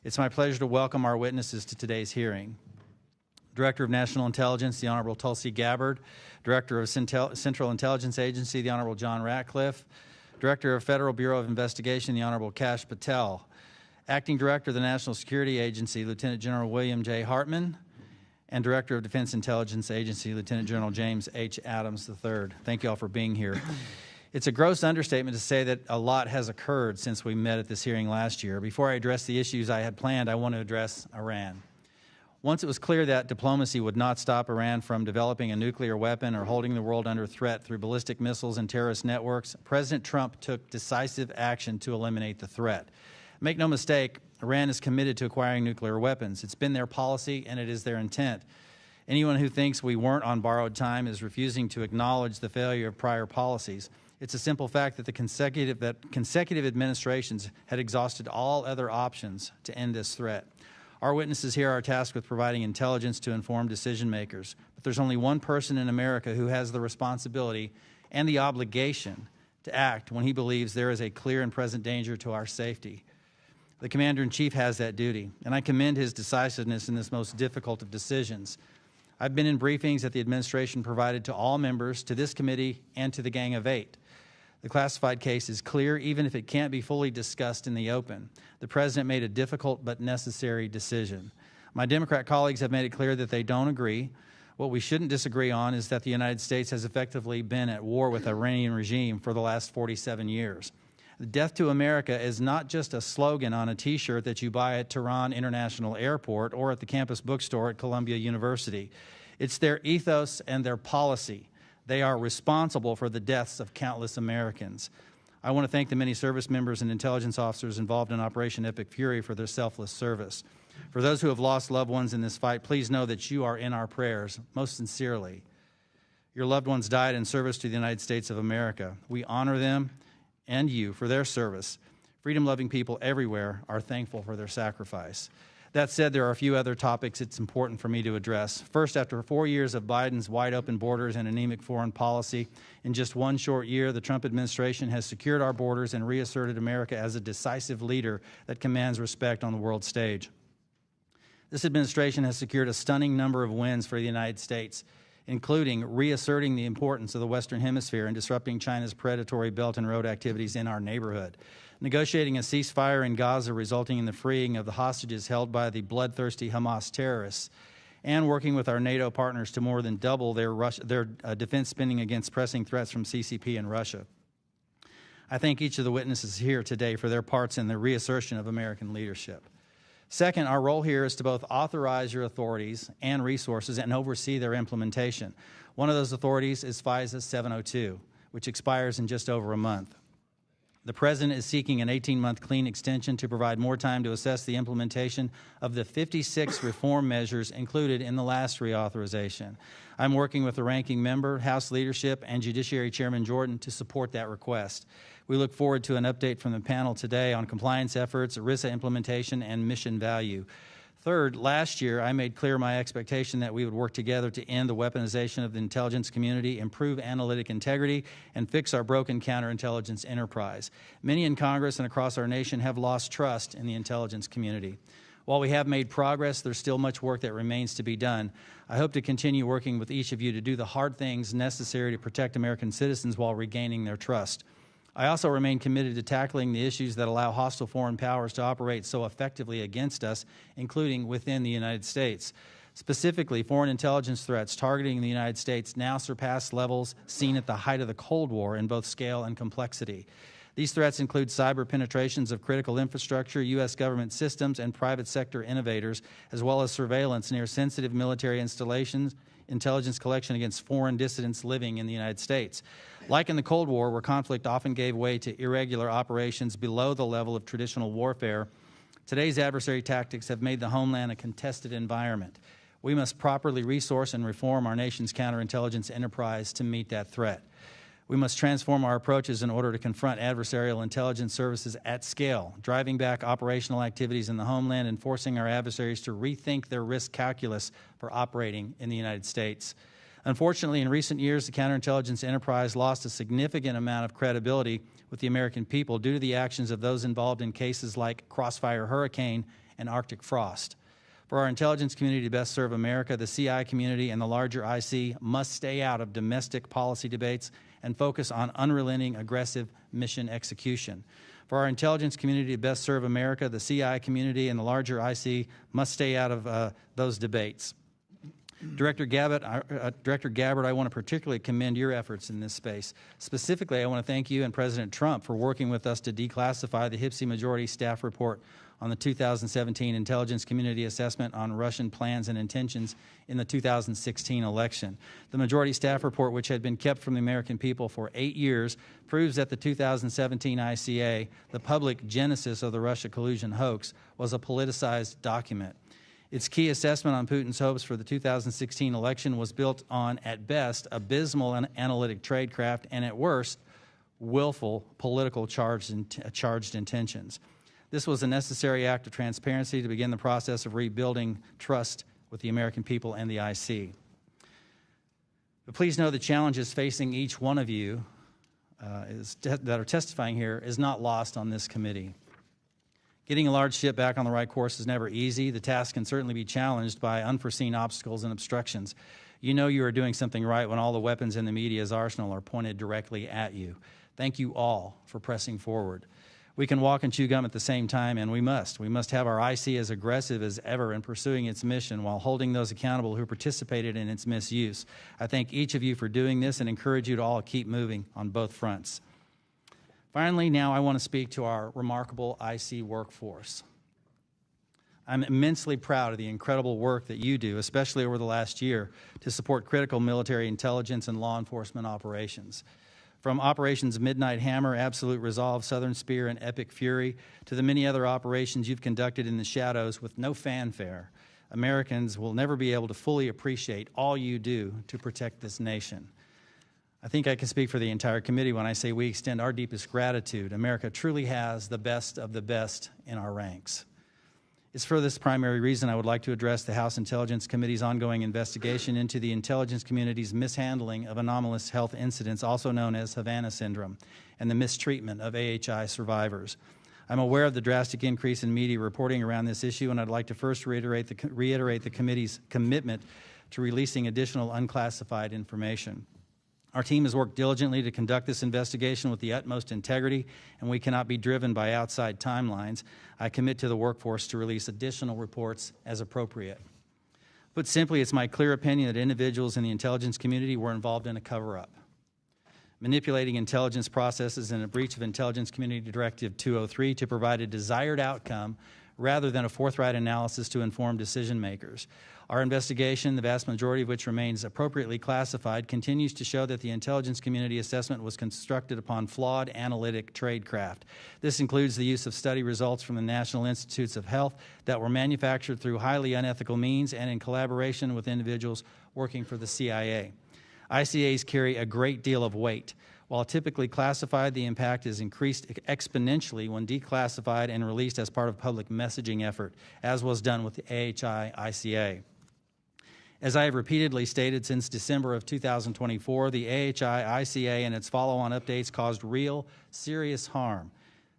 It's my pleasure to welcome our witnesses to today's hearing. Director of National Intelligence, the Honorable Tulsi Gabbard. Director of Central Intelligence Agency, the Honorable John Ratcliffe. Director of Federal Bureau of Investigation, the Honorable Kash Patel. Acting Director of the National Security Agency, Lieutenant General William J. Hartman. And Director of Defense Intelligence Agency, Lieutenant General James H. Adams III. Thank you all for being here. It's a gross understatement to say that a lot has occurred since we met at this hearing last year. Before I address the issues I had planned, I want to address Iran. Once it was clear that diplomacy would not stop Iran from developing a nuclear weapon or holding the world under threat through ballistic missiles and terrorist networks, President Trump took decisive action to eliminate the threat. Make no mistake, Iran is committed to acquiring nuclear weapons. It's been their policy and it is their intent. Anyone who thinks we weren't on borrowed time is refusing to acknowledge the failure of prior policies. It's a simple fact that consecutive administrations had exhausted all other options to end this threat. Our witnesses here are tasked with providing intelligence to inform decision makers, but there's only one person in America who has the responsibility and the obligation to act when he believes there is a clear and present danger to our safety. The Commander-in-Chief has that duty, and I commend his decisiveness in this most difficult of decisions. I've been in briefings that the administration provided to all members, to this committee, and to the Gang of Eight. The classified case is clear, even if it can't be fully discussed in the open. The President made a difficult but necessary decision. My Democrat colleagues have made it clear that they don't agree. What we shouldn't disagree on is that the United States has effectively been at war with the Iranian regime for the last 47 years. Death to America is not just a slogan on a T-shirt that you buy at Tehran International Airport or at the campus bookstore at Columbia University. It's their ethos and their policy. They are responsible for the deaths of countless Americans. I want to thank the many service members and intelligence officers involved in Operation Epic Fury for their selfless service. For those who have lost loved ones in this fight, please know that you are in our prayers, most sincerely. Your loved ones died in service to the United States of America. We honor them and you for their service. Freedom-loving people everywhere are thankful for their sacrifice. That said, there are a few other topics it's important for me to address. First, after 4 years of Biden's wide-open borders and anemic foreign policy, in just one short year, the Trump administration has secured our borders and reasserted America as a decisive leader that commands respect on the world stage. This administration has secured a stunning number of wins for the United States, including reasserting the importance of the Western Hemisphere and disrupting China's predatory Belt and Road activities in our neighborhood, negotiating a ceasefire in Gaza resulting in the freeing of the hostages held by the bloodthirsty Hamas terrorists, and working with our NATO partners to more than double their defense spending against pressing threats from CCP and Russia. I thank each of the witnesses here today for their parts in the reassertion of American leadership. Second, our role here is to both authorize your authorities and resources and oversee their implementation. One of those authorities is FISA 702, which expires in just over a month. The President is seeking an 18-month clean extension to provide more time to assess the implementation of the 56 reform measures included in the last reauthorization. I'm working with the ranking member, House leadership, and Judiciary Chairman Jordan to support that request. We look forward to an update from the panel today on compliance efforts, ERISA implementation, and mission value. Third, last year I made clear my expectation that we would work together to end the weaponization of the intelligence community, improve analytic integrity, and fix our broken counterintelligence enterprise. Many in Congress and across our nation have lost trust in the intelligence community. While we have made progress, there's still much work that remains to be done. I hope to continue working with each of you to do the hard things necessary to protect American citizens while regaining their trust. I also remain committed to tackling the issues that allow hostile foreign powers to operate so effectively against us, including within the United States. Specifically, foreign intelligence threats targeting the United States now surpass levels seen at the height of the Cold War in both scale and complexity. These threats include cyber penetrations of critical infrastructure, U.S. government systems, and private sector innovators, as well as surveillance near sensitive military installations, intelligence collection against foreign dissidents living in the United States. Like in the Cold War, where conflict often gave way to irregular operations below the level of traditional warfare, today's adversary tactics have made the homeland a contested environment. We must properly resource and reform our nation's counterintelligence enterprise to meet that threat. We must transform our approaches in order to confront adversarial intelligence services at scale, driving back operational activities in the homeland and forcing our adversaries to rethink their risk calculus for operating in the United States. Unfortunately, in recent years, the counterintelligence enterprise lost a significant amount of credibility with the American people due to the actions of those involved in cases like Crossfire Hurricane and Arctic Frost. For our intelligence community to best serve America, the CI community and the larger IC must stay out of domestic policy debates and focus on unrelenting, aggressive mission execution. For our intelligence community to best serve America, the CI community and the larger IC must stay out of those debates. Director Gabbard, I want to particularly commend your efforts in this space. Specifically, I want to thank you and President Trump for working with us to declassify the HPSI Majority Staff Report on the 2017 Intelligence Community Assessment on Russian Plans and Intentions in the 2016 election. The Majority Staff Report, which had been kept from the American people for 8 years, proves that the 2017 ICA, the public genesis of the Russia collusion hoax, was a politicized document. Its key assessment on Putin's hopes for the 2016 election was built on, at best, abysmal analytic tradecraft, and at worst, willful political charged intentions. This was a necessary act of transparency to begin the process of rebuilding trust with the American people and the IC. But please know the challenges facing each one of you that are testifying here is not lost on this committee. Getting a large ship back on the right course is never easy. The task can certainly be challenged by unforeseen obstacles and obstructions. You know you are doing something right when all the weapons in the media's arsenal are pointed directly at you. Thank you all for pressing forward. We can walk and chew gum at the same time, and we must. We must have our IC as aggressive as ever in pursuing its mission while holding those accountable who participated in its misuse. I thank each of you for doing this and encourage you to all keep moving on both fronts. Finally, now I want to speak to our remarkable IC workforce. I'm immensely proud of the incredible work that you do, especially over the last year, to support critical military intelligence and law enforcement operations. From Operations Midnight Hammer, Absolute Resolve, Southern Spear, and Epic Fury, to the many other operations you've conducted in the shadows with no fanfare, Americans will never be able to fully appreciate all you do to protect this nation. I think I can speak for the entire committee when I say we extend our deepest gratitude. America truly has the best of the best in our ranks. It's for this primary reason I would like to address the House Intelligence Committee's ongoing investigation into the intelligence community's mishandling of anomalous health incidents, also known as Havana syndrome, and the mistreatment of AHI survivors. I'm aware of the drastic increase in media reporting around this issue, and I'd like to first reiterate the committee's commitment to releasing additional unclassified information. Our team has worked diligently to conduct this investigation with the utmost integrity, and we cannot be driven by outside timelines. I commit to the workforce to release additional reports as appropriate. Put simply, it's my clear opinion that individuals in the intelligence community were involved in a cover-up, manipulating intelligence processes in a breach of Intelligence Community Directive 203 to provide a desired outcome rather than a forthright analysis to inform decision makers. Our investigation, the vast majority of which remains appropriately classified, continues to show that the intelligence community assessment was constructed upon flawed analytic tradecraft. This includes the use of study results from the National Institutes of Health that were manufactured through highly unethical means and in collaboration with individuals working for the CIA. ICAs carry a great deal of weight. While typically classified, the impact is increased exponentially when declassified and released as part of public messaging effort, as was done with the AHI ICA. As I have repeatedly stated since December of 2024, the AHI ICA and its follow-on updates caused real, serious harm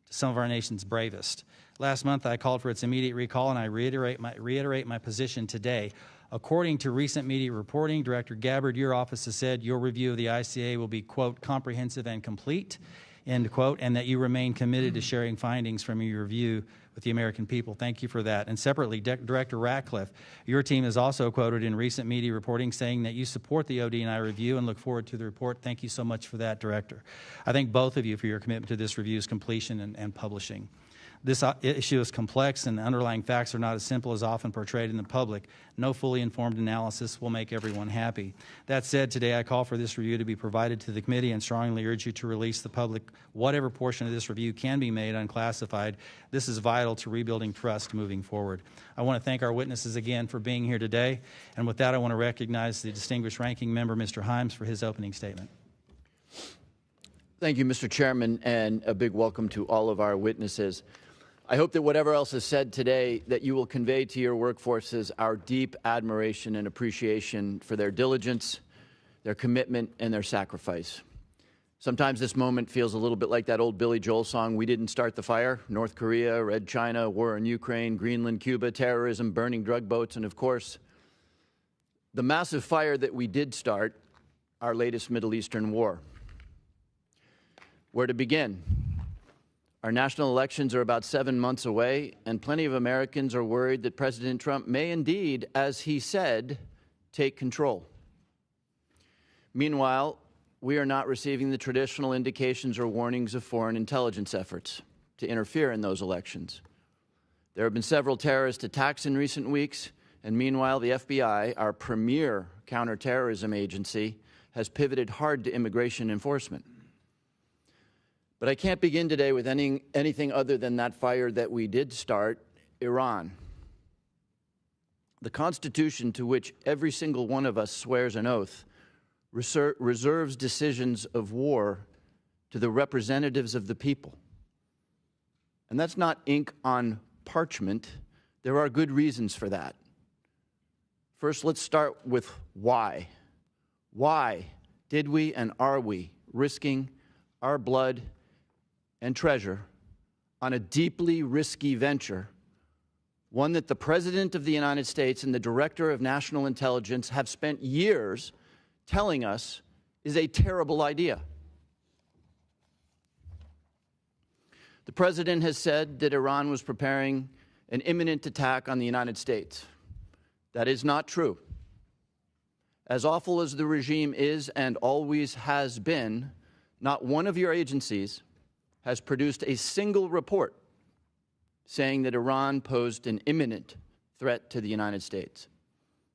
to some of our nation's bravest. Last month, I called for its immediate recall, and I reiterate my position today. According to recent media reporting, Director Gabbard, your office has said your review of the ICA will be, quote, comprehensive and complete, end quote, and that you remain committed to sharing findings from your review with the American people. Thank you for that. And separately, Director Ratcliffe, your team is also quoted in recent media reporting saying that you support the ODNI review and look forward to the report. Thank you so much for that, Director. I thank both of you for your commitment to this review's completion and publishing. This issue is complex, and the underlying facts are not as simple as often portrayed in the public. No fully informed analysis will make everyone happy. That said, today I call for this review to be provided to the committee and strongly urge you to release the public whatever portion of this review can be made unclassified. This is vital to rebuilding trust moving forward. I want to thank our witnesses again for being here today, and with that I want to recognize the distinguished ranking member, Mr. Himes, for his opening statement. Thank you, Mr. Chairman, and a big welcome to all of our witnesses. I hope that whatever else is said today, that you will convey to your workforces our deep admiration and appreciation for their diligence, their commitment, and their sacrifice. Sometimes this moment feels a little bit like that old Billy Joel song, "We Didn't Start the Fire." North Korea, Red China, war in Ukraine, Greenland, Cuba, terrorism, burning drug boats, and of course, the massive fire that we did start, our latest Middle Eastern war. Where to begin? Our national elections are about 7 months away, and plenty of Americans are worried that President Trump may indeed, as he said, take control. Meanwhile, we are not receiving the traditional indications or warnings of foreign intelligence efforts to interfere in those elections. There have been several terrorist attacks in recent weeks, and meanwhile, the FBI, our premier counterterrorism agency, has pivoted hard to immigration enforcement. But I can't begin today with anything other than that fire that we did start, Iran. The Constitution, to which every single one of us swears an oath, reserves decisions of war to the representatives of the people. And that's not ink on parchment. There are good reasons for that. First, let's start with why. Why did we and are we risking our blood and treasure on a deeply risky venture, one that the President of the United States and the Director of National Intelligence have spent years telling us is a terrible idea? The President has said that Iran was preparing an imminent attack on the United States. That is not true. As awful as the regime is and always has been, not one of your agencies has produced a single report saying that Iran posed an imminent threat to the United States.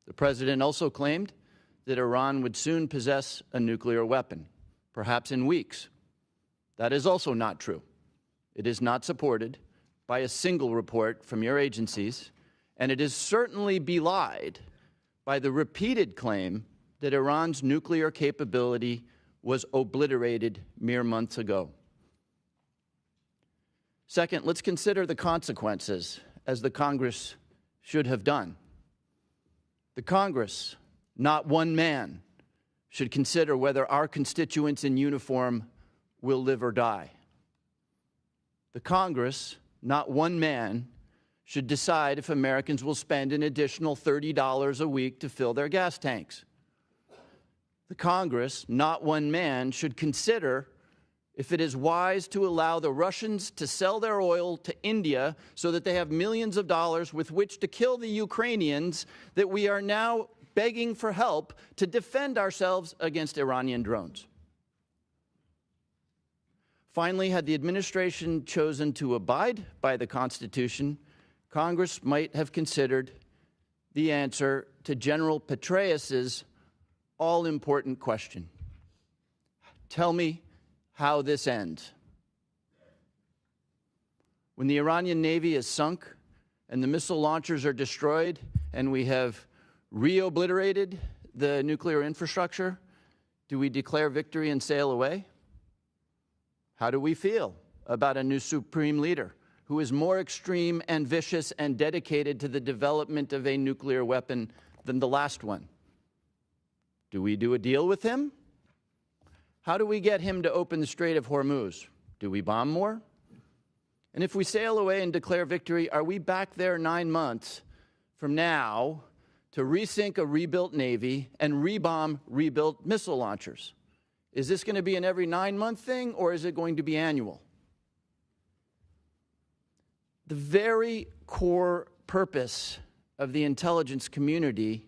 The President also claimed that Iran would soon possess a nuclear weapon, perhaps in weeks. That is also not true. It is not supported by a single report from your agencies, and it is certainly belied by the repeated claim that Iran's nuclear capability was obliterated mere months ago. Second, let's consider the consequences, as the Congress should have done. The Congress, not one man, should consider whether our constituents in uniform will live or die. The Congress, not one man, should decide if Americans will spend an additional $30 a week to fill their gas tanks. The Congress, not one man, should consider if it is wise to allow the Russians to sell their oil to India so that they have millions of dollars with which to kill the Ukrainians that we are now begging for help to defend ourselves against Iranian drones. Finally, had the administration chosen to abide by the Constitution, Congress might have considered the answer to General Petraeus's all-important question. Tell me how this ends. When the Iranian Navy is sunk and the missile launchers are destroyed and we have re-obliterated the nuclear infrastructure, do we declare victory and sail away? How do we feel about a new supreme leader who is more extreme and vicious and dedicated to the development of a nuclear weapon than the last one? Do we do a deal with him? How do we get him to open the Strait of Hormuz? Do we bomb more? And if we sail away and declare victory, are we back there 9 months from now to resink a rebuilt Navy and rebomb rebuilt missile launchers? Is this going to be an every 9-month thing, or is it going to be annual? The very core purpose of the intelligence community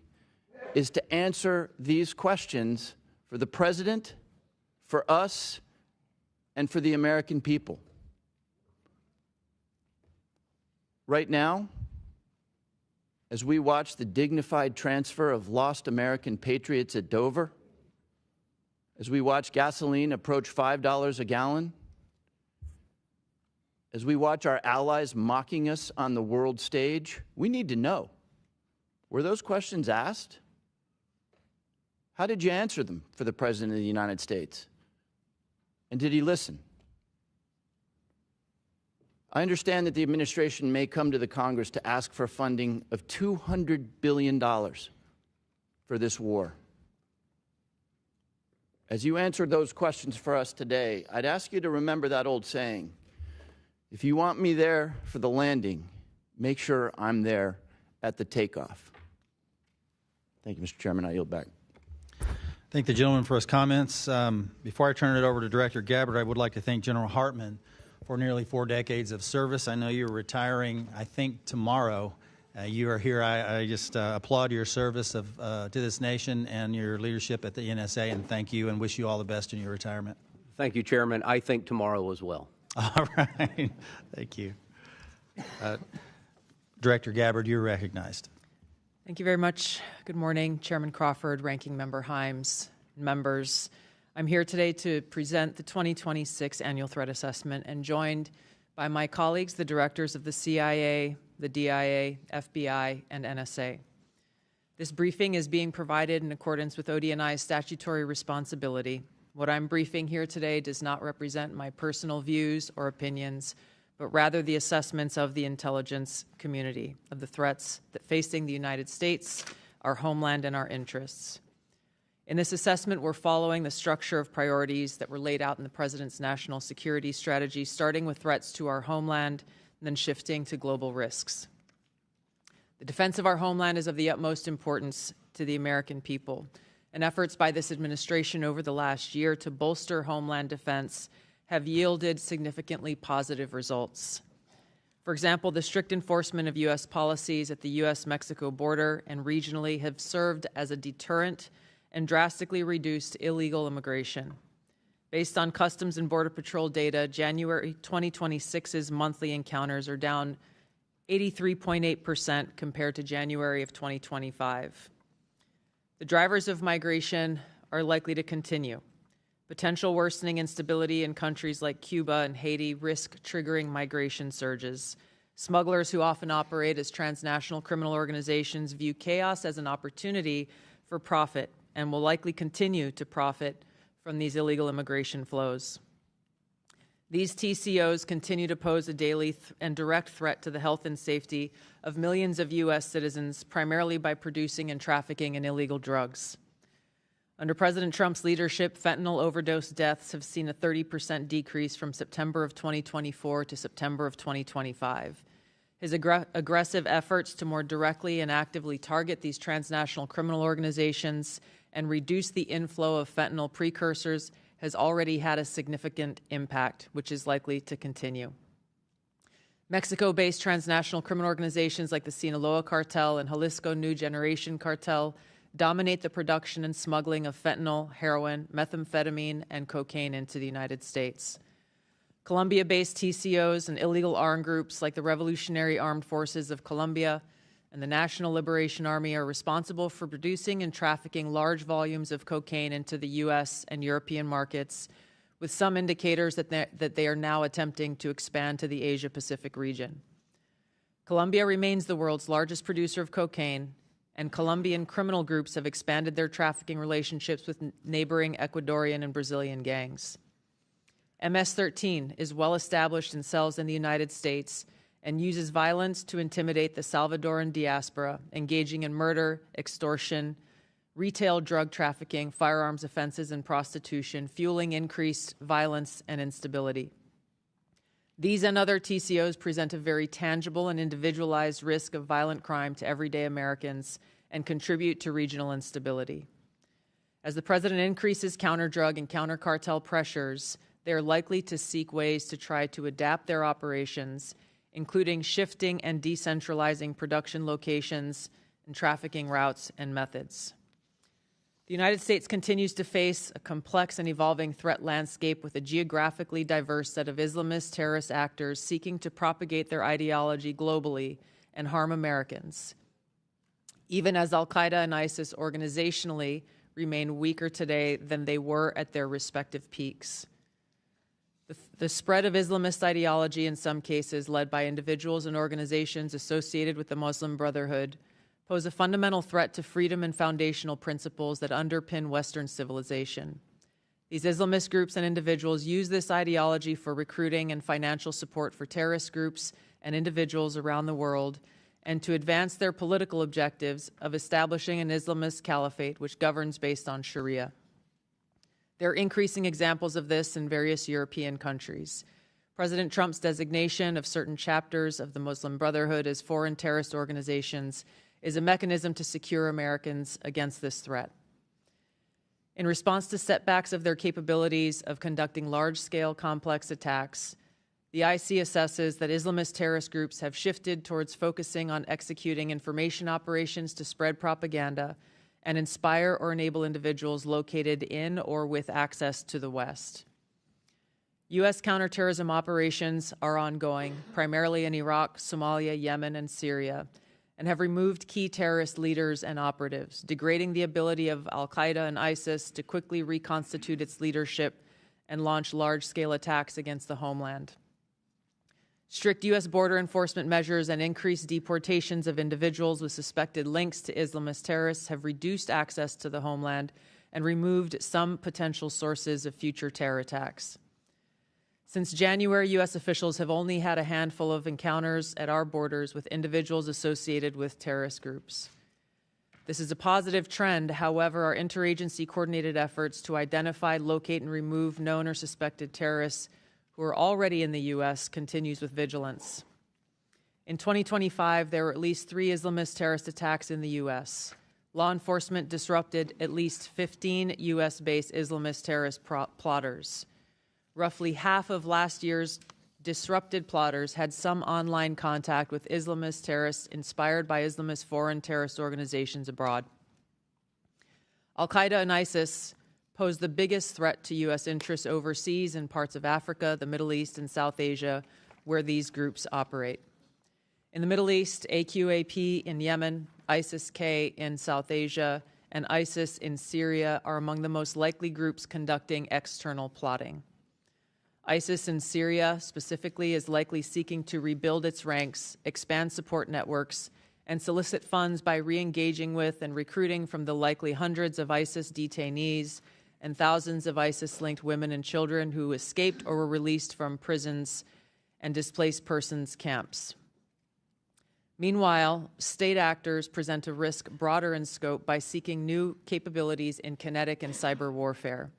is to answer these questions for the President, for us, and for the American people. Right now, as we watch the dignified transfer of lost American patriots at Dover, as we watch gasoline approach $5 a gallon, as we watch our allies mocking us on the world stage, we need to know, were those questions asked? How did you answer them for the President of the United States? And did he listen? I understand that the administration may come to the Congress to ask for funding of $200 billion for this war. As you answered those questions for us today, I'd ask you to remember that old saying, if you want me there for the landing, make sure I'm there at the takeoff. Thank you, Mr. Chairman. I yield back. Thank the gentleman for his comments. Before I turn it over to Director Gabbard, I would like to thank General Hartman for nearly 4 decades of service. I know you're retiring, I think, tomorrow. You are here. I just applaud your service to this nation and your leadership at the NSA, and thank you and wish you all the best in your retirement. Thank you, Chairman. I think tomorrow as well. All right. Thank you. Director Gabbard, you're recognized. Thank you very much. Good morning, Chairman Crawford, Ranking Member Himes, members. I'm here today to present the 2026 Annual Threat Assessment and joined by my colleagues, the directors of the CIA, the DIA, FBI, and NSA. This briefing is being provided in accordance with ODNI's statutory responsibility. What I'm briefing here today does not represent my personal views or opinions, but rather the assessments of the intelligence community of the threats that facing the United States, our homeland, and our interests. In this assessment, we're following the structure of priorities that were laid out in the President's national security strategy, starting with threats to our homeland and then shifting to global risks. The defense of our homeland is of the utmost importance to the American people, and efforts by this administration over the last year to bolster homeland defense have yielded significantly positive results. For example, the strict enforcement of U.S. policies at the U.S.-Mexico border and regionally have served as a deterrent and drastically reduced illegal immigration. Based on Customs and Border Patrol data, January 2026's monthly encounters are down 83.8% compared to January of 2025. The drivers of migration are likely to continue. Potential worsening instability in countries like Cuba and Haiti risk triggering migration surges. Smugglers who often operate as transnational criminal organizations view chaos as an opportunity for profit and will likely continue to profit from these illegal immigration flows. These TCOs continue to pose a daily and direct threat to the health and safety of millions of U.S. citizens, primarily by producing and trafficking in illegal drugs. Under President Trump's leadership, fentanyl overdose deaths have seen a 30% decrease from September of 2024 to September of 2025. His aggressive efforts to more directly and actively target these transnational criminal organizations and reduce the inflow of fentanyl precursors has already had a significant impact, which is likely to continue. Mexico-based transnational criminal organizations like the Sinaloa Cartel and Jalisco New Generation Cartel dominate the production and smuggling of fentanyl, heroin, methamphetamine, and cocaine into the United States. Colombia-based TCOs and illegal armed groups like the Revolutionary Armed Forces of Colombia and the National Liberation Army are responsible for producing and trafficking large volumes of cocaine into the U.S. and European markets, with some indicators that they are now attempting to expand to the Asia-Pacific region. Colombia remains the world's largest producer of cocaine, and Colombian criminal groups have expanded their trafficking relationships with neighboring Ecuadorian and Brazilian gangs. MS-13 is well established in cells in the United States and uses violence to intimidate the Salvadoran diaspora, engaging in murder, extortion, retail drug trafficking, firearms offenses, and prostitution, fueling increased violence and instability. These and other TCOs present a very tangible and individualized risk of violent crime to everyday Americans and contribute to regional instability. As the President increases counter-drug and counter-cartel pressures, they are likely to seek ways to try to adapt their operations, including shifting and decentralizing production locations and trafficking routes and methods. The United States continues to face a complex and evolving threat landscape with a geographically diverse set of Islamist terrorist actors seeking to propagate their ideology globally and harm Americans, even as al-Qaeda and ISIS organizationally remain weaker today than they were at their respective peaks. The spread of Islamist ideology, in some cases led by individuals and organizations associated with the Muslim Brotherhood, pose a fundamental threat to freedom and foundational principles that underpin Western civilization. These Islamist groups and individuals use this ideology for recruiting and financial support for terrorist groups and individuals around the world, and to advance their political objectives of establishing an Islamist caliphate which governs based on Sharia. There are increasing examples of this in various European countries. President Trump's designation of certain chapters of the Muslim Brotherhood as foreign terrorist organizations is a mechanism to secure Americans against this threat. In response to setbacks of their capabilities of conducting large-scale complex attacks, the IC assesses that Islamist terrorist groups have shifted towards focusing on executing information operations to spread propaganda and inspire or enable individuals located in or with access to the West. U.S. counterterrorism operations are ongoing, primarily in Iraq, Somalia, Yemen, and Syria, and have removed key terrorist leaders and operatives, degrading the ability of al-Qaeda and ISIS to quickly reconstitute its leadership and launch large-scale attacks against the homeland. Strict U.S. border enforcement measures and increased deportations of individuals with suspected links to Islamist terrorists have reduced access to the homeland and removed some potential sources of future terror attacks. Since January, U.S. officials have only had a handful of encounters at our borders with individuals associated with terrorist groups. This is a positive trend. However, our interagency coordinated efforts to identify, locate, and remove known or suspected terrorists who are already in the U.S. continues with vigilance. In 2025, there were at least 3 Islamist terrorist attacks in the U.S. Law enforcement disrupted at least 15 U.S.-based Islamist terrorist plotters. Roughly half of last year's disrupted plotters had some online contact with Islamist terrorists inspired by Islamist foreign terrorist organizations abroad. Al-Qaeda and ISIS pose the biggest threat to U.S. interests overseas in parts of Africa, the Middle East, and South Asia, where these groups operate. In the Middle East, AQAP in Yemen, ISIS-K in South Asia, and ISIS in Syria are among the most likely groups conducting external plotting. ISIS in Syria specifically is likely seeking to rebuild its ranks, expand support networks, and solicit funds by re-engaging with and recruiting from the likely hundreds of ISIS detainees and thousands of ISIS-linked women and children who escaped or were released from prisons and displaced persons camps. Meanwhile, state actors present a risk broader in scope by seeking new capabilities in kinetic and cyber warfare.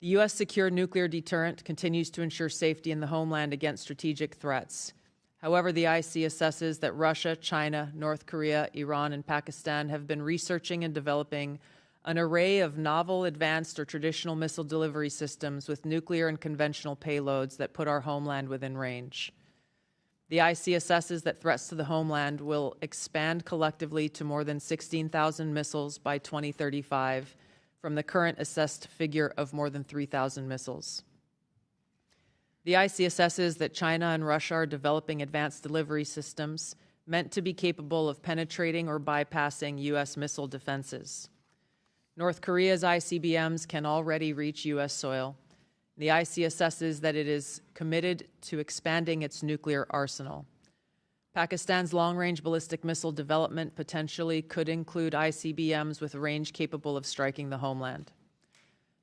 The U.S. secure nuclear deterrent continues to ensure safety in the homeland against strategic threats. However, the IC assesses that Russia, China, North Korea, Iran, and Pakistan have been researching and developing an array of novel, advanced, or traditional missile delivery systems with nuclear and conventional payloads that put our homeland within range. The IC assesses that threats to the homeland will expand collectively to more than 16,000 missiles by 2035, from the current assessed figure of more than 3,000 missiles. The IC assesses that China and Russia are developing advanced delivery systems meant to be capable of penetrating or bypassing U.S. missile defenses. North Korea's ICBMs can already reach U.S. soil. The IC assesses that it is committed to expanding its nuclear arsenal. Pakistan's long-range ballistic missile development potentially could include ICBMs with range capable of striking the homeland.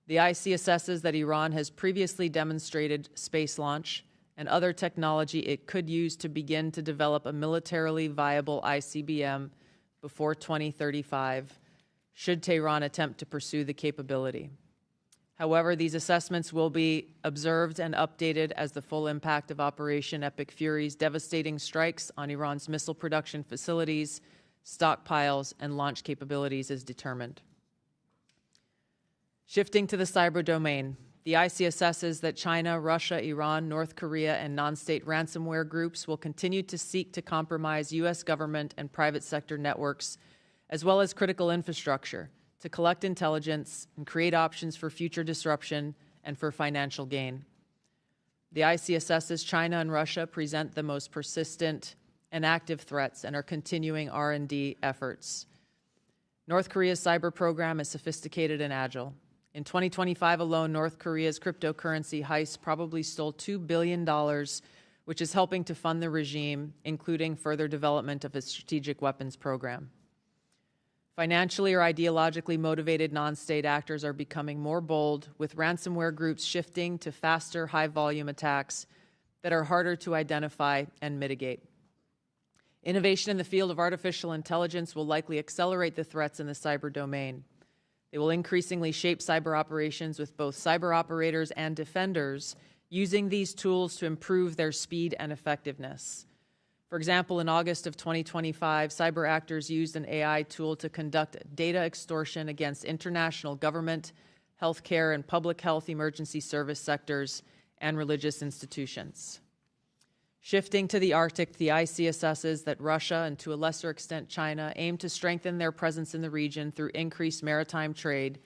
The IC assesses that Iran has previously demonstrated space launch and other technology it could use to begin to develop a militarily viable ICBM before 2035, should Tehran attempt to pursue the capability. However, these assessments will be observed and updated as the full impact of Operation Epic Fury's devastating strikes on Iran's missile production facilities, stockpiles, and launch capabilities is determined. Shifting to the cyber domain, the IC assesses that China, Russia, Iran, North Korea, and non-state ransomware groups will continue to seek to compromise U.S. government and private sector networks, as well as critical infrastructure, to collect intelligence and create options for future disruption and for financial gain. The IC assesses China and Russia present the most persistent and active threats and are continuing R&D efforts. North Korea's cyber program is sophisticated and agile. In 2025 alone, North Korea's cryptocurrency heist probably stole $2 billion, which is helping to fund the regime, including further development of its strategic weapons program. Financially or ideologically motivated non-state actors are becoming more bold, with ransomware groups shifting to faster, high-volume attacks that are harder to identify and mitigate. Innovation in the field of artificial intelligence will likely accelerate the threats in the cyber domain. They will increasingly shape cyber operations with both cyber operators and defenders using these tools to improve their speed and effectiveness. For example, in August of 2025, cyber actors used an AI tool to conduct data extortion against international government, healthcare, and public health emergency service sectors and religious institutions. Shifting to the Arctic, the IC assesses that Russia, and to a lesser extent China, aim to strengthen their presence in the region through increased maritime trade,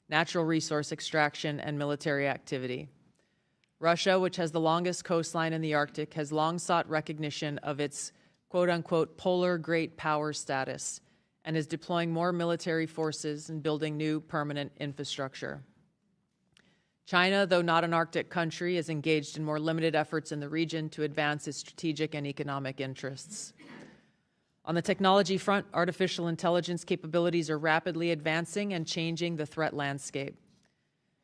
natural resource extraction, and military activity. Russia, which has the longest coastline in the Arctic, has long sought recognition of its quote-unquote polar great power status and is deploying more military forces and building new permanent infrastructure. China, though not an Arctic country, is engaged in more limited efforts in the region to advance its strategic and economic interests. On the technology front, artificial intelligence capabilities are rapidly advancing and changing the threat landscape.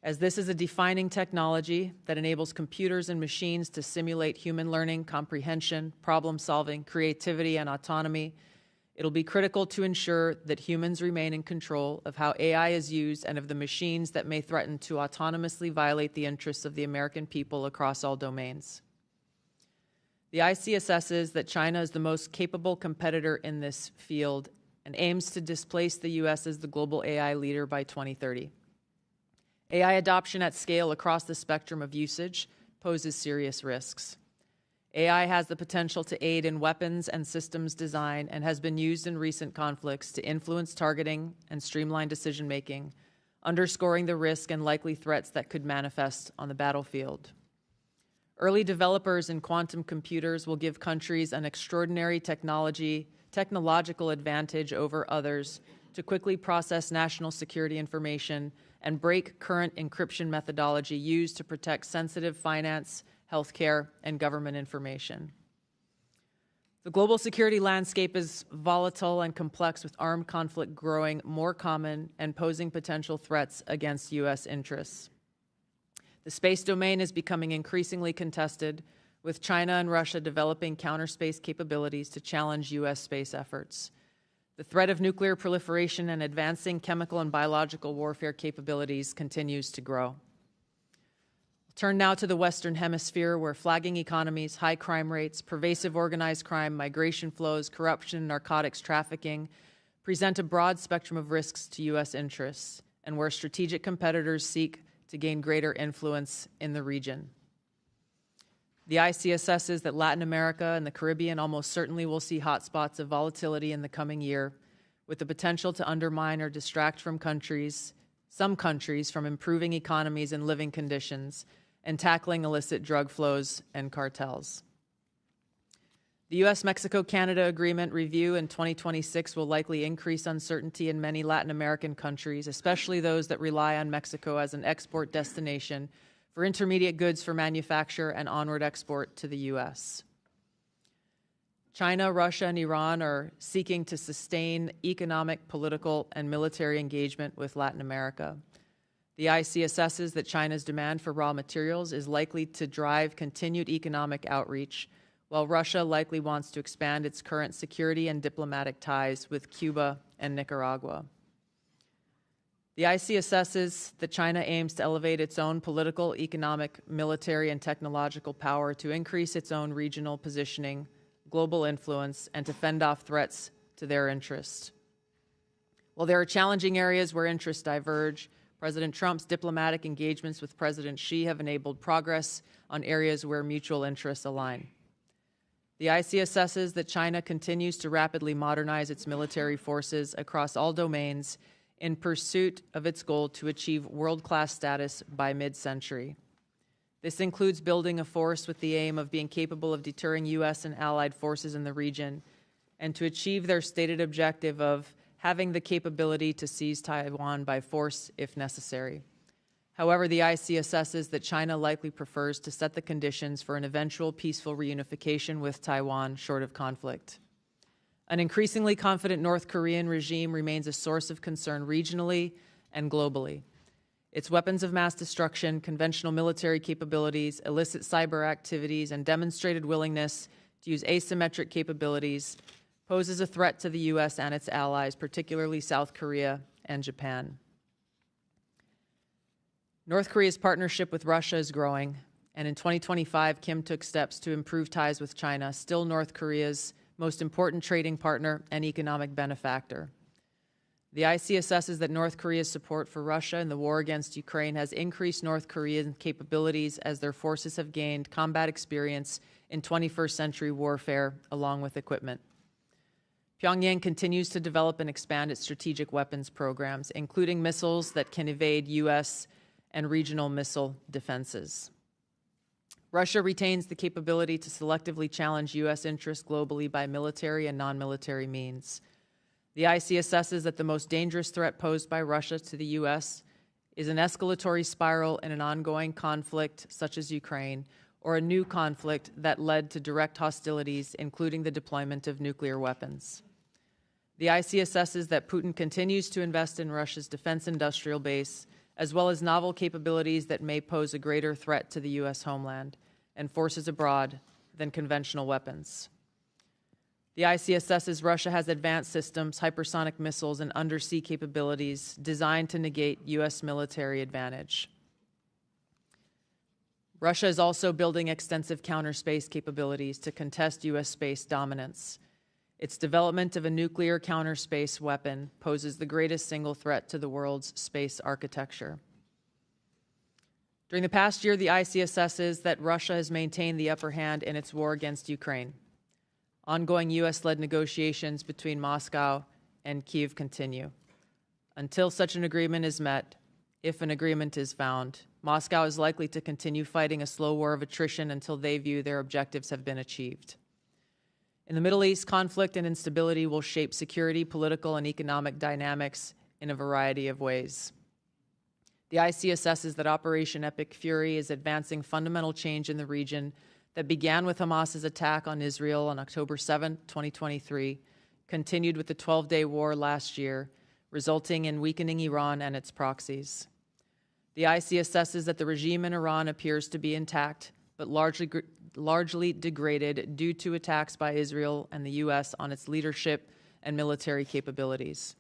As this is a defining technology that enables computers and machines to simulate human learning, comprehension, problem-solving, creativity, and autonomy, it'll be critical to ensure that humans remain in control of how AI is used and of the machines that may threaten to autonomously violate the interests of the American people across all domains. The IC assesses that China is the most capable competitor in this field and aims to displace the U.S. as the global AI leader by 2030. AI adoption at scale across the spectrum of usage poses serious risks. AI has the potential to aid in weapons and systems design and has been used in recent conflicts to influence targeting and streamline decision-making, underscoring the risk and likely threats that could manifest on the battlefield. Early developers in quantum computers will give countries an extraordinary technological advantage over others to quickly process national security information and break current encryption methodology used to protect sensitive finance, healthcare, and government information. The global security landscape is volatile and complex, with armed conflict growing more common and posing potential threats against U.S. interests. The space domain is becoming increasingly contested, with China and Russia developing counter-space capabilities to challenge U.S. space efforts. The threat of nuclear proliferation and advancing chemical and biological warfare capabilities continues to grow. Turn now to the Western Hemisphere, where flagging economies, high crime rates, pervasive organized crime, migration flows, corruption, and narcotics trafficking present a broad spectrum of risks to U.S. interests, and where strategic competitors seek to gain greater influence in the region. The IC assesses that Latin America and the Caribbean almost certainly will see hotspots of volatility in the coming year, with the potential to undermine or distract some countries from improving economies and living conditions and tackling illicit drug flows and cartels. The U.S.-Mexico-Canada Agreement review in 2026 will likely increase uncertainty in many Latin American countries, especially those that rely on Mexico as an export destination for intermediate goods for manufacture and onward export to the U.S. China, Russia, and Iran are seeking to sustain economic, political, and military engagement with Latin America. The IC assesses that China's demand for raw materials is likely to drive continued economic outreach, while Russia likely wants to expand its current security and diplomatic ties with Cuba and Nicaragua. The IC assesses that China aims to elevate its own political, economic, military, and technological power to increase its own regional positioning, global influence, and to fend off threats to their interests. While there are challenging areas where interests diverge, President Trump's diplomatic engagements with President Xi have enabled progress on areas where mutual interests align. The IC assesses that China continues to rapidly modernize its military forces across all domains in pursuit of its goal to achieve world-class status by mid-century. This includes building a force with the aim of being capable of deterring U.S. and allied forces in the region, and to achieve their stated objective of having the capability to seize Taiwan by force if necessary. However, the IC assesses that China likely prefers to set the conditions for an eventual peaceful reunification with Taiwan short of conflict. An increasingly confident North Korean regime remains a source of concern regionally and globally. Its weapons of mass destruction, conventional military capabilities, illicit cyber activities, and demonstrated willingness to use asymmetric capabilities poses a threat to the U.S. and its allies, particularly South Korea and Japan. North Korea's partnership with Russia is growing, and in 2025, Kim took steps to improve ties with China, still North Korea's most important trading partner and economic benefactor. The IC assesses that North Korea's support for Russia in the war against Ukraine has increased North Korean capabilities as their forces have gained combat experience in 21st century warfare, along with equipment. Pyongyang continues to develop and expand its strategic weapons programs, including missiles that can evade U.S. and regional missile defenses. Russia retains the capability to selectively challenge U.S. interests globally by military and non-military means. The IC assesses that the most dangerous threat posed by Russia to the U.S. is an escalatory spiral in an ongoing conflict such as Ukraine, or a new conflict that led to direct hostilities, including the deployment of nuclear weapons. The IC assesses that Putin continues to invest in Russia's defense industrial base, as well as novel capabilities that may pose a greater threat to the U.S. homeland and forces abroad than conventional weapons. The IC assesses Russia has advanced systems, hypersonic missiles, and undersea capabilities designed to negate U.S. military advantage. Russia is also building extensive counterspace capabilities to contest U.S. space dominance. Its development of a nuclear counterspace weapon poses the greatest single threat to the world's space architecture. During the past year, the IC assesses that Russia has maintained the upper hand in its war against Ukraine. Ongoing U.S.-led negotiations between Moscow and Kyiv continue. Until such an agreement is met, if an agreement is found, Moscow is likely to continue fighting a slow war of attrition until they view their objectives have been achieved. In the Middle East, conflict and instability will shape security, political, and economic dynamics in a variety of ways. The IC assesses that Operation Epic Fury is advancing fundamental change in the region that began with Hamas's attack on Israel on October 7, 2023, continued with the 12-day war last year, resulting in weakening Iran and its proxies. The IC assesses that the regime in Iran appears to be intact, but largely degraded due to attacks by Israel and the U.S. on its leadership and military capabilities.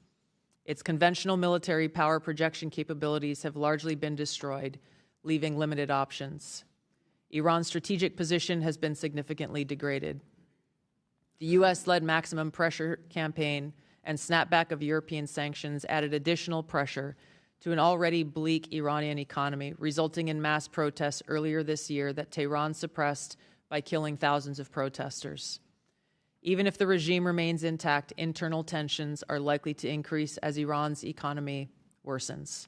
Its conventional military power projection capabilities have largely been destroyed, leaving limited options. Iran's strategic position has been significantly degraded. The U.S.-led maximum pressure campaign and snapback of European sanctions added additional pressure to an already bleak Iranian economy, resulting in mass protests earlier this year that Tehran suppressed by killing thousands of protesters. Even if the regime remains intact, internal tensions are likely to increase as Iran's economy worsens.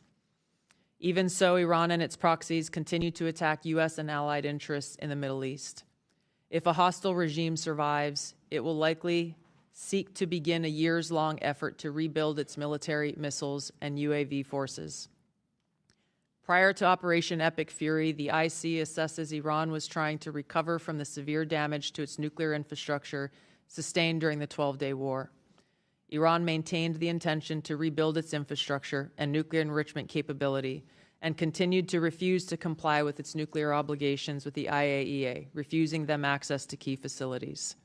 Even so, Iran and its proxies continue to attack U.S. and allied interests in the Middle East. If a hostile regime survives, it will likely seek to begin a years-long effort to rebuild its military, missiles, and UAV forces. Prior to Operation Epic Fury, the IC assesses Iran was trying to recover from the severe damage to its nuclear infrastructure sustained during the 12-day war. Iran maintained the intention to rebuild its infrastructure and nuclear enrichment capability and continued to refuse to comply with its nuclear obligations with the IAEA, refusing them access to key facilities.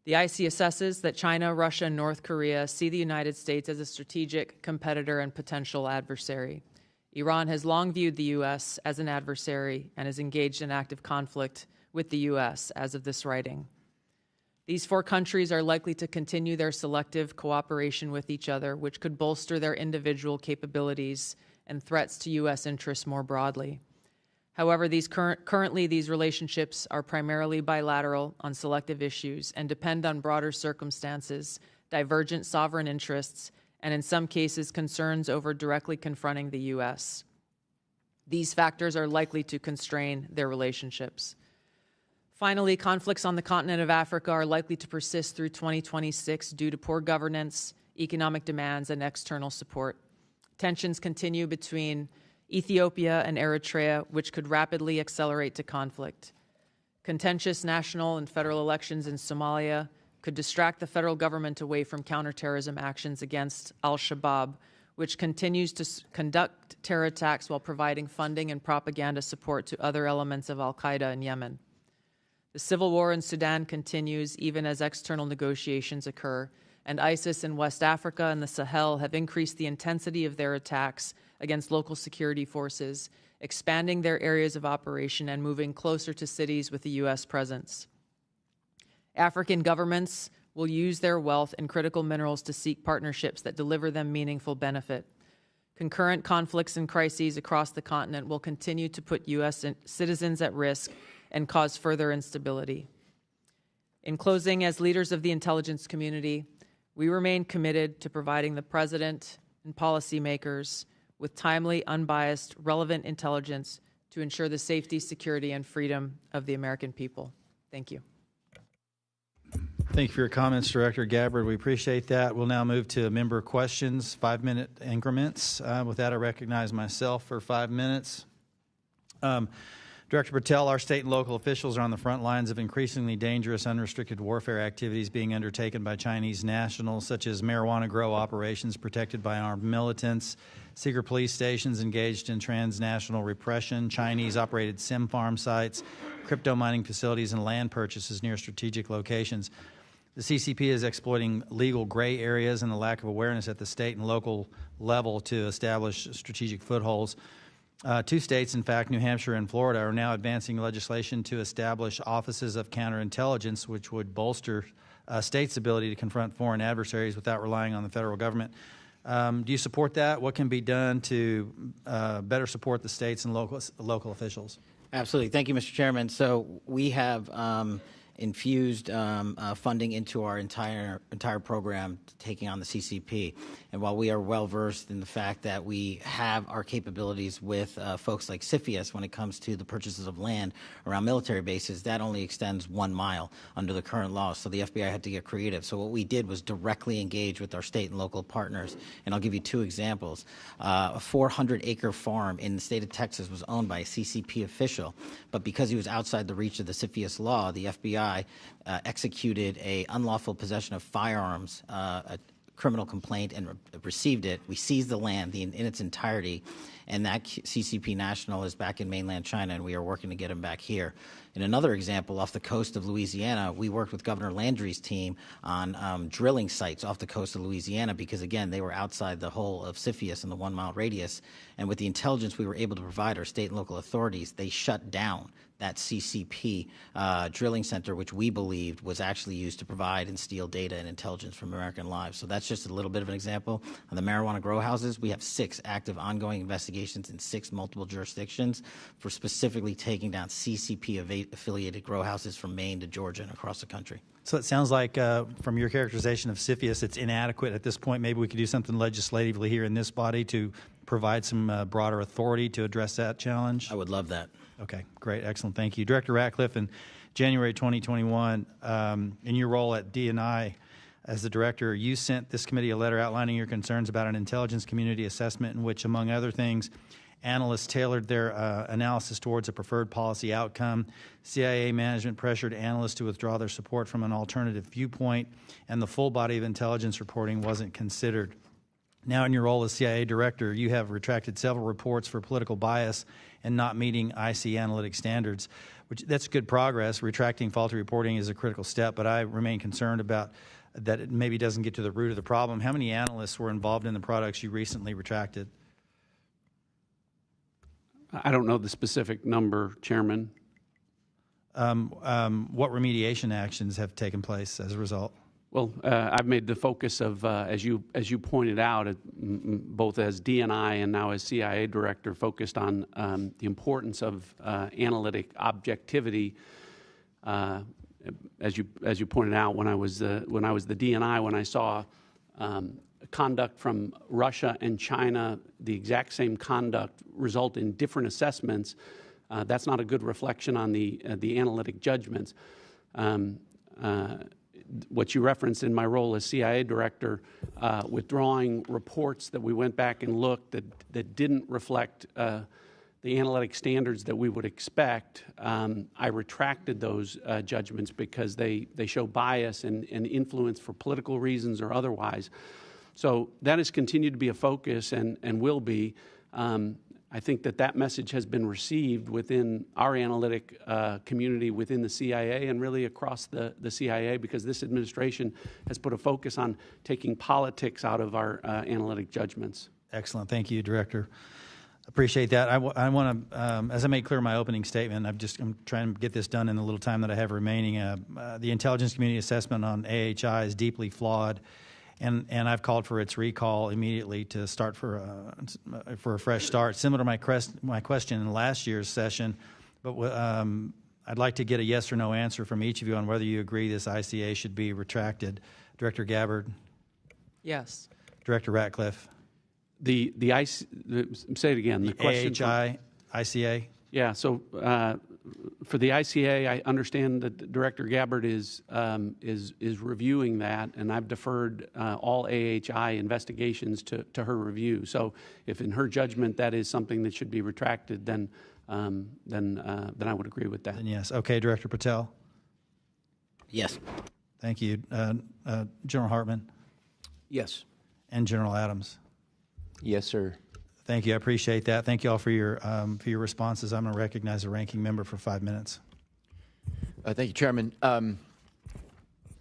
The IC assesses that China, Russia, and North Korea see the United States as a strategic competitor and potential adversary. Iran has long viewed the U.S. as an adversary and is engaged in active conflict with the U.S. as of this writing. These four countries are likely to continue their selective cooperation with each other, which could bolster their individual capabilities and threats to U.S. interests more broadly. However, currently these relationships are primarily bilateral on selective issues and depend on broader circumstances, divergent sovereign interests, and in some cases concerns over directly confronting the U.S. These factors are likely to constrain their relationships. Finally, conflicts on the continent of Africa are likely to persist through 2026 due to poor governance, economic demands, and external support. Tensions continue between Ethiopia and Eritrea, which could rapidly accelerate to conflict. Contentious national and federal elections in Somalia could distract the federal government away from counterterrorism actions against al-Shabaab, which continues to conduct terror attacks while providing funding and propaganda support to other elements of al-Qaeda in Yemen. The civil war in Sudan continues even as external negotiations occur, and ISIS in West Africa and the Sahel have increased the intensity of their attacks against local security forces, expanding their areas of operation and moving closer to cities with a U.S. presence. African governments will use their wealth and critical minerals to seek partnerships that deliver them meaningful benefit. Concurrent conflicts and crises across the continent will continue to put U.S. citizens at risk and cause further instability. In closing, as leaders of the intelligence community, we remain committed to providing the President and policymakers with timely, unbiased, relevant intelligence to ensure the safety, security, and freedom of the American people. Thank you. Thank you for your comments, Director Gabbard. We appreciate that. We'll now move to member questions, 5-minute increments. With that, I recognize myself for 5 minutes. Director Patel, our state and local officials are on the front lines of increasingly dangerous, unrestricted warfare activities being undertaken by Chinese nationals, such as marijuana grow operations protected by armed militants, secret police stations engaged in transnational repression, Chinese-operated sim farm sites, crypto mining facilities, and land purchases near strategic locations. The CCP is exploiting legal gray areas and the lack of awareness at the state and local level to establish strategic footholds. 2 states, in fact, New Hampshire and Florida, are now advancing legislation to establish offices of counterintelligence, which would bolster states' ability to confront foreign adversaries without relying on the federal government. Do you support that? What can be done to better support the states and local officials? Absolutely. Thank you, Mr. Chairman. So we have infused funding into our entire program taking on the CCP. And while we are well versed in the fact that we have our capabilities with folks like CFIUS when it comes to the purchases of land around military bases, that only extends 1 mile under the current law. So the FBI had to get creative. So what we did was directly engage with our state and local partners. And I'll give you 2 examples. A 400-acre farm in the state of Texas was owned by a CCP official, but because he was outside the reach of the CFIUS law, the FBI executed a unlawful possession of firearms, a criminal complaint, and received it. We seized the land in its entirety, and that CCP national is back in mainland China, and we are working to get him back here. In another example, off the coast of Louisiana, we worked with Governor Landry's team on drilling sites off the coast of Louisiana because, again, they were outside the whole of CFIUS in the 1-mile radius. And with the intelligence we were able to provide our state and local authorities, they shut down that CCP drilling center, which we believed was actually used to provide and steal data and intelligence from American lives. So that's just a little bit of an example. On the marijuana grow houses, we have 6 active ongoing investigations in 6 multiple jurisdictions for specifically taking down CCP-affiliated grow houses from Maine to Georgia and across the country. So it sounds like, from your characterization of CFIUS, it's inadequate at this point. Maybe we could do something legislatively here in this body to provide some broader authority to address that challenge. I would love that. Okay, great, excellent, thank you. Director Ratcliffe, in January 2021, in your role at DNI as the director, you sent this committee a letter outlining your concerns about an intelligence community assessment in which, among other things, analysts tailored their analysis towards a preferred policy outcome. CIA management pressured analysts to withdraw their support from an alternative viewpoint, and the full body of intelligence reporting wasn't considered. Now, in your role as CIA director, you have retracted several reports for political bias and not meeting IC analytic standards, which that's good progress. Retracting faulty reporting is a critical step, but I remain concerned about that it maybe doesn't get to the root of the problem. How many analysts were involved in the products you recently retracted? I don't know the specific number, Chairman. What remediation actions have taken place as a result? Well, I've made the focus of, as you pointed out, both as DNI and now as CIA director, focused on the importance of analytic objectivity. As you pointed out, when I was the DNI, when I saw conduct from Russia and China, the exact same conduct result in different assessments, that's not a good reflection on the analytic judgments. What you referenced in my role as CIA director, withdrawing reports that we went back and looked that didn't reflect the analytic standards that we would expect, I retracted those judgments because they show bias and influence for political reasons or otherwise. So that has continued to be a focus and will be. I think that message has been received within our analytic community within the CIA and really across the CIA, because this administration has put a focus on taking politics out of our analytic judgments. Excellent. Thank you, Director. Appreciate that. I want to, as I made clear in my opening statement, I'm trying to get this done in the little time that I have remaining. The intelligence community assessment on AHI is deeply flawed, and I've called for its recall immediately to start for a fresh start, similar to my question in last year's session. But I'd like to get a yes or no answer from each of you on whether you agree this ICA should be retracted. Director Gabbard? Yes. Director Ratcliffe? Say it again. The question AHI, ICA? Yeah, so for the ICA, I understand that Director Gabbard is reviewing that, and I've deferred all AHI investigations to her review. So if in her judgment that is something that should be retracted, then I would agree with that. Then yes. Okay, Director Patel? Yes. Thank you. General Hartman? Yes. And General Adams? Yes, sir. Thank you. I appreciate that. Thank you all for your responses. I'm going to recognize the ranking member for 5 minutes. Thank you, Chairman.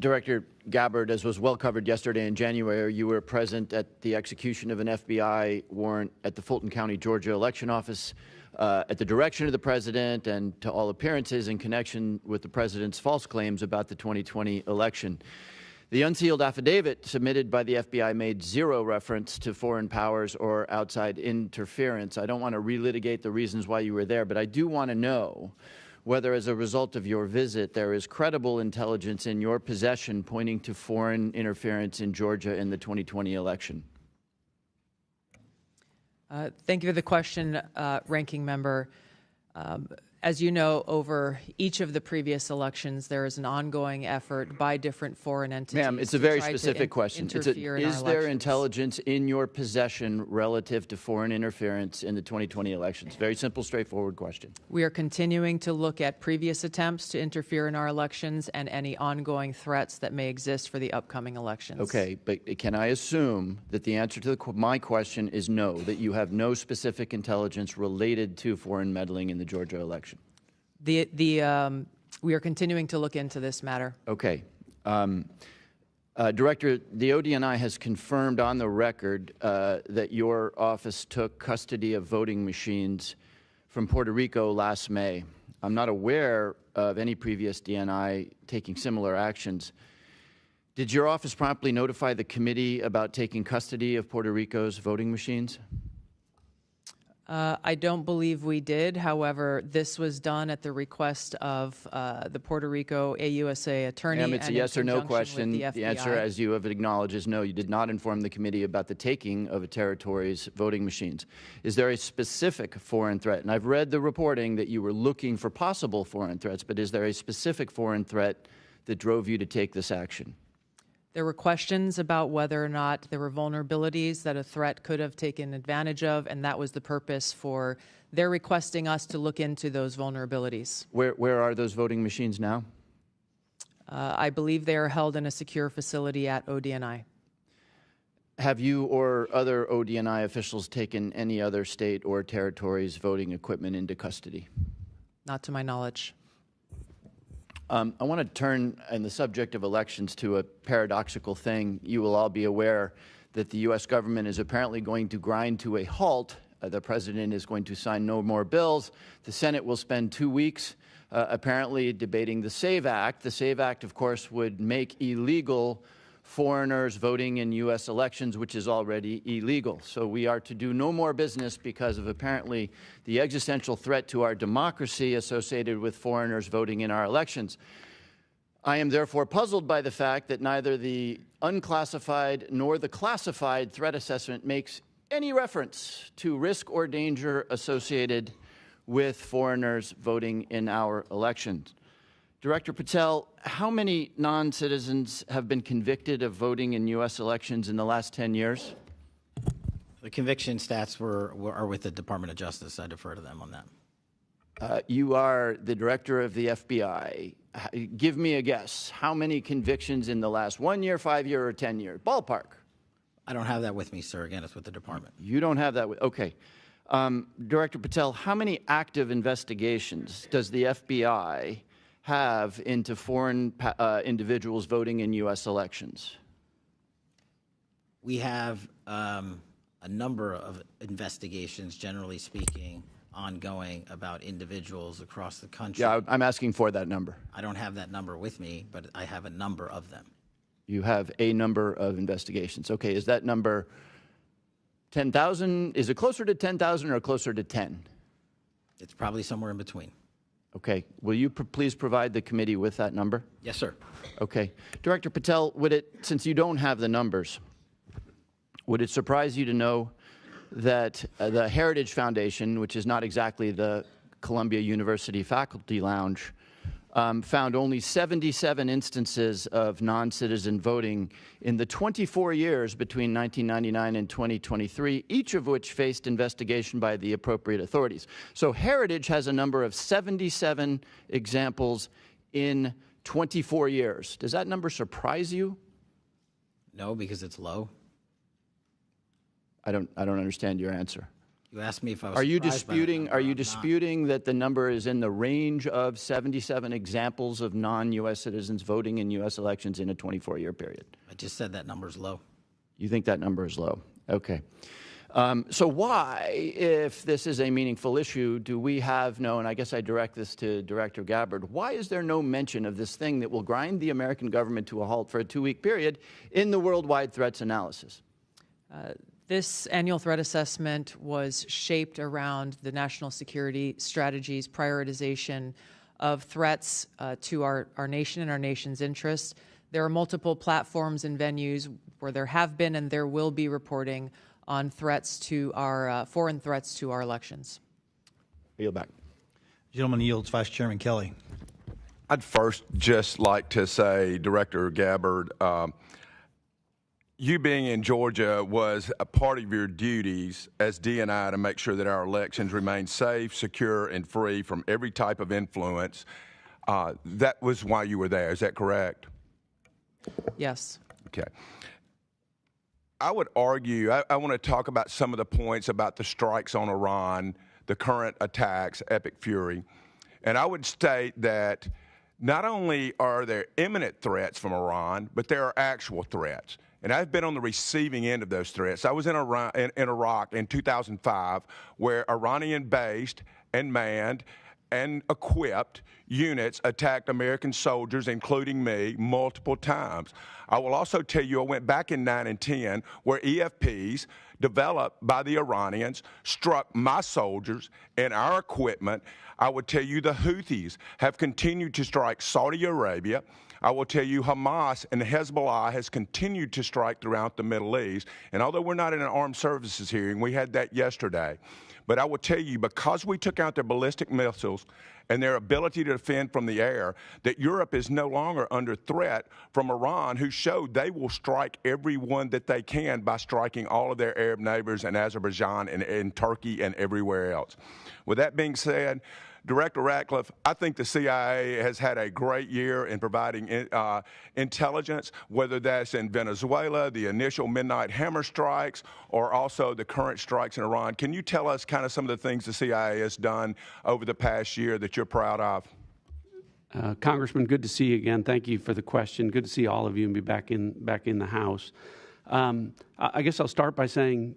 Director Gabbard, as was well covered yesterday in January, you were present at the execution of an FBI warrant at the Fulton County, Georgia election office at the direction of the president and to all appearances in connection with the president's false claims about the 2020 election. The unsealed affidavit submitted by the FBI made zero reference to foreign powers or outside interference. I don't want to relitigate the reasons why you were there, but I do want to know whether as a result of your visit there is credible intelligence in your possession pointing to foreign interference in Georgia in the 2020 election. Thank you for the question, Ranking Member. As you know, over each of the previous elections, there is an ongoing effort by different foreign entities. Ma'am, it's a very specific question. Is there intelligence in your possession relative to foreign interference in the 2020 elections? Very simple, straightforward question. We are continuing to look at previous attempts to interfere in our elections and any ongoing threats that may exist for the upcoming elections. Okay, but can I assume that the answer to my question is no, that you have no specific intelligence related to foreign meddling in the Georgia election? We are continuing to look into this matter. Okay. Director, the ODNI has confirmed on the record that your office took custody of voting machines from Puerto Rico last May. I'm not aware of any previous DNI taking similar actions. Did your office promptly notify the committee about taking custody of Puerto Rico's voting machines? I don't believe we did. However, this was done at the request of the Puerto Rico AUSA attorney. Ma'am, it's a yes or no question. The answer, as you have acknowledged, is no. You did not inform the committee about the taking of a territory's voting machines. Is there a specific foreign threat? And I've read the reporting that you were looking for possible foreign threats, but is there a specific foreign threat that drove you to take this action? There were questions about whether or not there were vulnerabilities that a threat could have taken advantage of, and that was the purpose for their requesting us to look into those vulnerabilities. Where are those voting machines now? I believe they are held in a secure facility at ODNI. Have you or other ODNI officials taken any other state or territory's voting equipment into custody? Not to my knowledge. I want to turn in the subject of elections to a paradoxical thing. You will all be aware that the U.S. government is apparently going to grind to a halt. The president is going to sign no more bills. The Senate will spend 2 weeks apparently debating the SAVE Act. The SAVE Act, of course, would make illegal foreigners voting in U.S. elections, which is already illegal. So we are to do no more business because of apparently the existential threat to our democracy associated with foreigners voting in our elections. I am therefore puzzled by the fact that neither the unclassified nor the classified threat assessment makes any reference to risk or danger associated with foreigners voting in our elections. Director Patel, how many non-citizens have been convicted of voting in U.S. elections in the last 10 years? The conviction stats are with the Department of Justice. I defer to them on that. You are the director of the FBI. Give me a guess. How many convictions in the last 1 year, 5 year, or 10 years? Ballpark. I don't have that with me, sir. Again, it's with the department. You don't have that with, okay. Director Patel, how many active investigations does the FBI have into foreign individuals voting in U.S. elections? We have a number of investigations, generally speaking, ongoing about individuals across the country. Yeah, I'm asking for that number. I don't have that number with me, but I have a number of them. You have a number of investigations. Okay, is that number 10,000? Is it closer to 10,000 or closer to 10? It's probably somewhere in between. Okay, will you please provide the committee with that number? Yes, sir. Okay. Director Patel, since you don't have the numbers, would it surprise you to know that the Heritage Foundation, which is not exactly the Columbia University Faculty Lounge, found only 77 instances of non-citizen voting in the 24 years between 1999 and 2023, each of which faced investigation by the appropriate authorities. So Heritage has a number of 77 examples in 24 years. Does that number surprise you? No, because it's low. I don't understand your answer. You asked me if I was. Are you surprised by that disputing? number. Are you I'm not. disputing that the number is in the range of 77 examples of non-U.S. citizens voting in U.S. elections in a 24-year period? I just said that number's low. You think that number is low? Okay. So why, if this is a meaningful issue, do we have no? And I guess I direct this to Director Gabbard. Why is there no mention of this thing that will grind the American government to a halt for a 2-week period in the worldwide threats analysis? This annual threat assessment was shaped around the national security strategy's prioritization of threats to our nation and our nation's interests. There are multiple platforms and venues where there have been and there will be reporting on threats to our foreign threats to our elections. Yield back. Gentleman yields. Vice Chairman Kelly. I'd first just like to say, Director Gabbard, you being in Georgia was a part of your duties as DNI to make sure that our elections remain safe, secure, and free from every type of influence. That was why you were there. Is that correct? Yes. Okay. I would argue, I want to talk about some of the points about the strikes on Iran, the current attacks, Epic Fury. And I would state that not only are there imminent threats from Iran, but there are actual threats. And I've been on the receiving end of those threats. I was in Iraq in 2005, where Iranian-based and manned and equipped units attacked American soldiers, including me, multiple times. I will also tell you I went back in 9 and 10, where EFPs developed by the Iranians struck my soldiers and our equipment. I would tell you the Houthis have continued to strike Saudi Arabia. I will tell you Hamas and Hezbollah has continued to strike throughout the Middle East. And although we're not in an armed services hearing, we had that yesterday. But I will tell you, because we took out their ballistic missiles and their ability to defend from the air, that Europe is no longer under threat from Iran, who showed they will strike everyone that they can by striking all of their Arab neighbors in Azerbaijan and Turkey and everywhere else. With that being said, Director Ratcliffe, I think the CIA has had a great year in providing intelligence, whether that's in Venezuela, the initial Midnight Hammer strikes, or also the current strikes in Iran. Can you tell us kind of some of the things the CIA has done over the past year that you're proud of? Congressman, good to see you again. Thank you for the question. Good to see all of you and be back in the House. I guess I'll start by saying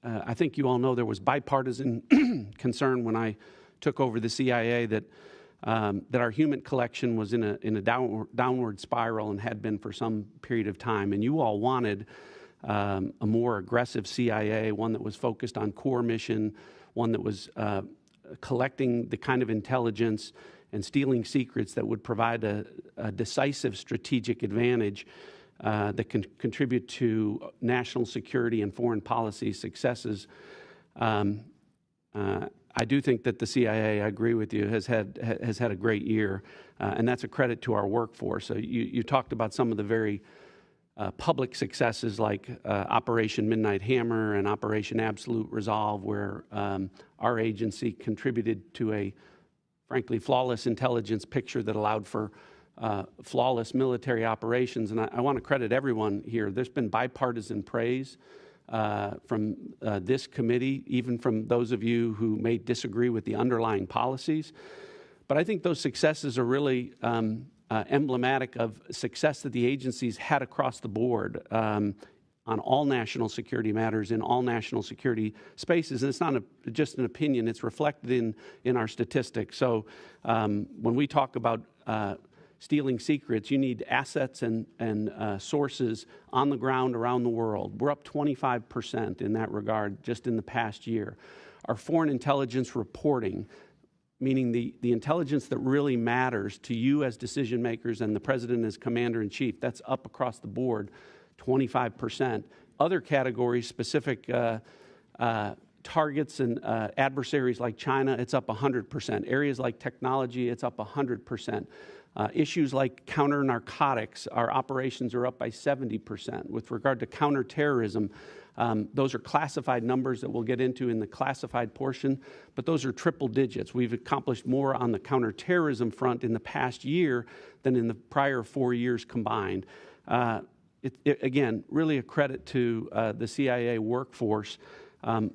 I think you all know there was bipartisan concern when I took over the CIA that our human collection was in a downward spiral and had been for some period of time. And you all wanted a more aggressive CIA, one that was focused on core mission, one that was collecting the kind of intelligence and stealing secrets that would provide a decisive strategic advantage that can contribute to national security and foreign policy successes. I do think that the CIA, I agree with you, has had a great year, and that's a credit to our workforce. So you talked about some of the very public successes like Operation Midnight Hammer and Operation Absolute Resolve, where our agency contributed to a, frankly, flawless intelligence picture that allowed for flawless military operations. And I want to credit everyone here. There's been bipartisan praise from this committee, even from those of you who may disagree with the underlying policies. But I think those successes are really emblematic of success that the agencies had across the board on on all national security matters in all national security spaces. And it's not just an opinion, it's reflected in our statistics. So when we talk about stealing secrets, you need assets and sources on the ground around the world. We're up 25% in that regard just in the past year. Our foreign intelligence reporting, meaning the intelligence that really matters to you as decision makers and the president as commander-in-chief, that's up across the board 25%. Other categories, specific targets and adversaries like China, it's up 100%. Areas like technology, it's up 100%. Issues like counter-narcotics, our operations are up by 70%. With regard to counterterrorism, those are classified numbers that we'll get into in the classified portion, but those are triple digits. We've accomplished more on the counterterrorism front in the past year than in the prior 4 years combined. Again, really a credit to the CIA workforce.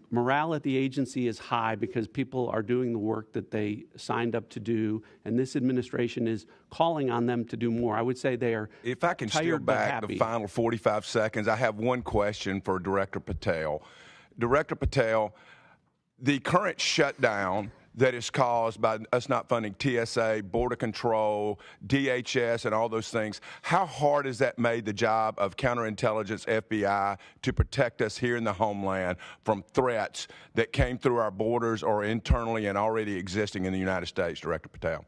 Morale at the agency is high because people are doing the work that they signed up to do, and this administration is calling on them to do more. I would say they are If I can steal back the final 45 seconds, I have one question for Director Patel. Director Patel, the current shutdown that is caused by us not funding TSA, Border Control, DHS, and all those things, how hard has that made the job of counterintelligence, FBI, to protect us here in the homeland from threats that came through our borders or internally and already existing in the United States, Director Patel?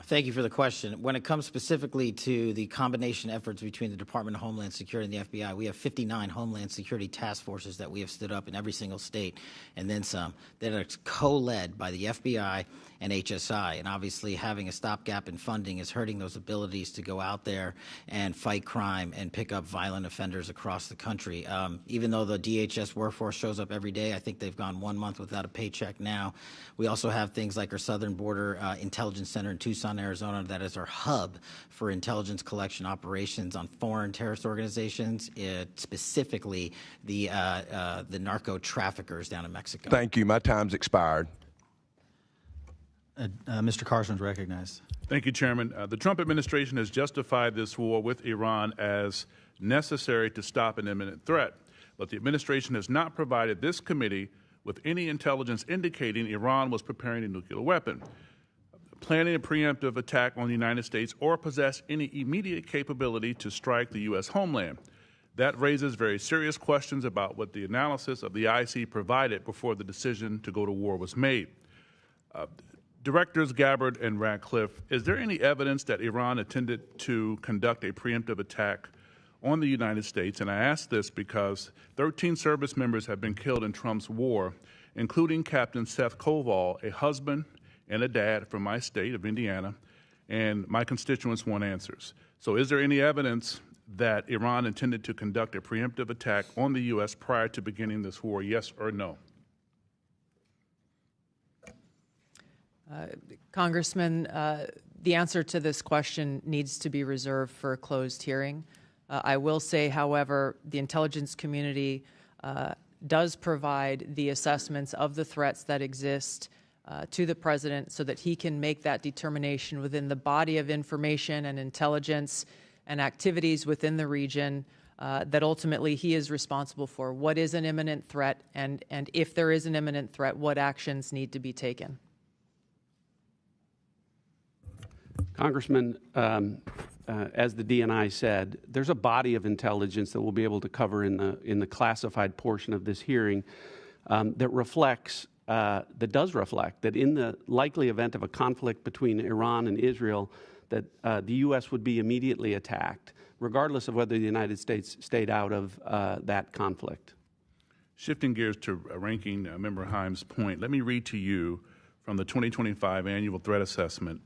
Thank you for the question. When it comes specifically to the combination efforts between the Department of Homeland Security and the FBI, we have 59 Homeland Security task forces that we have stood up in every single state, and then some, that are co-led by the FBI and HSI. And obviously having a stopgap in funding is hurting those abilities to go out there and fight crime and pick up violent offenders across the country. Even though the DHS workforce shows up every day, I think they've gone 1 month without a paycheck now. We also have things like our Southern Border Intelligence Center in Tucson, Arizona, that is our hub for intelligence collection operations on foreign terrorist organizations, specifically the narco traffickers down in Mexico. Thank you. My time's expired. Mr. Carson's recognized. Thank you, Chairman. The Trump administration has justified this war with Iran as necessary to stop an imminent threat, but the administration has not provided this committee with any intelligence indicating Iran was preparing a nuclear weapon, planning a preemptive attack on the United States, or possess any immediate capability to strike the U.S. homeland. That raises very serious questions about what the analysis of the IC provided before the decision to go to war was made. Directors Gabbard and Ratcliffe, is there any evidence that Iran intended to conduct a preemptive attack on the United States? And I ask this because 13 service members have been killed in Trump's war, including Captain Seth Koval, a husband and a dad from my state of Indiana, and my constituents want answers. So is there any evidence that Iran intended to conduct a preemptive attack on the U.S. prior to beginning this war, yes or no? Congressman, the answer to this question needs to be reserved for a closed hearing. I will say, however, the intelligence community does provide the assessments of the threats that exist to the president so that he can make that determination within the body of information and intelligence and activities within the region that ultimately he is responsible for. What is an imminent threat, and if there is an imminent threat, what actions need to be taken? Congressman, as the DNI said, there's a body of intelligence that we'll be able to cover in the classified portion of this hearing that does reflect that in the likely event of a conflict between Iran and Israel, that the U.S. would be immediately attacked, regardless of whether the United States stayed out of that conflict. Shifting gears to Ranking Member Himes' point, let me read to you from the 2025 Annual Threat Assessment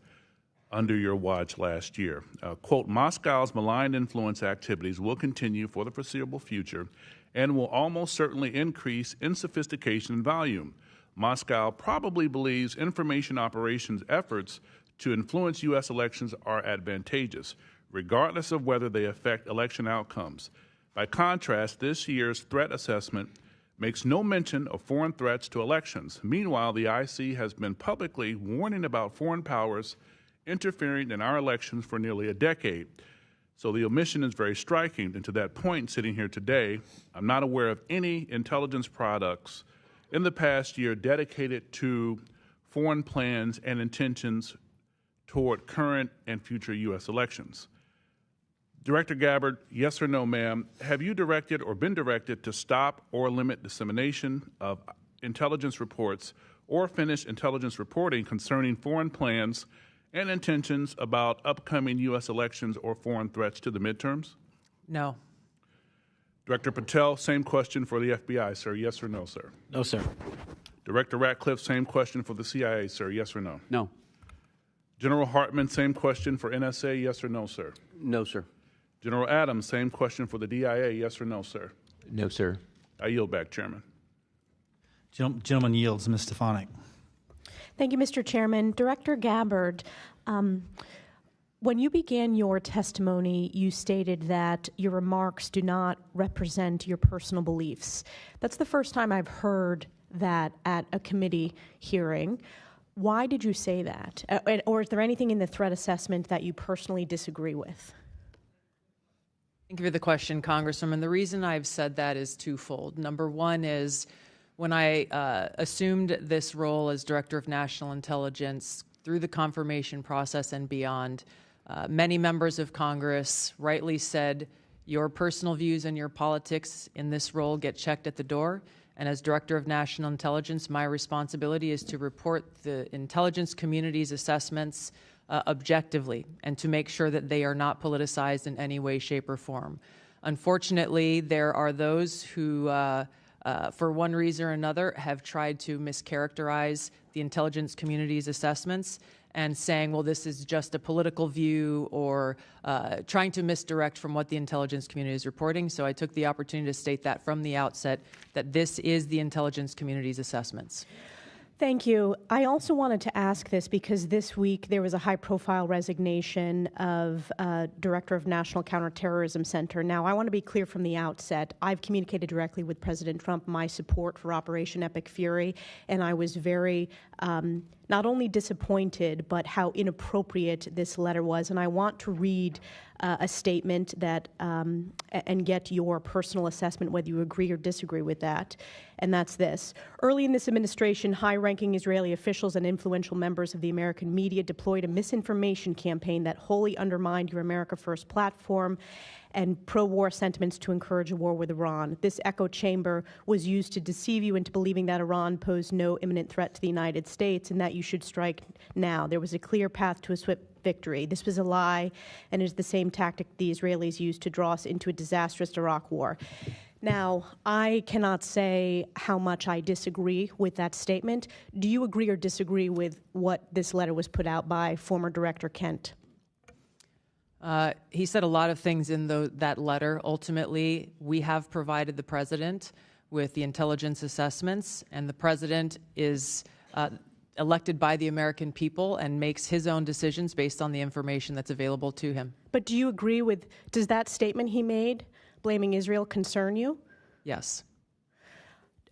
under your watch last year. Quote, Moscow's malign influence activities will continue for the foreseeable future and will almost certainly increase in sophistication and volume. Moscow probably believes information operations efforts to influence U.S. elections are advantageous, regardless of whether they affect election outcomes. By contrast, this year's threat assessment makes no mention of foreign threats to elections. Meanwhile, the IC has been publicly warning about foreign powers interfering in our elections for nearly a decade. So the omission is very striking. And to that point, sitting here today, I'm not aware of any intelligence products in the past year dedicated to foreign plans and intentions toward current and future U.S. elections. Director Gabbard, yes or no, ma'am, have you directed or been directed to stop or limit dissemination of intelligence reports or finish intelligence reporting concerning foreign plans and intentions about upcoming U.S. elections or foreign threats to the midterms? No. Director Patel, same question for the FBI, sir. Yes or no, sir? No, sir. Director Ratcliffe, same question for the CIA, sir. Yes or no? No. General Hartman, same question for NSA. Yes or no, sir? No, sir. General Adams, same question for the DIA. Yes or no, sir? No, sir. I yield back, Chairman. Gentleman yields. Ms. Stefanik. Thank you, Mr. Chairman. Director Gabbard, when you began your testimony, you stated that your remarks do not represent your personal beliefs. That's the first time I've heard that at a committee hearing. Why did you say that? Or is there anything in the threat assessment that you personally disagree with? Thank you for the question, Congresswoman. The reason I've said that is twofold. Number one is when I assumed this role as Director of National Intelligence through the confirmation process and beyond, many members of Congress rightly said your personal views and your politics in this role get checked at the door. And as Director of National Intelligence, my responsibility is to report the intelligence community's assessments objectively and to make sure that they are not politicized in any way, shape, or form. Unfortunately, there are those who, for one reason or another, have tried to mischaracterize the intelligence community's assessments and saying, well, this is just a political view, or trying to misdirect from what the intelligence community is reporting. So I took the opportunity to state that from the outset, that this is the intelligence community's assessments. Thank you. I also wanted to ask this because this week there was a high-profile resignation of Director of National Counterterrorism Center. Now, I want to be clear from the outset. I've communicated directly with President Trump my support for Operation Epic Fury, and I was very not only disappointed, but how inappropriate this letter was. And I want to read a statement that and get your personal assessment, whether you agree or disagree with that. And that's this. Early in this administration, high-ranking Israeli officials and influential members of the American media deployed a misinformation campaign that wholly undermined your America First platform and pro-war sentiments to encourage a war with Iran. This echo chamber was used to deceive you into believing that Iran posed no imminent threat to the United States and that you should strike now. There was a clear path to a swift victory. This was a lie and is the same tactic the Israelis used to draw us into a disastrous Iraq war. Now, I cannot say how much I disagree with that statement. Do you agree or disagree with what this letter was put out by former Director Kent? He said a lot of things in that letter. Ultimately, we have provided the president with the intelligence assessments, and the president is elected by the American people and makes his own decisions based on the information that's available to him. But do you agree with, does that statement he made, blaming Israel, concern you? Yes.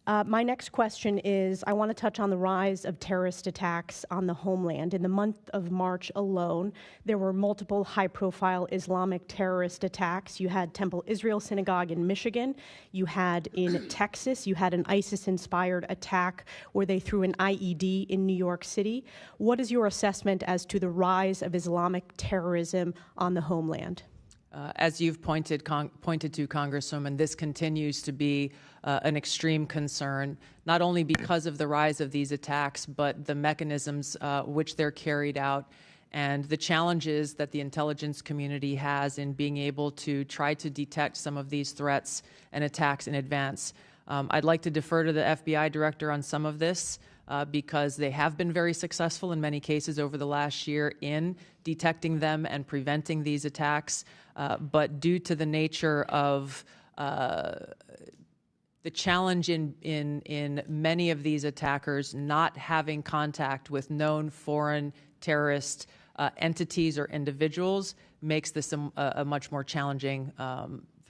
My next question is, I want to touch on the rise of terrorist attacks on the homeland. In the month of March alone, there were multiple high-profile Islamic terrorist attacks. You had Temple Israel Synagogue in Michigan. You had in Texas, you had an ISIS-inspired attack where they threw an IED in New York City. What is your assessment as to the rise of Islamic terrorism on the homeland? As you've pointed to, Congresswoman, this continues to be an extreme concern, not only because of the rise of these attacks, but the mechanisms which they're carried out and the challenges that the intelligence community has in being able to try to detect some of these threats and attacks in advance. I'd like to defer to the FBI director on some of this because they have been very successful in many cases over the last year in detecting them and preventing these attacks. But due to the nature of the challenge in many of these attackers not having contact with known foreign terrorist entities or individuals makes this a much more challenging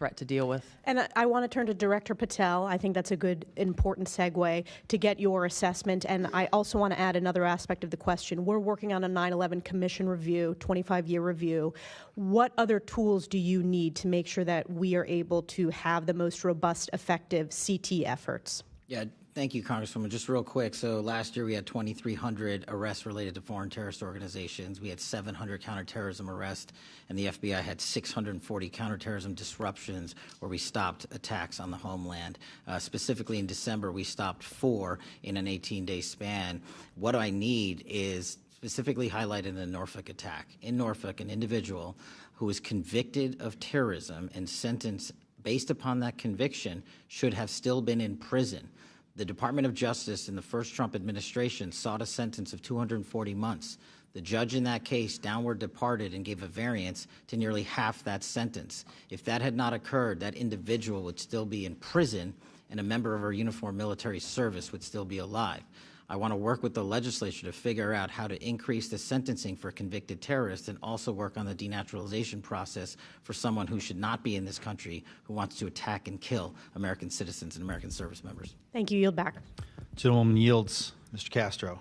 threat to deal with. And I want to turn to Director Patel. I think that's a good, important segue to get your assessment. And I also want to add another aspect of the question. We're working on a 9/11 Commission review, 25-year review. What other tools do you need to make sure that we are able to have the most robust, effective CT efforts? Yeah, thank you, Congresswoman. Just real quick, so last year we had 2,300 arrests related to foreign terrorist organizations. We had 700 counterterrorism arrests, and the FBI had 640 counterterrorism disruptions where we stopped attacks on the homeland. Specifically in December, we stopped 4 in an 18-day span. What I need is specifically highlighted in the Norfolk attack. In Norfolk, an individual who was convicted of terrorism and sentenced based upon that conviction should have still been in prison. The Department of Justice in the first Trump administration sought a sentence of 240 months. The judge in that case downward departed and gave a variance to nearly half that sentence. If that had not occurred, that individual would still be in prison and a member of our uniformed military service would still be alive. I want to work with the legislature to figure out how to increase the sentencing for convicted terrorists and also work on the denaturalization process for someone who should not be in this country who wants to attack and kill American citizens and American service members. Thank you. Yield back. Gentlewoman yields. Mr. Castro.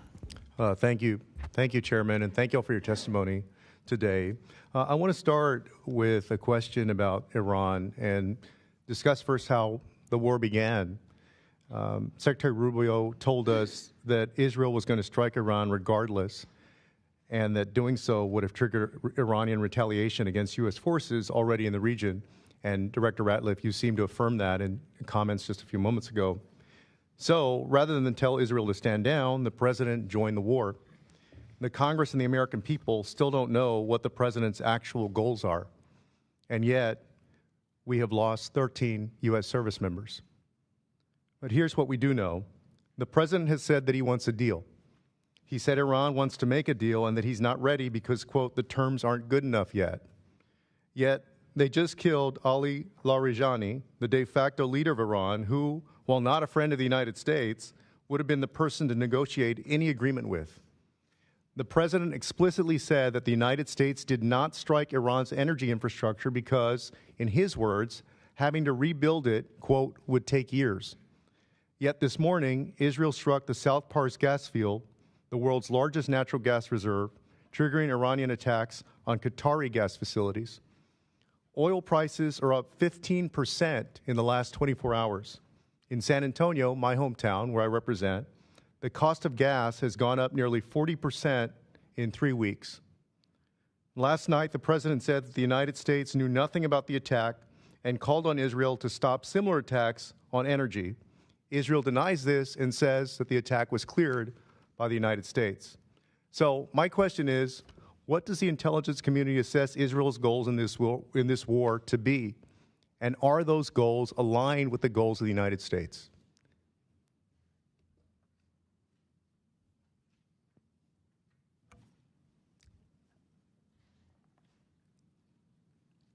Thank you. Thank you, Chairman, and thank you all for your testimony today. I want to start with a question about Iran and discuss first how the war began. Secretary Rubio told us that Israel was going to strike Iran regardless, and that doing so would have triggered Iranian retaliation against U.S. forces already in the region. And Director Ratcliffe, you seem to affirm that in comments just a few moments ago. So rather than tell Israel to stand down, the president joined the war. The Congress and the American people still don't know what the president's actual goals are. And yet, we have lost 13 U.S. service members. But here's what we do know. The president has said that he wants a deal. He said Iran wants to make a deal and that he's not ready because, quote, the terms aren't good enough yet. Yet, they just killed Ali Larijani, the de facto leader of Iran, who, while not a friend of the United States, would have been the person to negotiate any agreement with. The president explicitly said that the United States did not strike Iran's energy infrastructure because, in his words, having to rebuild it, quote, would take years. Yet this morning, Israel struck the South Pars gas field, the world's largest natural gas reserve, triggering Iranian attacks on Qatari gas facilities. Oil prices are up 15% in the last 24 hours. In San Antonio, my hometown, where I represent, the cost of gas has gone up nearly 40% in 3 weeks. Last night, the president said that the United States knew nothing about the attack and called on Israel to stop similar attacks on energy. Israel denies this and says that the attack was cleared by the United States. So my question is, what does the intelligence community assess Israel's goals in this war to be? And are those goals aligned with the goals of the United States?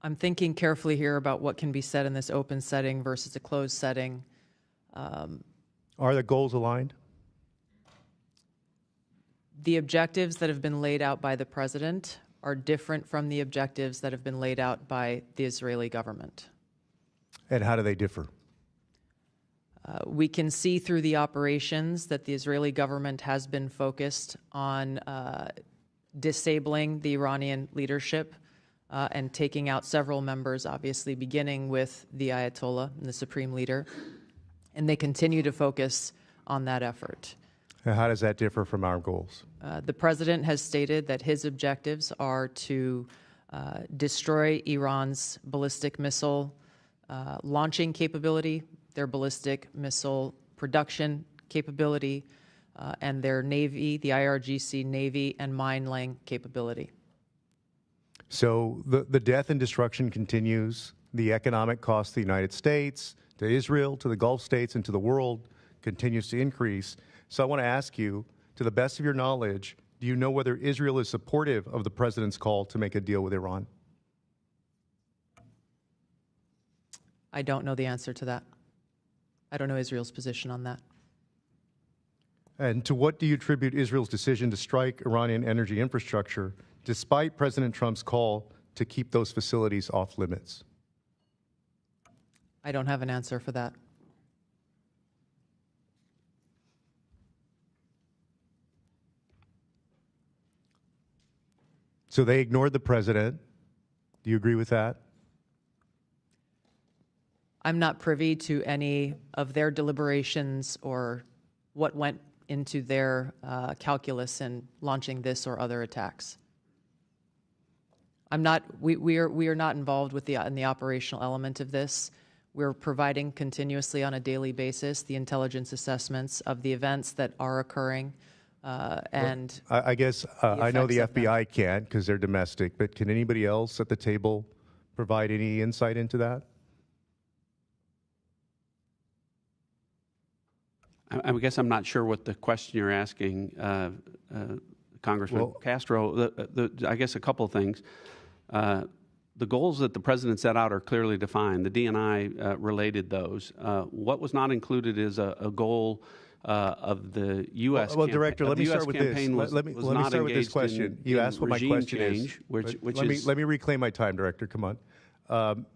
I'm thinking carefully here about what can be said in this open setting versus a closed setting. Are the goals aligned? The objectives that have been laid out by the president are different from the objectives that have been laid out by the Israeli government. And how do they differ? We can see through the operations that the Israeli government has been focused on disabling the Iranian leadership and taking out several members, obviously beginning with the Ayatollah and the supreme leader. And they continue to focus on that effort. And how does that differ from our goals? The president has stated that his objectives are to destroy Iran's ballistic missile launching capability, their ballistic missile production capability, and their Navy, the IRGC Navy, and mine-laying capability. So the death and destruction continues. The economic cost to the United States, to Israel, to the Gulf states, and to the world continues to increase. So I want to ask you, to the best of your knowledge, do you know whether Israel is supportive of the president's call to make a deal with Iran? I don't know the answer to that. I don't know Israel's position on that. And to what do you attribute Israel's decision to strike Iranian energy infrastructure, despite President Trump's call to keep those facilities off limits? I don't have an answer for that. So they ignored the president. Do you agree with that? I'm not privy to any of their deliberations or what went into their calculus in launching this or other attacks. I'm not. We are not involved with in the operational element of this. We're providing continuously on a daily basis the intelligence assessments of the events that are occurring, and I guess I know the effects of them. FBI can't because they're domestic, but can anybody else at the table provide any insight into that? I guess I'm not sure what the question you're asking, Congressman Castro. I guess a couple of things. The goals that the president set out are clearly defined. The DNI related those. What was not included is a goal of the U.S. Well, Director, let me start with this. Let me start with this question. You asked what my question is. Let me reclaim my time, Director. Come on.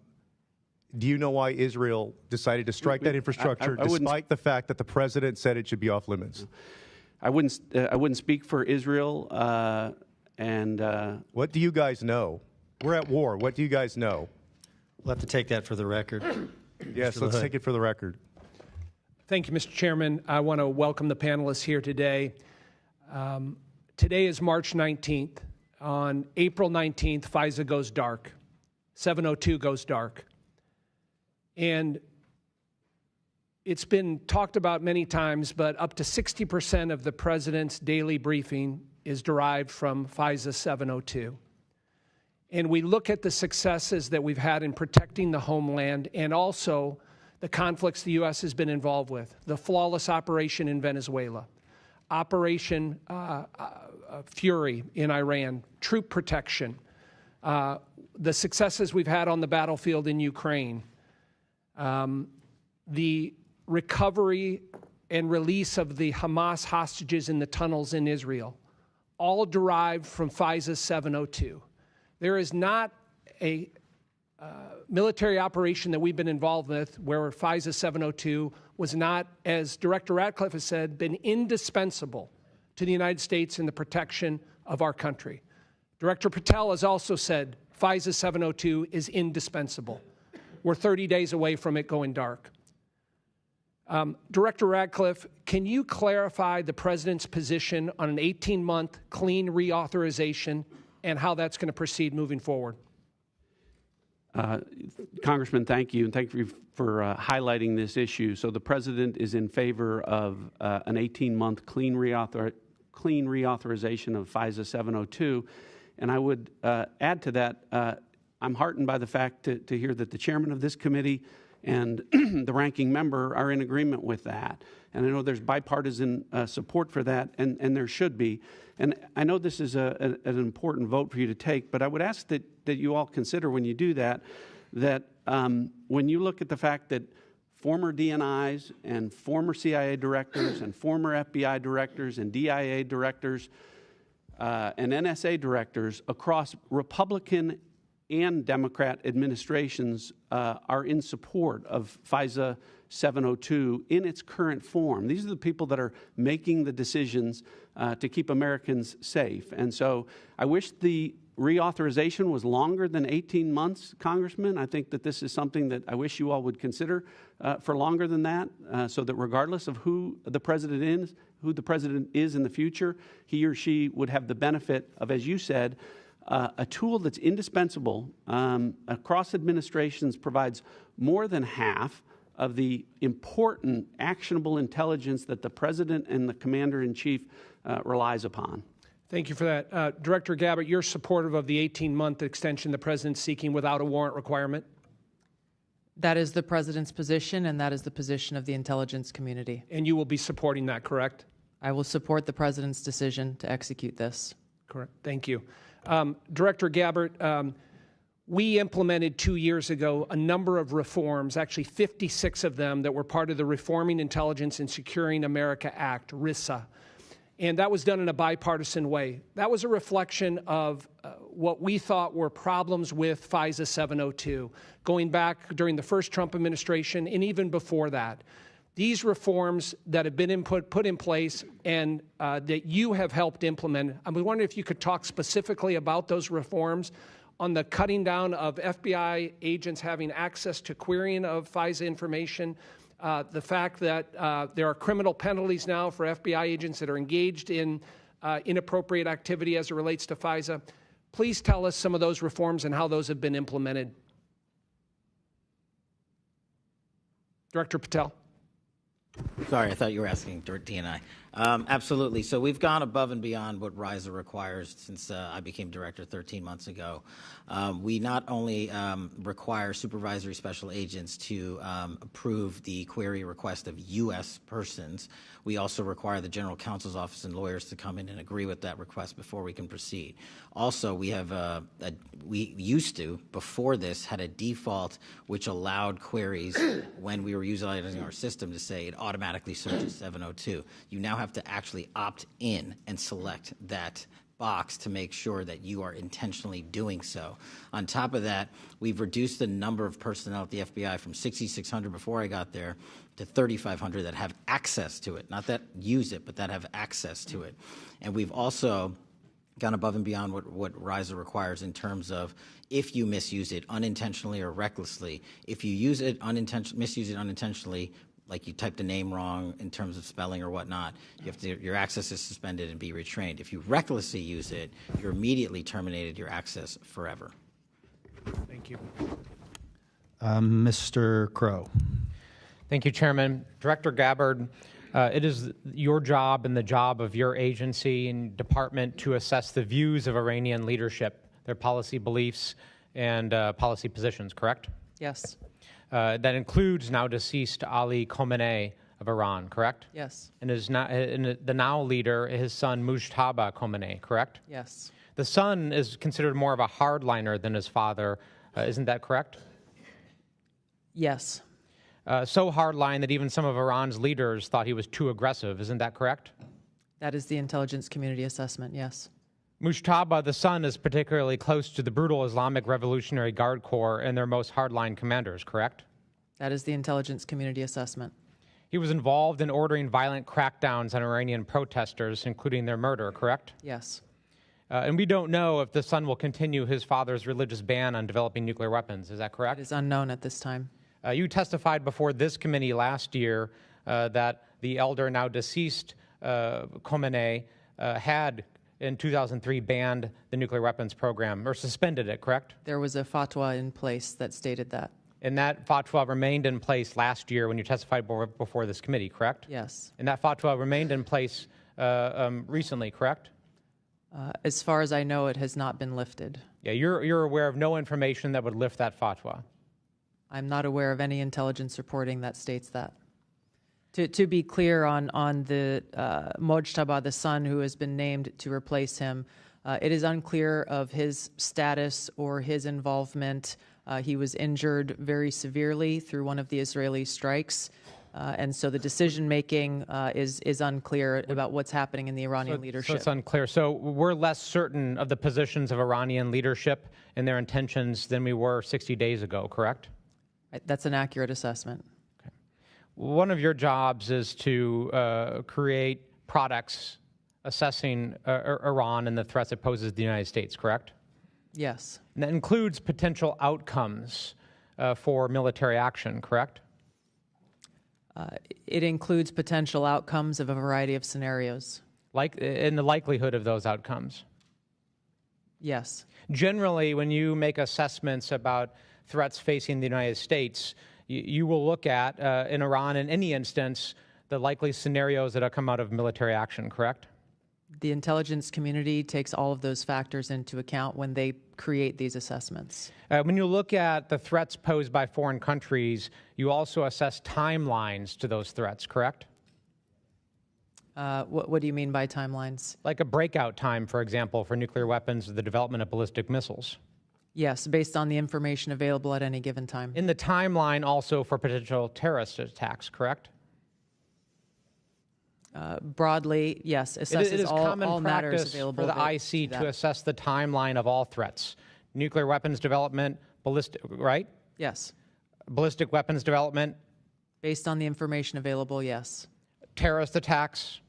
Do you know why Israel decided to strike that infrastructure despite the fact that the president said it should be off limits? I wouldn't speak for Israel. What do you guys know? We're at war. What do you guys know? We'll have to take that for the record. Yes, let's take it for the record. Thank you, Mr. Chairman. I want to welcome the panelists here today. Today is March 19th. On April 19th, FISA goes dark. 702 goes dark. And it's been talked about many times, but up to 60% of the president's daily briefing is derived from FISA 702. And we look at the successes that we've had in protecting the homeland and also the conflicts the U.S. has been involved with, the flawless operation in Venezuela, Operation Fury in Iran, troop protection, the successes we've had on the battlefield in Ukraine, the recovery and release of the Hamas hostages in the tunnels in Israel, all derived from FISA 702. There is not a military operation that we've been involved with where FISA 702 was not, as Director Ratcliffe has said, been indispensable to the United States in the protection of our country. Director Patel has also said FISA 702 is indispensable. We're 30 days away from it going dark. Director Ratcliffe, can you clarify the president's position on an 18-month clean reauthorization and how that's going to proceed moving forward? Congressman, thank you, and thank you for highlighting this issue. So the president is in favor of an 18-month clean reauthorization of FISA 702, and I would add to that, I'm heartened by the fact to hear that the chairman of this committee and the ranking member are in agreement with that. And I know there's bipartisan support for that, and there should be. And I know this is an important vote for you to take, but I would ask that you all consider when you do that, when you look at the fact that former DNIs and former CIA directors and former FBI directors and DIA directors and NSA directors across Republican and Democrat administrations are in support of FISA 702 in its current form. These are the people that are making the decisions to keep Americans safe. And so I wish the reauthorization was longer than 18 months, Congressman. I think that this is something that I wish you all would consider for longer than that, so that regardless of who the president is in the future, he or she would have the benefit of, as you said, a tool that's indispensable across administrations, provides more than half of the important actionable intelligence that the president and the commander-in-chief relies upon. Thank you for that. Director Gabbard, you're supportive of the 18-month extension the president's seeking without a warrant requirement? That is the president's position, and that is the position of the intelligence community. And you will be supporting that, correct? I will support the president's decision to execute this. Correct. Thank you. Director Gabbard, we implemented 2 years ago a number of reforms, actually 56 of them, that were part of the Reforming Intelligence and Securing America Act, RISA. And that was done in a bipartisan way. That was a reflection of what we thought were problems with FISA 702, going back during the first Trump administration and even before that. These reforms that have been put in place and that you have helped implement, I was wondering if you could talk specifically about those reforms on the cutting down of FBI agents having access to querying of FISA information, the fact that there are criminal penalties now for FBI agents that are engaged in inappropriate activity as it relates to FISA. Please tell us some of those reforms and how those have been implemented. Director Patel. Sorry, I thought you were asking DNI. Absolutely. So we've gone above and beyond what RISA requires since I became director 13 months ago. We not only require supervisory special agents to approve the query request of U.S. persons, we also require the General Counsel's Office and lawyers to come in and agree with that request before we can proceed. Also, we have we used to, before this, had a default which allowed queries when we were utilizing our system to say it automatically searches 702. You now have to actually opt in and select that box to make sure that you are intentionally doing so. On top of that, we've reduced the number of personnel at the FBI from 6,600 before I got there to 3,500 that have access to it, not that use it, but that have access to it. And we've also gone above and beyond what RISA requires in terms of if you misuse it unintentionally or recklessly. If you use it misuse it unintentionally, like you typed a name wrong in terms of spelling or whatnot, your access is suspended and be retrained. If you recklessly use it, you're immediately terminated your access forever. Thank you. Mr. Crow. Thank you, Chairman. Director Gabbard, it is your job and the job of your agency and department to assess the views of Iranian leadership, their policy beliefs, and policy positions, correct? Yes. That includes now deceased Ali Khamenei of Iran, correct? Yes. And the now leader, his son Mujtaba Khamenei, correct? Yes. The son is considered more of a hardliner than his father. Isn't that correct? Yes. So hardline that even some of Iran's leaders thought he was too aggressive. Isn't that correct? That is the intelligence community assessment, yes. Mujtaba, the son, is particularly close to the brutal Islamic Revolutionary Guard Corps and their most hardline commanders, correct? That is the intelligence community assessment. He was involved in ordering violent crackdowns on Iranian protesters, including their murder, correct? Yes. And we don't know if the son will continue his father's religious ban on developing nuclear weapons. Is that correct? It is unknown at this time. You testified before this committee last year that the elder, now deceased Khamenei, had in 2003 banned the nuclear weapons program, or suspended it, correct? There was a fatwa in place that stated that. And that fatwa remained in place last year when you testified before this committee, correct? Yes. And that fatwa remained in place recently, correct? As far as I know, it has not been lifted. Yeah, you're aware of no information that would lift that fatwa? I'm not aware of any intelligence reporting that states that. To be clear on the Mojtaba, the son who has been named to replace him, it is unclear of his status or his involvement. He was injured very severely through one of the Israeli strikes, and so the decision-making is unclear about what's happening in the Iranian leadership. So it's unclear. So we're less certain of the positions of Iranian leadership and their intentions than we were 60 days ago, correct? That's an accurate assessment. One of your jobs is to create products assessing Iran and the threats it poses to the United States, correct? Yes. And that includes potential outcomes for military action, correct? It includes potential outcomes of a variety of scenarios. In the likelihood of those outcomes? Yes. Generally, when you make assessments about threats facing the United States, you will look at, in Iran, in any instance, the likely scenarios that have come out of military action, correct? The intelligence community takes all of those factors into account when they create these assessments. When you look at the threats posed by foreign countries, you also assess timelines to those threats, correct? What do you mean by timelines? Like a breakout time, for example, for nuclear weapons or the development of ballistic missiles. Yes, based on the information available at any given time. In the timeline also for potential terrorist attacks, correct? Broadly, yes, assesses It is common all matters practice available for the IC to assess the timeline of all threats. Nuclear weapons development, Yes. Ballistic weapons development, Based on the information available, yes. terrorist attacks,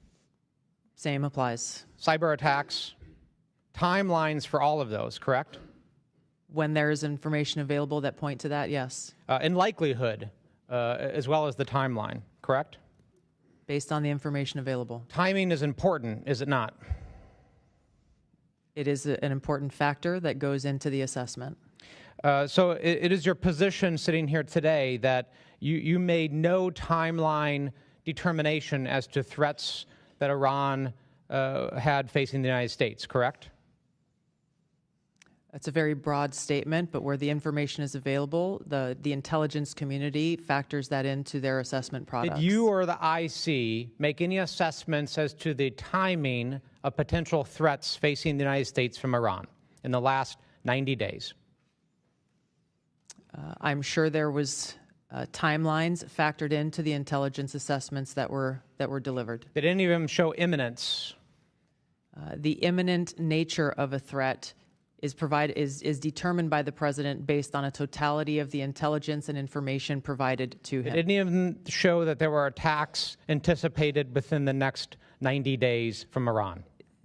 Same applies. cyber attacks, timelines for all of those, correct? When there is information available that point to that, yes. In likelihood, as well as the timeline, correct? Based on the information available. Timing is important, is it not? It is an important factor that goes into the assessment. So it is your position sitting here today that you made no timeline determination as to threats that Iran had facing the United States, correct? That's a very broad statement, but where the information is available, the intelligence community factors that into their assessment products. Did you or the IC make any assessments as to the timing of potential threats facing the United States from Iran in the last 90 days? I'm sure there was timelines factored into the intelligence assessments that were delivered. Did any of them show imminence? The imminent nature of a threat is determined by the president based on a totality of the intelligence and information provided to him. Did any of them show that there were attacks anticipated within the next 90 days from Iran?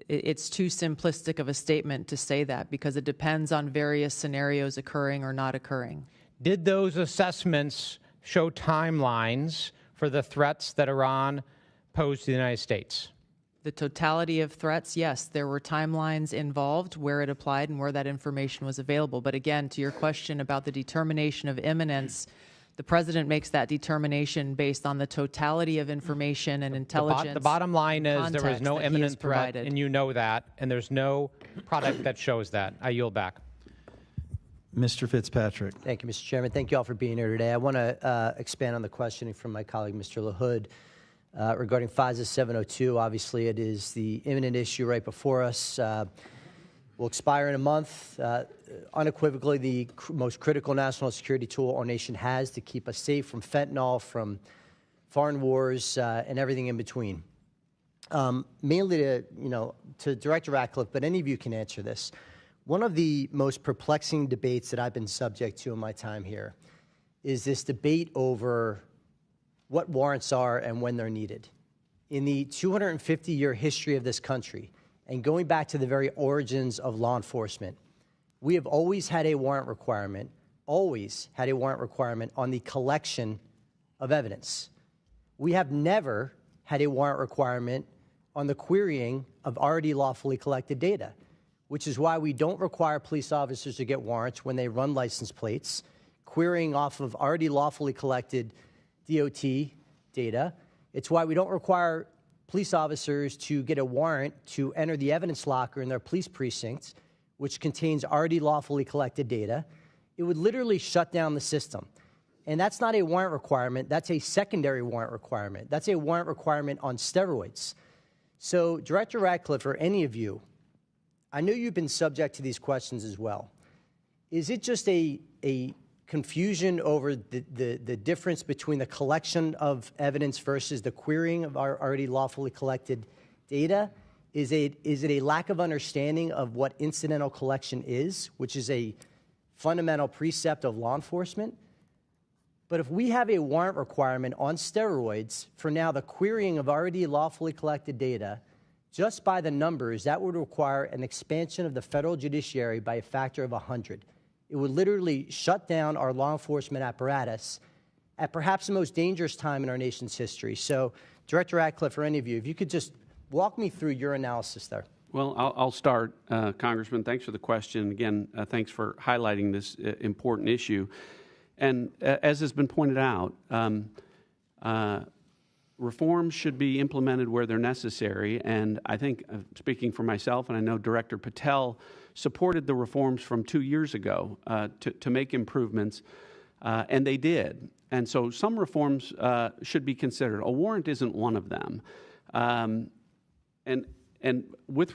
It's too simplistic of a statement to say that because it depends on various scenarios occurring or not occurring. Did those assessments show timelines for the threats that Iran posed to the United States? The totality of threats, yes, there were timelines involved where it applied and where that information was available. But again, to your question about the determination of imminence, the president makes that determination based on the totality of information and intelligence. The bottom line is there was no imminent threat, provided. and you know that, and there's no product that shows that. I yield back. Mr. Fitzpatrick. Thank you, Mr. Chairman. Thank you all for being here today. I want to expand on the questioning from my colleague, Mr. LaHood, regarding FISA 702. Obviously, it is the imminent issue right before us. Will expire in a month. Unequivocally, the most critical national security tool our nation has to keep us safe from fentanyl, from foreign wars, and everything in between. Mainly to Director Ratcliffe, but any of you can answer this. One of the most perplexing debates that I've been subject to in my time here is this debate over what warrants are and when they're needed. In the 250-year history of this country, and going back to the very origins of law enforcement, we have always had a warrant requirement, on the collection of evidence. We have never had a warrant requirement on the querying of already lawfully collected data, which is why we don't require police officers to get warrants when they run license plates, querying off of already lawfully collected DOT data. It's why we don't require police officers to get a warrant to enter the evidence locker in their police precincts, which contains already lawfully collected data. It would literally shut down the system. And that's not a warrant requirement. That's a secondary warrant requirement. That's a warrant requirement on steroids. So, Director Ratcliffe, or any of you, I know you've been subject to these questions as well. Is it just a confusion over the difference between the collection of evidence versus the querying of our already lawfully collected data? Is it a lack of understanding of what incidental collection is, which is a fundamental precept of law enforcement? But if we have a warrant requirement on steroids for now the querying of already lawfully collected data, just by the numbers, that would require an expansion of the federal judiciary by a factor of 100. It would literally shut down our law enforcement apparatus at perhaps the most dangerous time in our nation's history. So, Director Ratcliffe, or any of you, if you could just walk me through your analysis there. Well, I'll start, Congressman. Thanks for the question. Again, thanks for highlighting this important issue. And as has been pointed out, reforms should be implemented where they're necessary. And I think, speaking for myself, and I know Director Patel supported the reforms from 2 years ago to make improvements, and they did. And so some reforms should be considered. A warrant isn't one of them. And with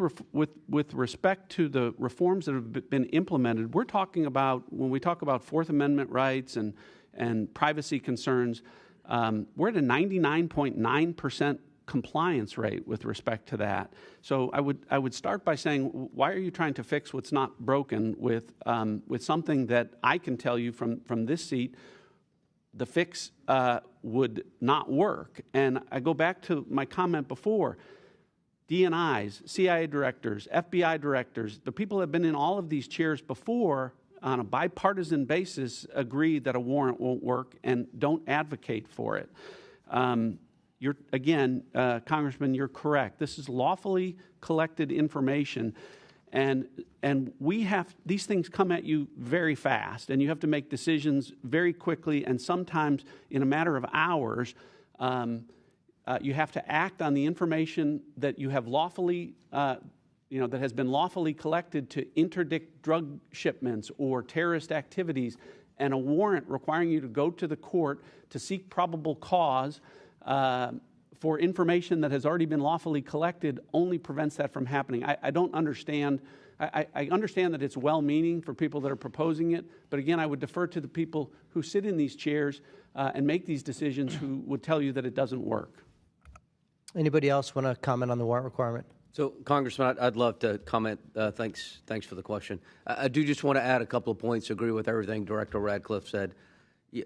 respect to the reforms that have been implemented, we're talking about, when we talk about Fourth Amendment rights and privacy concerns, we're at a 99.9% compliance rate with respect to that. So I would start by saying, why are you trying to fix what's not broken with something that I can tell you from this seat, the fix would not work? And I go back to my comment before. DNIs, CIA directors, FBI directors, the people that have been in all of these chairs before on a bipartisan basis agree that a warrant won't work and don't advocate for it. Congressman, you're correct. This is lawfully collected information, and these things come at you very fast, and you have to make decisions very quickly, and sometimes in a matter of hours. You have to act on the information that you have lawfully, that has been lawfully collected to interdict drug shipments or terrorist activities, and a warrant requiring you to go to the court to seek probable cause for information that has already been lawfully collected only prevents that from happening. I don't understand. I understand that it's well-meaning for people that are proposing it, but again, I would defer to the people who sit in these chairs and make these decisions who would tell you that it doesn't work. Anybody else want to comment on the warrant requirement? So, Congressman, I'd love to comment. Thanks for the question. I do just want to add a couple of points. Agree with everything Director Ratcliffe said.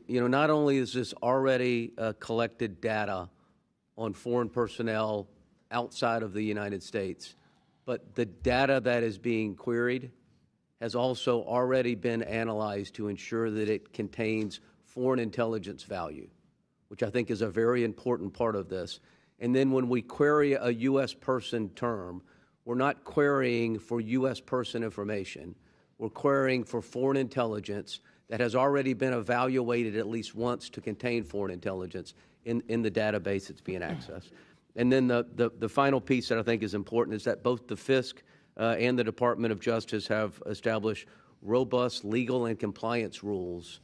Not only is this already collected data on foreign personnel outside of the United States, but the data that is being queried has also already been analyzed to ensure that it contains foreign intelligence value, which I think is a very important part of this. And then when we query a U.S. person term, we're not querying for U.S. person information. We're querying for foreign intelligence that has already been evaluated at least once to contain foreign intelligence in the database that's being accessed. And then the final piece that I think is important is that both the FISC and the Department of Justice have established robust legal and compliance rules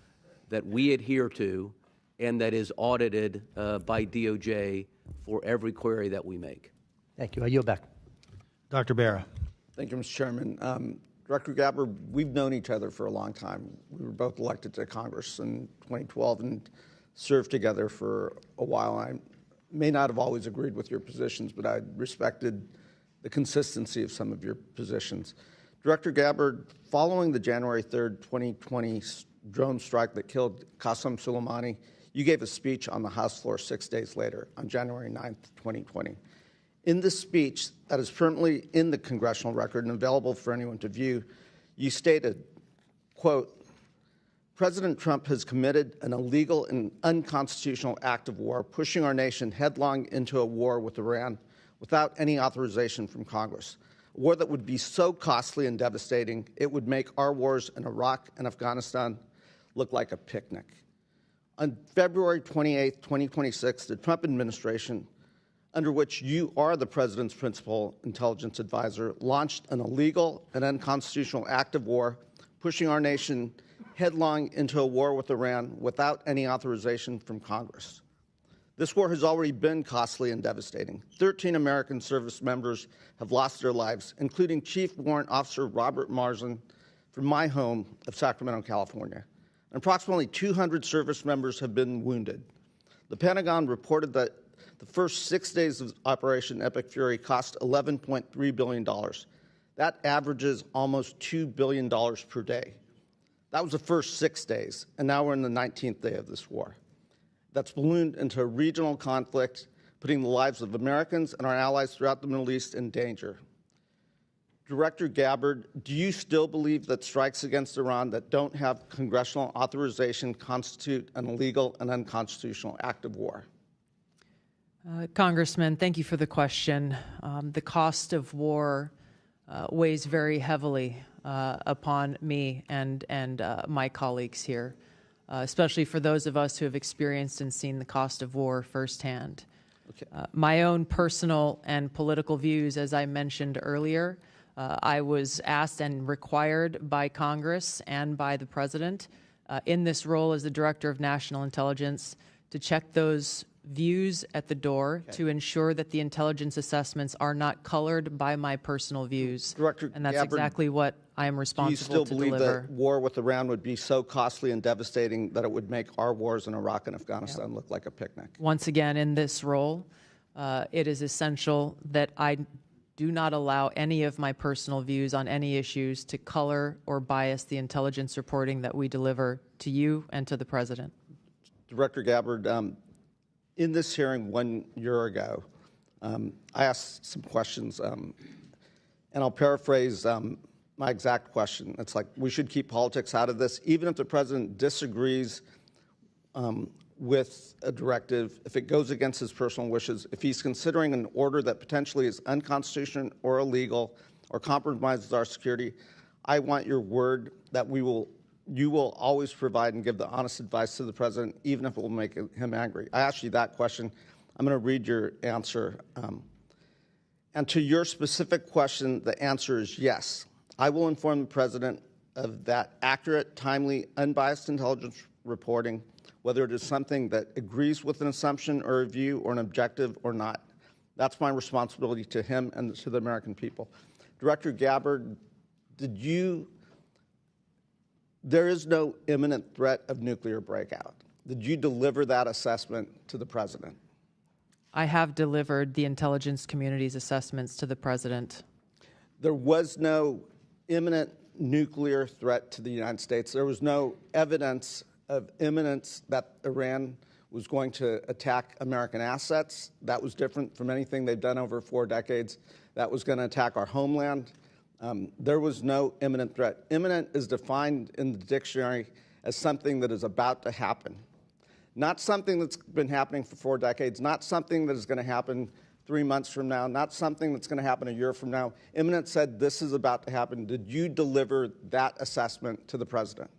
that we adhere to and that is audited by DOJ for every query that we make. Thank you. I yield back. Dr. Barra. Thank you, Mr. Chairman. Director Gabbard, we've known each other for a long time. We were both elected to Congress in 2012 and served together for a while. I may not have always agreed with your positions, but I respected the consistency of some of your positions. Director Gabbard, following the January 3rd, 2020 drone strike that killed Qasem Soleimani, you gave a speech on the House floor 6 days later, on January 9th, 2020. In this speech that is currently in the congressional record and available for anyone to view, you stated, quote, President Trump has committed an illegal and unconstitutional act of war, pushing our nation headlong into a war with Iran without any authorization from Congress. A war that would be so costly and devastating, it would make our wars in Iraq and Afghanistan look like a picnic. On February 28, 2026, the Trump administration, under which you are the president's principal intelligence advisor, launched an illegal and unconstitutional act of war, pushing our nation headlong into a war with Iran without any authorization from Congress. This war has already been costly and devastating. 13 American service members have lost their lives, including Chief Warrant Officer Robert Marsden from my home of Sacramento, California. And approximately 200 service members have been wounded. The Pentagon reported that the first 6 days of Operation Epic Fury cost $11.3 billion. That averages almost $2 billion per day. That was the first 6 days, and now we're in the 19th day of this war. That's ballooned into a regional conflict, putting the lives of Americans and our allies throughout the Middle East in danger. Director Gabbard, do you still believe that strikes against Iran that don't have congressional authorization constitute an illegal and unconstitutional act of war? Congressman, thank you for the question. The cost of war weighs very heavily upon me and my colleagues here, especially for those of us who have experienced and seen the cost of war firsthand. Okay. My own personal and political views, as I mentioned earlier, I was asked and required by Congress and by the President in this role as the Director of National Intelligence to check those views at the door to ensure that the intelligence assessments are not colored by my personal views. Director and that's Gabbard, exactly what I am responsible to deliver. Do you still believe that war with Iran would be so costly and devastating that it would make our wars in Iraq and Afghanistan look like a picnic? Once again, in this role, it is essential that I do not allow any of my personal views on any issues to color or bias the intelligence reporting that we deliver to you and to the President. Director Gabbard, in this hearing 1 year ago, I asked some questions, and I'll paraphrase my exact question. It's like, we should keep politics out of this, even if the President disagrees with a directive, if it goes against his personal wishes, if he's considering an order that potentially is unconstitutional or illegal or compromises our security, I want your word that you will always provide and give the honest advice to the President, even if it will make him angry. I asked you that question. I'm going to read your answer. And to your specific question, the answer is yes. I will inform the President of that accurate, timely, unbiased intelligence reporting, whether it is something that agrees with an assumption or a view or an objective or not. That's my responsibility to him and to the American people. Director Gabbard, there is no imminent threat of nuclear breakout. Did you deliver that assessment to the President? I have delivered the intelligence community's assessments to the President. There was no imminent nuclear threat to the United States. There was no evidence of imminence that Iran was going to attack American assets. That was different from anything they've done over 4 decades. That was going to attack our homeland. There was no imminent threat. Imminent is defined in the dictionary as something that is about to happen. Not something that's been happening for 4 decades, not something that is going to happen 3 months from now, not something that's going to happen a year from now. Imminent said this is about to happen. Did you deliver that assessment to the President?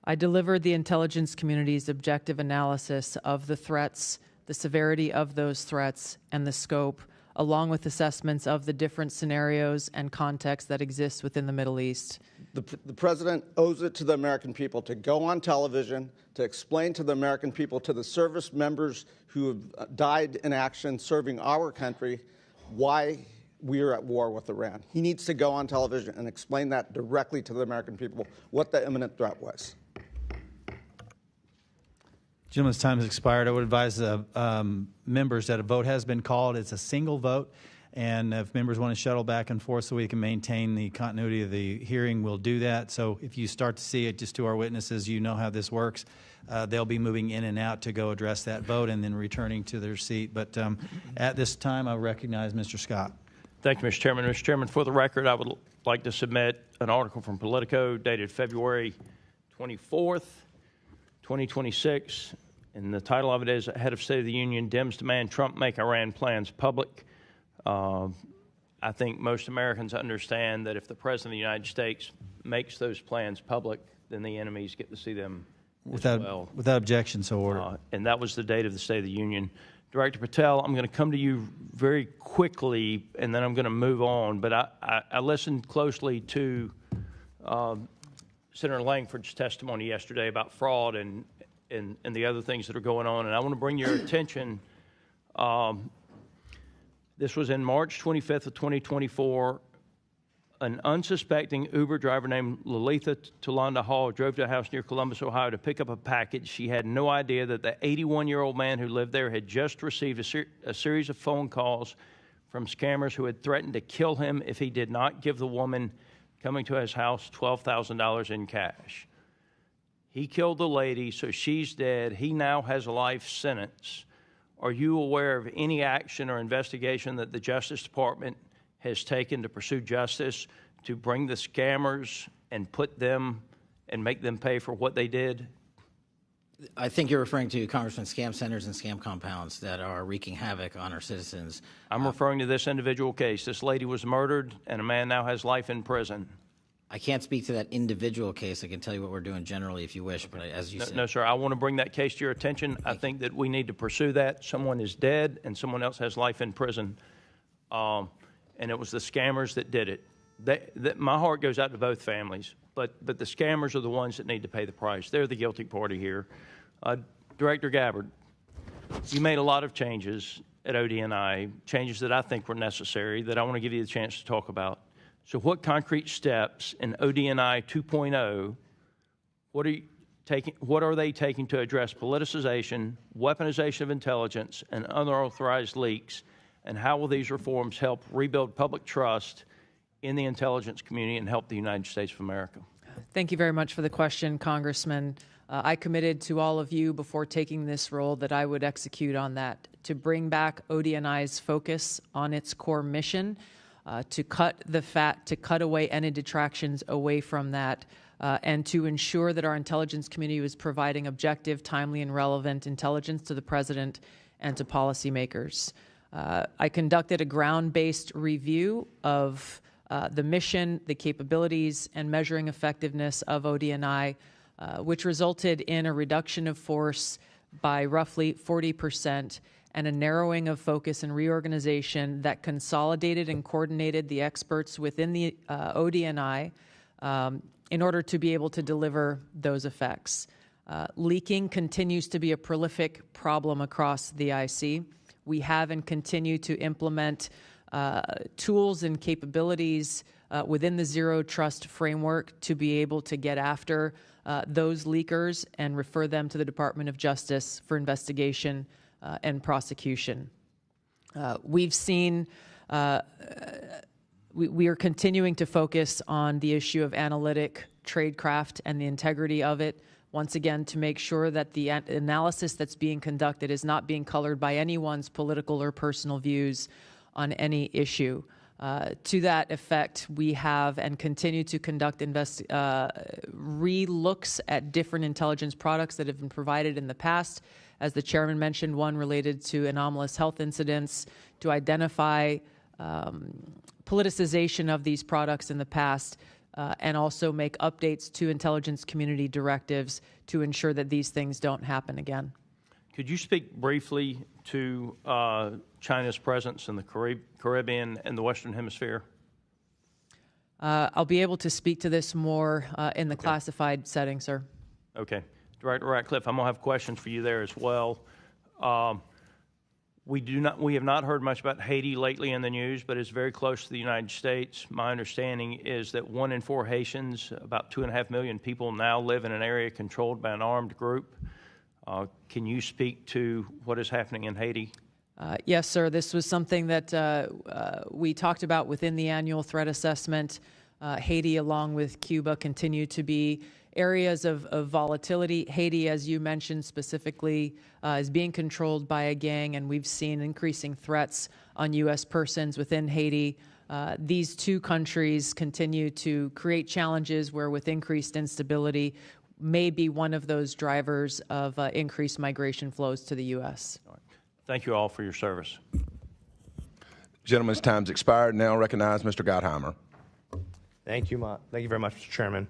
I delivered the intelligence community's objective analysis of the threats, the severity of those threats, and the scope, along with assessments of the different scenarios and contexts that exist within the Middle East. The President owes it to the American people to go on television, to explain to the American people, to the service members who have died in action serving our country, why we are at war with Iran. He needs to go on television and explain that directly to the American people, what the imminent threat was. Gentleman's time has expired. I would advise members that a vote has been called. It's a single vote, and if members want to shuttle back and forth so we can maintain the continuity of the hearing, we'll do that. So if you start to see it, just to our witnesses, you know how this works. They'll be moving in and out to go address that vote and then returning to their seat. But at this time, I recognize Mr. Scott. Thank you, Mr. Chairman. Mr. Chairman, for the record, I would like to submit an article from Politico dated February 24th, 2026, and the title of it is Head of State of the Union Dems Demand Trump Make Iran Plans Public. I think most Americans understand that if the President of the United States makes those plans public, then the enemies get to see them as well. Without objection, so ordered. And that was the date of the State of the Union. Director Patel, I'm going to come to you very quickly, and then I'm going to move on. But I listened closely to Senator Langford's testimony yesterday about fraud and the other things that are going on. And I want to bring your attention. This was in March 25th of 2024. An unsuspecting Uber driver named Lalitha Tulanda Hall drove to a house near Columbus, Ohio to pick up a package. She had no idea that the 81-year-old man who lived there had just received a series of phone calls from scammers who had threatened to kill him if he did not give the woman coming to his house $12,000 in cash. He killed the lady, so she's dead. He now has a life sentence. Are you aware of any action or investigation that the Justice Department has taken to pursue justice, to bring the scammers and put them and make them pay for what they did? I think you're referring to, Congressman, scam centers and scam compounds that are wreaking havoc on our citizens. I'm referring to this individual case. This lady was murdered, and a man now has life in prison. I can't speak to that individual case. I can tell you what we're doing generally if you wish, but as you said. No, sir. I want to bring that case to your attention. I think that we need to pursue that. Someone is dead, and someone else has life in prison. And it was the scammers that did it. My heart goes out to both families, but the scammers are the ones that need to pay the price. They're the guilty party here. Director Gabbard, you made a lot of changes at ODNI, changes that I think were necessary, that I want to give you the chance to talk about. So what concrete steps in ODNI 2.0, what are they taking to address politicization, weaponization of intelligence, and unauthorized leaks, and how will these reforms help rebuild public trust in the intelligence community and help the United States of America? Thank you very much for the question, Congressman. I committed to all of you before taking this role that I would execute on that, to bring back ODNI's focus on its core mission, to cut the fat, to cut away any detractions away from that, and to ensure that our intelligence community was providing objective, timely, and relevant intelligence to the President and to policymakers. I conducted a ground-based review of the mission, the capabilities, and measuring effectiveness of ODNI, which resulted in a reduction of force by roughly 40% and a narrowing of focus and reorganization that consolidated and coordinated the experts within the ODNI in order to be able to deliver those effects. Leaking continues to be a prolific problem across the IC. We have and continue to implement tools and capabilities within the Zero Trust framework to be able to get after those leakers and refer them to the Department of Justice for investigation and prosecution. We've seen, we are continuing to focus on the issue of analytic tradecraft and the integrity of it, once again, to make sure that the analysis that's being conducted is not being colored by anyone's political or personal views on any issue. To that effect, we have and continue to conduct re-looks at different intelligence products that have been provided in the past. As the chairman mentioned, one related to anomalous health incidents, to identify politicization of these products in the past, and also make updates to intelligence community directives to ensure that these things don't happen again. Could you speak briefly to China's presence in the Caribbean and the Western Hemisphere? I'll be able to speak to this more in the classified setting, sir. Okay. Director Ratcliffe, I'm going to have questions for you there as well. We have not heard much about Haiti lately in the news, but it's very close to the United States. My understanding is that 1 in 4 Haitians, about 2.5 million people, now live in an area controlled by an armed group. Can you speak to what is happening in Haiti? Yes, sir. This was something that we talked about within the annual threat assessment. Haiti, along with Cuba, continue to be areas of volatility. Haiti, as you mentioned specifically, is being controlled by a gang, and we've seen increasing threats on U.S. persons within Haiti. These two countries continue to create challenges where, with increased instability, may be one of those drivers of increased migration flows to the U.S. Thank you all for your service. Gentleman's time's expired. Now recognize Mr. Gottheimer. Thank you very much, Mr. Chairman.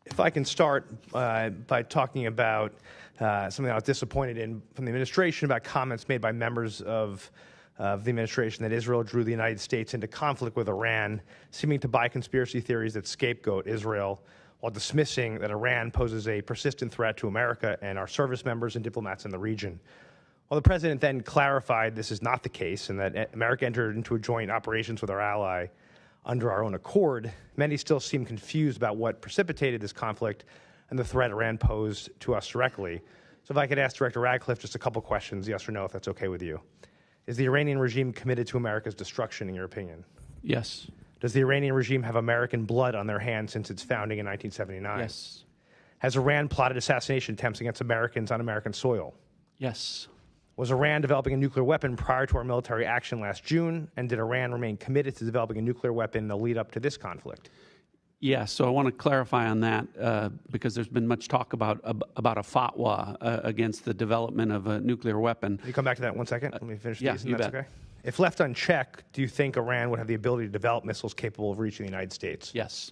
If I can start by talking about something I was disappointed in from the administration about comments made by members of the administration that Israel drew the United States into conflict with Iran, seeming to buy conspiracy theories that scapegoat Israel, while dismissing that Iran poses a persistent threat to America and our service members and diplomats in the region. While the president then clarified this is not the case and that America entered into joint operations with our ally under our own accord, many still seem confused about what precipitated this conflict and the threat Iran posed to us directly. So if I could ask Director Ratcliffe just a couple questions, yes or no, if that's okay with you. Is the Iranian regime committed to America's destruction, in your opinion? Yes. Does the Iranian regime have American blood on their hands since its founding in 1979? Yes. Has Iran plotted assassination attempts against Americans on American soil? Yes. Was Iran developing a nuclear weapon prior to our military action last June? And did Iran remain committed to developing a nuclear weapon in the lead up to this conflict? Yes. So I want to clarify on that because there's been much talk about a fatwa against the development of a nuclear weapon. Can you come back to that 1 second? Let me finish yeah, these, you that's bet. Okay. If left unchecked, do you think Iran would have the ability to develop missiles capable of reaching the United States? Yes.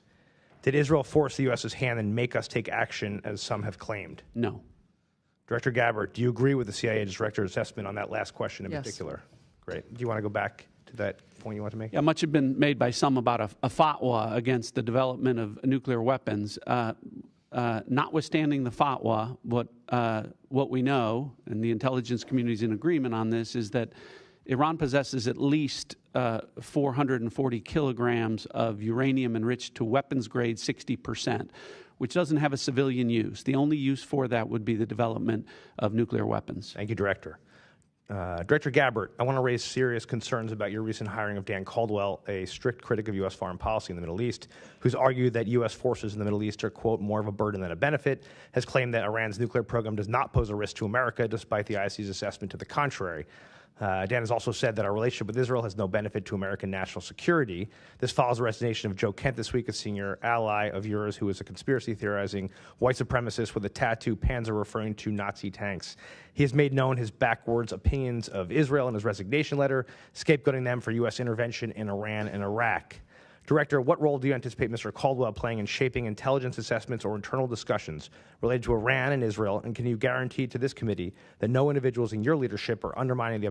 Did Israel force the U.S.'s hand and make us take action, as some have claimed? No. Director Gabbard, do you agree with the CIA director's assessment on that last question in Yes. particular? Great. Do you want to go back to that point you want to make? Yeah, much has been made by some about a fatwa against the development of nuclear weapons. Notwithstanding the fatwa, what we know, and the intelligence community is in agreement on this, is that Iran possesses at least 440 kilograms of uranium enriched to weapons grade 60%, which doesn't have a civilian use. The only use for that would be the development of nuclear weapons. Thank you, Director. Director Gabbard, I want to raise serious concerns about your recent hiring of Dan Caldwell, a strict critic of U.S. foreign policy in the Middle East, who's argued that U.S. forces in the Middle East are, quote, more of a burden than a benefit, has claimed that Iran's nuclear program does not pose a risk to America, despite the IC's assessment to the contrary. Dan has also said that our relationship with Israel has no benefit to American national security. This follows the resignation of Joe Kent this week, a senior ally of yours who is a conspiracy theorizing white supremacist with a tattoo Panzer referring to Nazi tanks. He has made known his backwards opinions of Israel in his resignation letter, scapegoating them for U.S. intervention in Iran and Iraq. Director, what role do you anticipate Mr. Caldwell playing in shaping intelligence assessments or internal discussions related to Iran and Israel, and can you guarantee to this committee that no individuals in your leadership are undermining the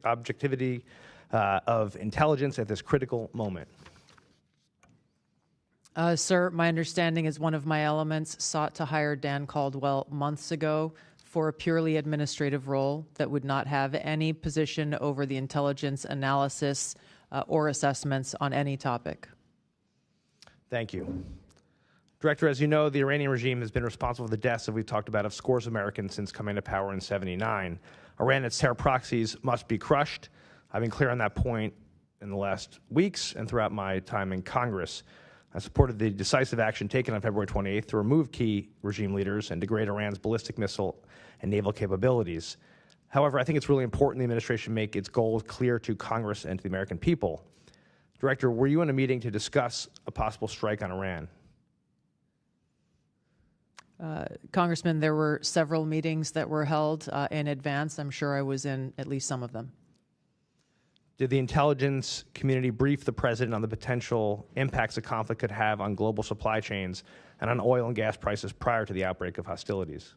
objectivity of intelligence at this critical moment? Sir, my understanding is one of my elements sought to hire Dan Caldwell months ago for a purely administrative role that would not have any position over the intelligence analysis or assessments on any topic. Thank you. Director, as you know, the Iranian regime has been responsible for the deaths that we've talked about of scores of Americans since coming to power in '79. Iran and its terror proxies must be crushed. I've been clear on that point in the last weeks and throughout my time in Congress. I supported the decisive action taken on February 28th to remove key regime leaders and degrade Iran's ballistic missile and naval capabilities. However, I think it's really important the administration make its goals clear to Congress and to the American people. Director, were you in a meeting to discuss a possible strike on Iran? Congressman, there were several meetings that were held in advance. I'm sure I was in at least some of them. Did the intelligence community brief the president on the potential impacts the conflict could have on global supply chains and on oil and gas prices prior to the outbreak of hostilities?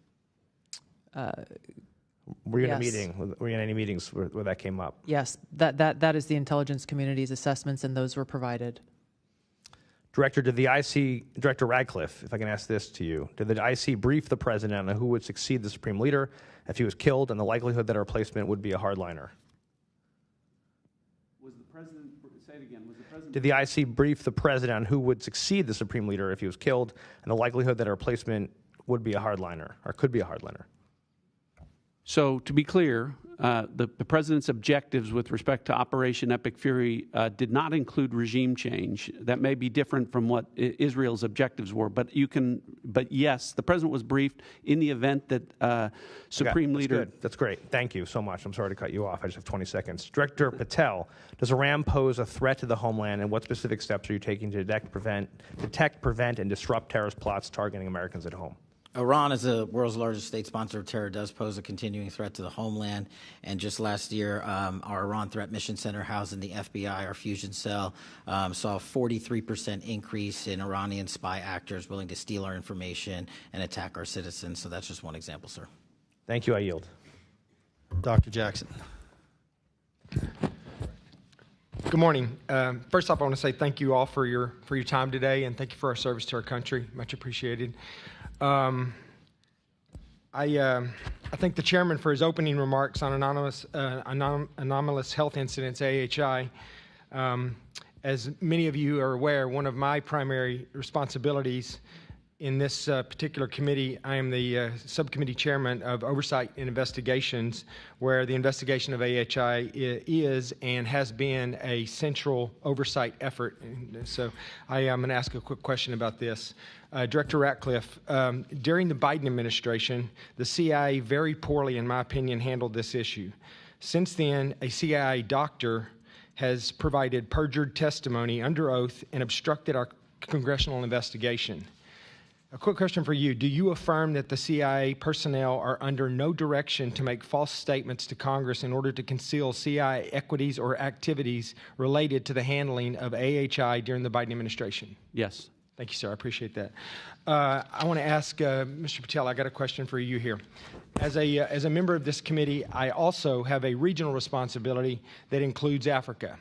Were you in a meeting? Were you in any meetings where that came up? Yes, that is the intelligence community's assessments, and those were provided. Director, did the IC, Director Ratcliffe, if I can ask this to you, did the IC brief the president on who would succeed the supreme leader if he was killed and the likelihood that a replacement would be a hardliner? Was the president, say it again, was the president... Did the IC brief the president on who would succeed the supreme leader if he was killed and the likelihood that a replacement would be a hardliner or could be a hardliner? So to be clear, the president's objectives with respect to Operation Epic Fury did not include regime change. That may be different from what Israel's objectives were, but yes, the president was briefed in the event that Supreme Leader... Good. That's great. Thank you so much. I'm sorry to cut you off. I just have 20 seconds. Director Patel, does Iran pose a threat to the homeland, and what specific steps are you taking to detect, prevent, and disrupt terrorist plots targeting Americans at home? Iran, as the world's largest state sponsor of terror, does pose a continuing threat to the homeland. And just last year, our Iran Threat Mission Center housed in the FBI, our fusion cell, saw a 43% increase in Iranian spy actors willing to steal our information and attack our citizens. So that's just one example, sir. Thank you. I yield. Dr. Jackson. Good morning. First off, I want to say thank you all for your time today, and thank you for our service to our country. Much appreciated. I thank the chairman for his opening remarks on anomalous health incidents, AHI. As many of you are aware, one of my primary responsibilities in this particular committee, I am the subcommittee chairman of Oversight and Investigations, where the investigation of AHI is and has been a central oversight effort. And so I am going to ask a quick question about this. Director Ratcliffe, during the Biden administration, the CIA very poorly, in my opinion, handled this issue. Since then, a CIA doctor has provided perjured testimony under oath and obstructed our congressional investigation. A quick question for you. Do you affirm that the CIA personnel are under no direction to make false statements to Congress in order to conceal CIA equities or activities related to the handling of AHI during the Biden administration? Yes. Thank you, sir. I appreciate that. I want to ask Mr. Patel, I got a question for you here. As a member of this committee, I also have a regional responsibility that includes Africa.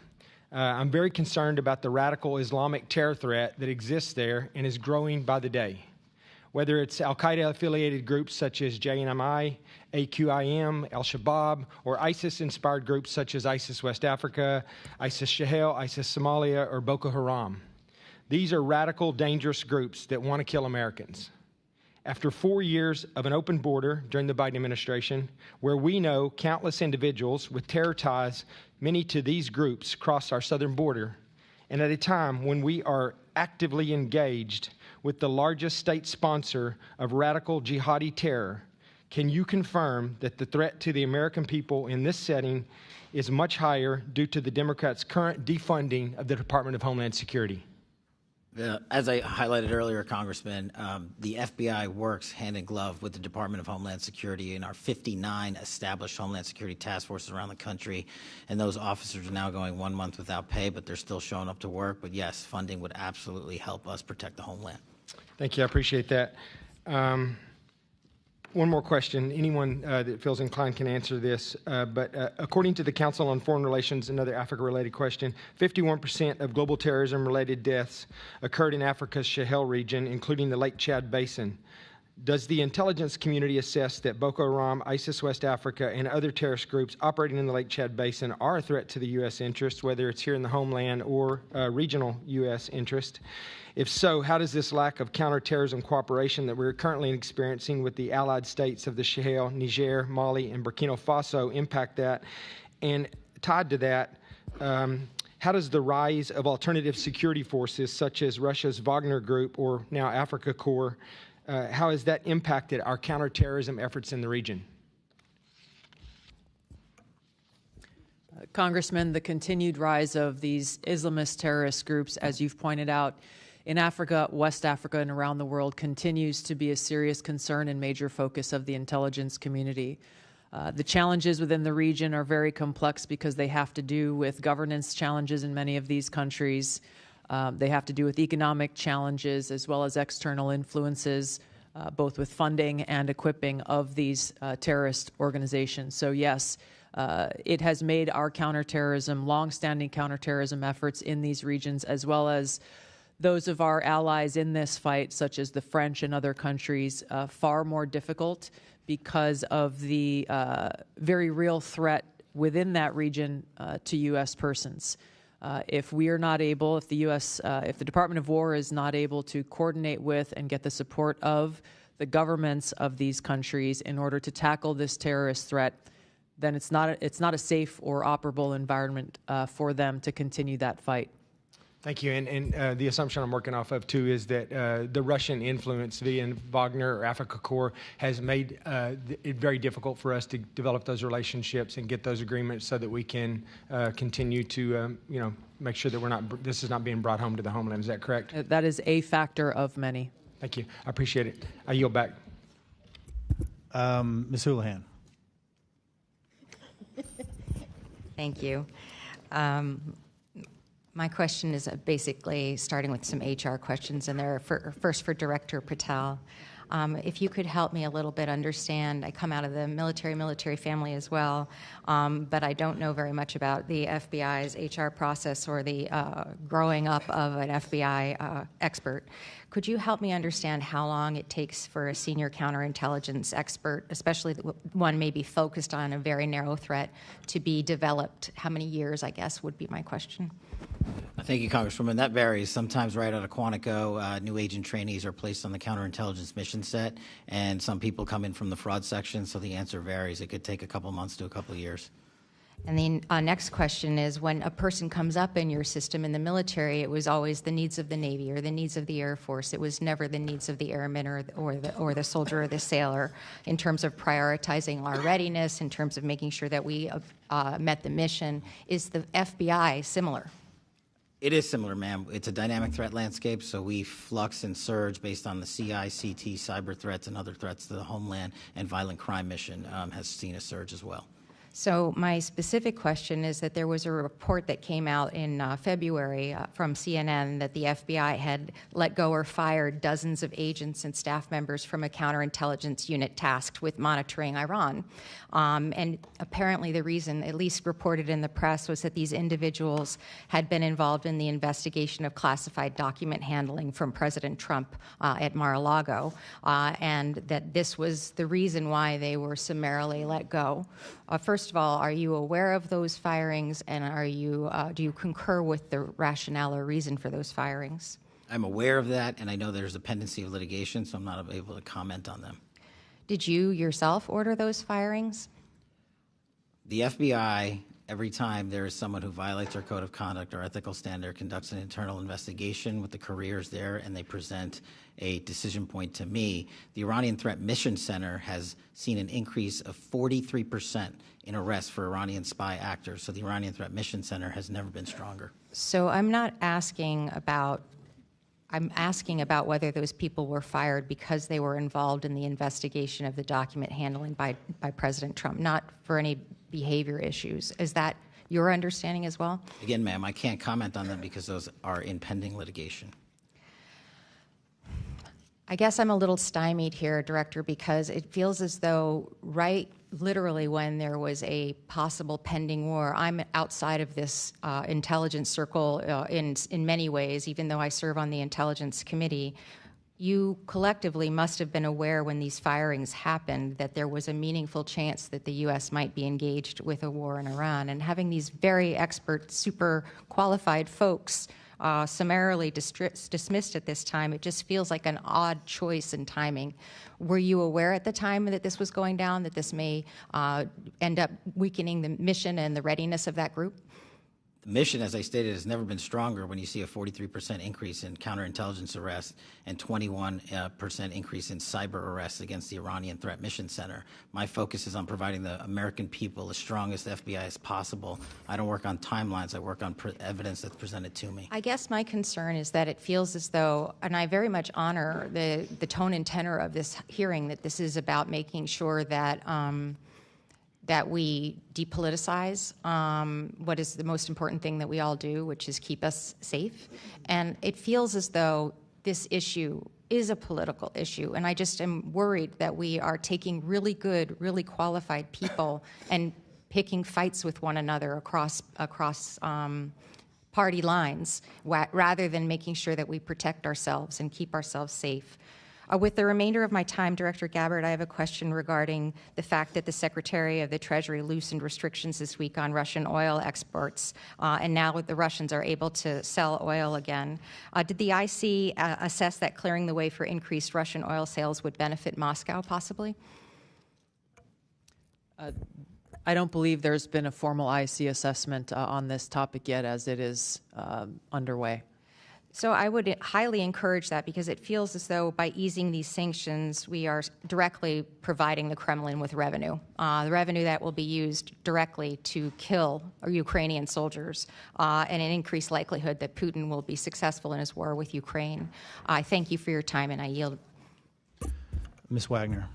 I'm very concerned about the radical Islamic terror threat that exists there and is growing by the day. whether it's Al-Qaeda-affiliated groups such as JNMI, AQIM, Al-Shabaab, or ISIS-inspired groups such as ISIS West Africa, ISIS Sahel, ISIS Somalia, or Boko Haram. These are radical, dangerous groups that want to kill Americans. After 4 years of an open border during the Biden administration, where we know countless individuals with terror ties, many to these groups, cross our southern border, and at a time when we are actively engaged with the largest state sponsor of radical jihadi terror, can you confirm that the threat to the American people in this setting is much higher due to the Democrats' current defunding of the Department of Homeland Security? As I highlighted earlier, Congressman, the FBI works hand in glove with the Department of Homeland Security and our 59 established Homeland Security task forces around the country. And those officers are now going 1 month without pay, but they're still showing up to work. But yes, funding would absolutely help us protect the homeland. Thank you. I appreciate that. One more question. Anyone that feels inclined can answer this. But according to the Council on Foreign Relations, another Africa-related question, 51% of global terrorism-related deaths occurred in Africa's Sahel region, including the Lake Chad Basin. Does the intelligence community assess that Boko Haram, ISIS West Africa, and other terrorist groups operating in the Lake Chad Basin are a threat to the U.S. interest, whether it's here in the homeland or regional U.S. interest? If so, how does this lack of counterterrorism cooperation that we're currently experiencing with the allied states of the Sahel, Niger, Mali, and Burkina Faso impact that? And tied to that, how does the rise of alternative security forces such as Russia's Wagner Group or now Africa Corps, how has that impacted our counterterrorism efforts in the region? Congressman, the continued rise of these Islamist terrorist groups, as you've pointed out, in Africa, West Africa, and around the world continues to be a serious concern and major focus of the intelligence community. The challenges within the region are very complex because they have to do with governance challenges in many of these countries. They have to do with economic challenges as well as external influences, both with funding and equipping of these terrorist organizations. So yes, it has made our counterterrorism, longstanding counterterrorism efforts in these regions, as well as those of our allies in this fight, such as the French and other countries, far more difficult because of the very real threat within that region to U.S. persons. If we are not able, if the U.S., if the Department of War is not able to coordinate with and get the support of the governments of these countries in order to tackle this terrorist threat, then it's not a safe or operable environment for them to continue that fight. Thank you. And the assumption I'm working off of, too, is that the Russian influence via Wagner or Africa Corps has made it very difficult for us to develop those relationships and get those agreements so that we can continue to, make sure that this is not being brought home to the homeland. Is that correct? That is a factor of many. Thank you. I appreciate it. I yield back. Ms. Houlihan. Thank you. My question is basically starting with some HR questions, and they're first for Director Patel. If you could help me a little bit understand, I come out of the military family as well, but I don't know very much about the FBI's HR process or the growing up of an FBI expert. Could you help me understand how long it takes for a senior counterintelligence expert, especially one maybe focused on a very narrow threat, to be developed? How many years, I guess, would be my question. Thank you, Congresswoman. That varies. Sometimes right out of Quantico, new agent trainees are placed on the counterintelligence mission set, and some people come in from the fraud section, so the answer varies. It could take a couple months to a couple years. And the next question is, when a person comes up in your system in the military, it was always the needs of the Navy or the needs of the Air Force. It was never the needs of the airman or the soldier or the sailor in terms of prioritizing our readiness, in terms of making sure that we met the mission. Is the FBI similar? It is similar, ma'am. It's a dynamic threat landscape, so we flux and surge based on the CICT cyber threats and other threats to the homeland, and violent crime mission has seen a surge as well. So my specific question is that there was a report that came out in February from CNN that the FBI had let go or fired dozens of agents and staff members from a counterintelligence unit tasked with monitoring Iran. And apparently the reason, at least reported in the press, was that these individuals had been involved in the investigation of classified document handling from President Trump at Mar-a-Lago, and that this was the reason why they were summarily let go. First of all, are you aware of those firings, and do you concur with the rationale or reason for those firings? I'm aware of that, and I know there's a pendency of litigation, so I'm not able to comment on them. Did you yourself order those firings? The FBI, every time there is someone who violates our code of conduct or ethical standard, conducts an internal investigation with the careers there, and they present a decision point to me. The Iranian Threat Mission Center has seen an increase of 43% in arrests for Iranian spy actors. So the Iranian Threat Mission Center has never been stronger. So I'm asking about whether those people were fired because they were involved in the investigation of the document handling by President Trump, not for any behavior issues. Is that your understanding as well? Again, ma'am, I can't comment on them because those are in pending litigation. I guess I'm a little stymied here, Director, because it feels as though literally when there was a possible pending war, I'm outside of this intelligence circle in many ways, even though I serve on the Intelligence Committee. You collectively must have been aware when these firings happened that there was a meaningful chance that the U.S. might be engaged with a war in Iran. And having these very expert, super qualified folks summarily dismissed at this time, it just feels like an odd choice in timing. Were you aware at the time that this was going down, that this may end up weakening the mission and the readiness of that group? The mission, as I stated, has never been stronger when you see a 43% increase in counterintelligence arrests and 21% increase in cyber arrests against the Iranian Threat Mission Center. My focus is on providing the American people the strongest FBI as possible. I don't work on timelines. I work on evidence that's presented to me. I guess my concern is that it feels as though, and I very much honor the tone and tenor of this hearing, that this is about making sure that that we depoliticize what is the most important thing that we all do, which is keep us safe. And it feels as though this issue is a political issue. And I just am worried that we are taking really good, really qualified people and picking fights with one another across party lines, rather than making sure that we protect ourselves and keep ourselves safe. With the remainder of my time, Director Gabbard, I have a question regarding the fact that the Secretary of the Treasury loosened restrictions this week on Russian oil exports, and now the Russians are able to sell oil again. Did the IC assess that clearing the way for increased Russian oil sales would benefit Moscow, possibly? I don't believe there's been a formal IC assessment on this topic yet, as it is underway. So I would highly encourage that, because it feels as though by easing these sanctions, we are directly providing the Kremlin with revenue, the revenue that will be used directly to kill Ukrainian soldiers, and an increased likelihood that Putin will be successful in his war with Ukraine. I thank you for your time, and I yield. Ms. Wagner.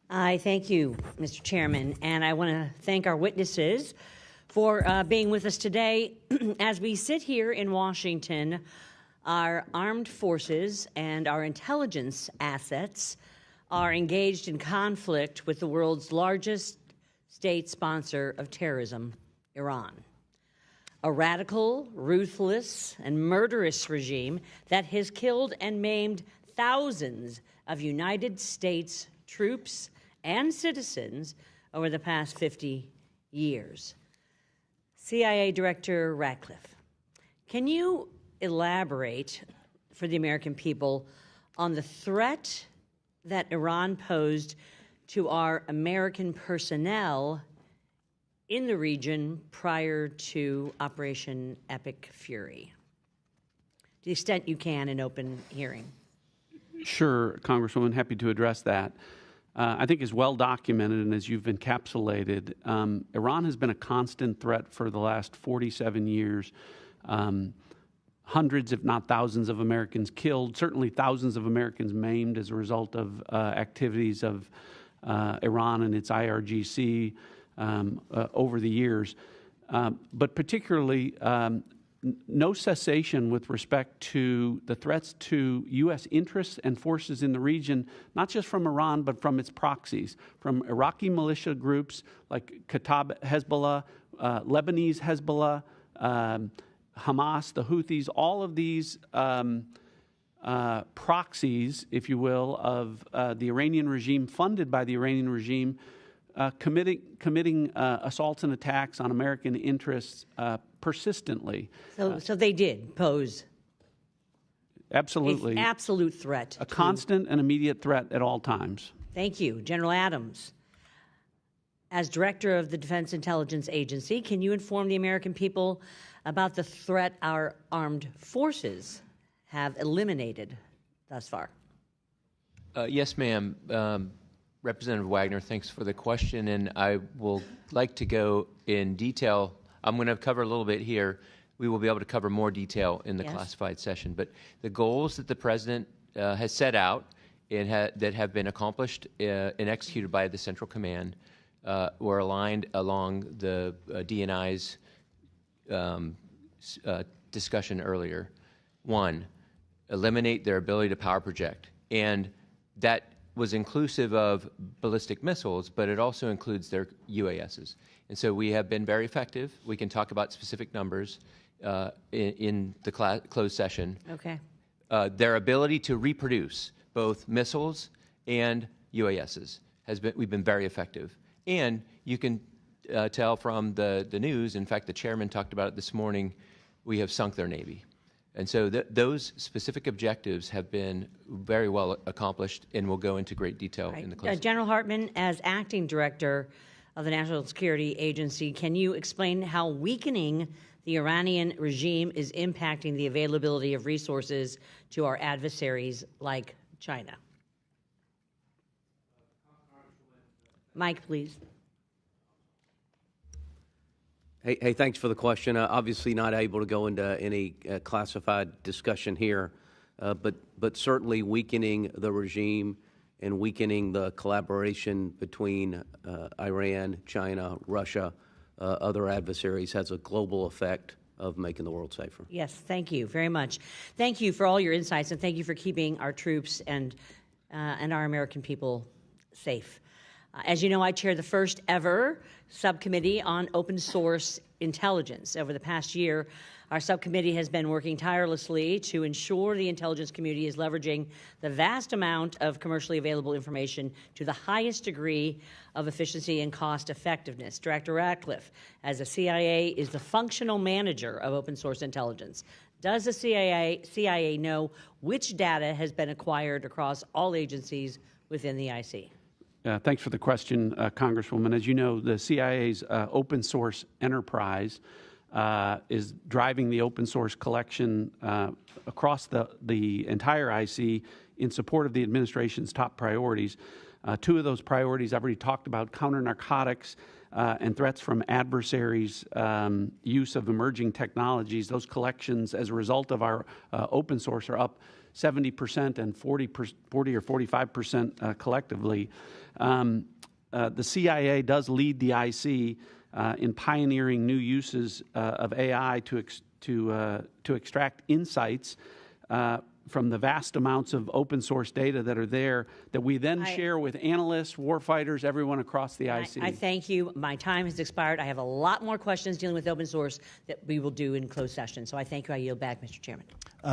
I thank you, Mr. Chairman, and I want to thank our witnesses for being with us today. As we sit here in Washington, our armed forces and our intelligence assets are engaged in conflict with the world's largest state sponsor of terrorism, Iran. A radical, ruthless, and murderous regime that has killed and maimed thousands of United States troops and citizens over the past 50 years. CIA Director Ratcliffe, can you elaborate for the American people on the threat that Iran posed to our American personnel in the region prior to Operation Epic Fury? To the extent you can in open hearing. Sure, Congresswoman, happy to address that. I think is well documented, and as you've encapsulated, Iran has been a constant threat for the last 47 years. hundreds, if not thousands, of Americans killed, certainly thousands of Americans maimed as a result of activities of Iran and its IRGC over the years. But particularly, no cessation with respect to the threats to U.S. interests and forces in the region, not just from Iran, but from its proxies, from Iraqi militia groups like Kataib Hezbollah, Lebanese Hezbollah, Hamas, the Houthis, all of these proxies, if you will, of the Iranian regime, funded by the Iranian regime, committing assaults and attacks on American interests persistently. So they did pose absolutely an absolute threat. A constant and immediate threat at all times. Thank you. General Adams, as Director of the Defense Intelligence Agency, can you inform the American people about the threat our armed forces have eliminated thus far? Yes, ma'am. Representative Wagner, thanks for the question, and I will like to go in detail. I'm going to cover a little bit here. We will be able to cover more detail in the classified session. But the goals that the President has set out and that have been accomplished and executed by the Central Command were aligned along the DNI's discussion earlier. One, eliminate their ability to power project. And that was inclusive of ballistic missiles, but it also includes their UASs. And so we have been very effective. We can talk about specific numbers in the closed session. Okay. Their ability to reproduce both missiles and UASs we've been very effective. And you can tell from the news, in fact, the chairman talked about it this morning, we have sunk their Navy. And so those specific objectives have been very well accomplished, and we'll go into great detail in the closed. General Hartman, as acting director of the National Security Agency, can you explain how weakening the Iranian regime is impacting the availability of resources to our adversaries like China? Mike, please. Hey, thanks for the question. Obviously not able to go into any classified discussion here, but certainly weakening the regime and weakening the collaboration between Iran, China, Russia, other adversaries has a global effect of making the world safer. Yes, thank you very much. Thank you for all your insights, and thank you for keeping our troops and our American people safe. As you know, I chair the first ever subcommittee on open source intelligence. Over the past year, our subcommittee has been working tirelessly to ensure the intelligence community is leveraging the vast amount of commercially available information to the highest degree of efficiency and cost effectiveness. Director Ratcliffe, as the CIA is the functional manager of open source intelligence. Does the CIA know which data has been acquired across all agencies within the IC? Thanks for the question, Congresswoman. As you know, the CIA's open source enterprise is driving the open source collection across the entire IC in support of the administration's top priorities. Two of those priorities I've already talked about: counter-narcotics and threats from adversaries, use of emerging technologies. Those collections, as a result of our open source, are up 70% and 40 or 45% collectively. The CIA does lead the IC in pioneering new uses of AI to extract insights from the vast amounts of open source data that are there that we then share with analysts, warfighters, everyone across the IC. I thank you. My time has expired. I have a lot more questions dealing with open source that we will do in closed session. So I thank you. I yield back, Mr. Chairman.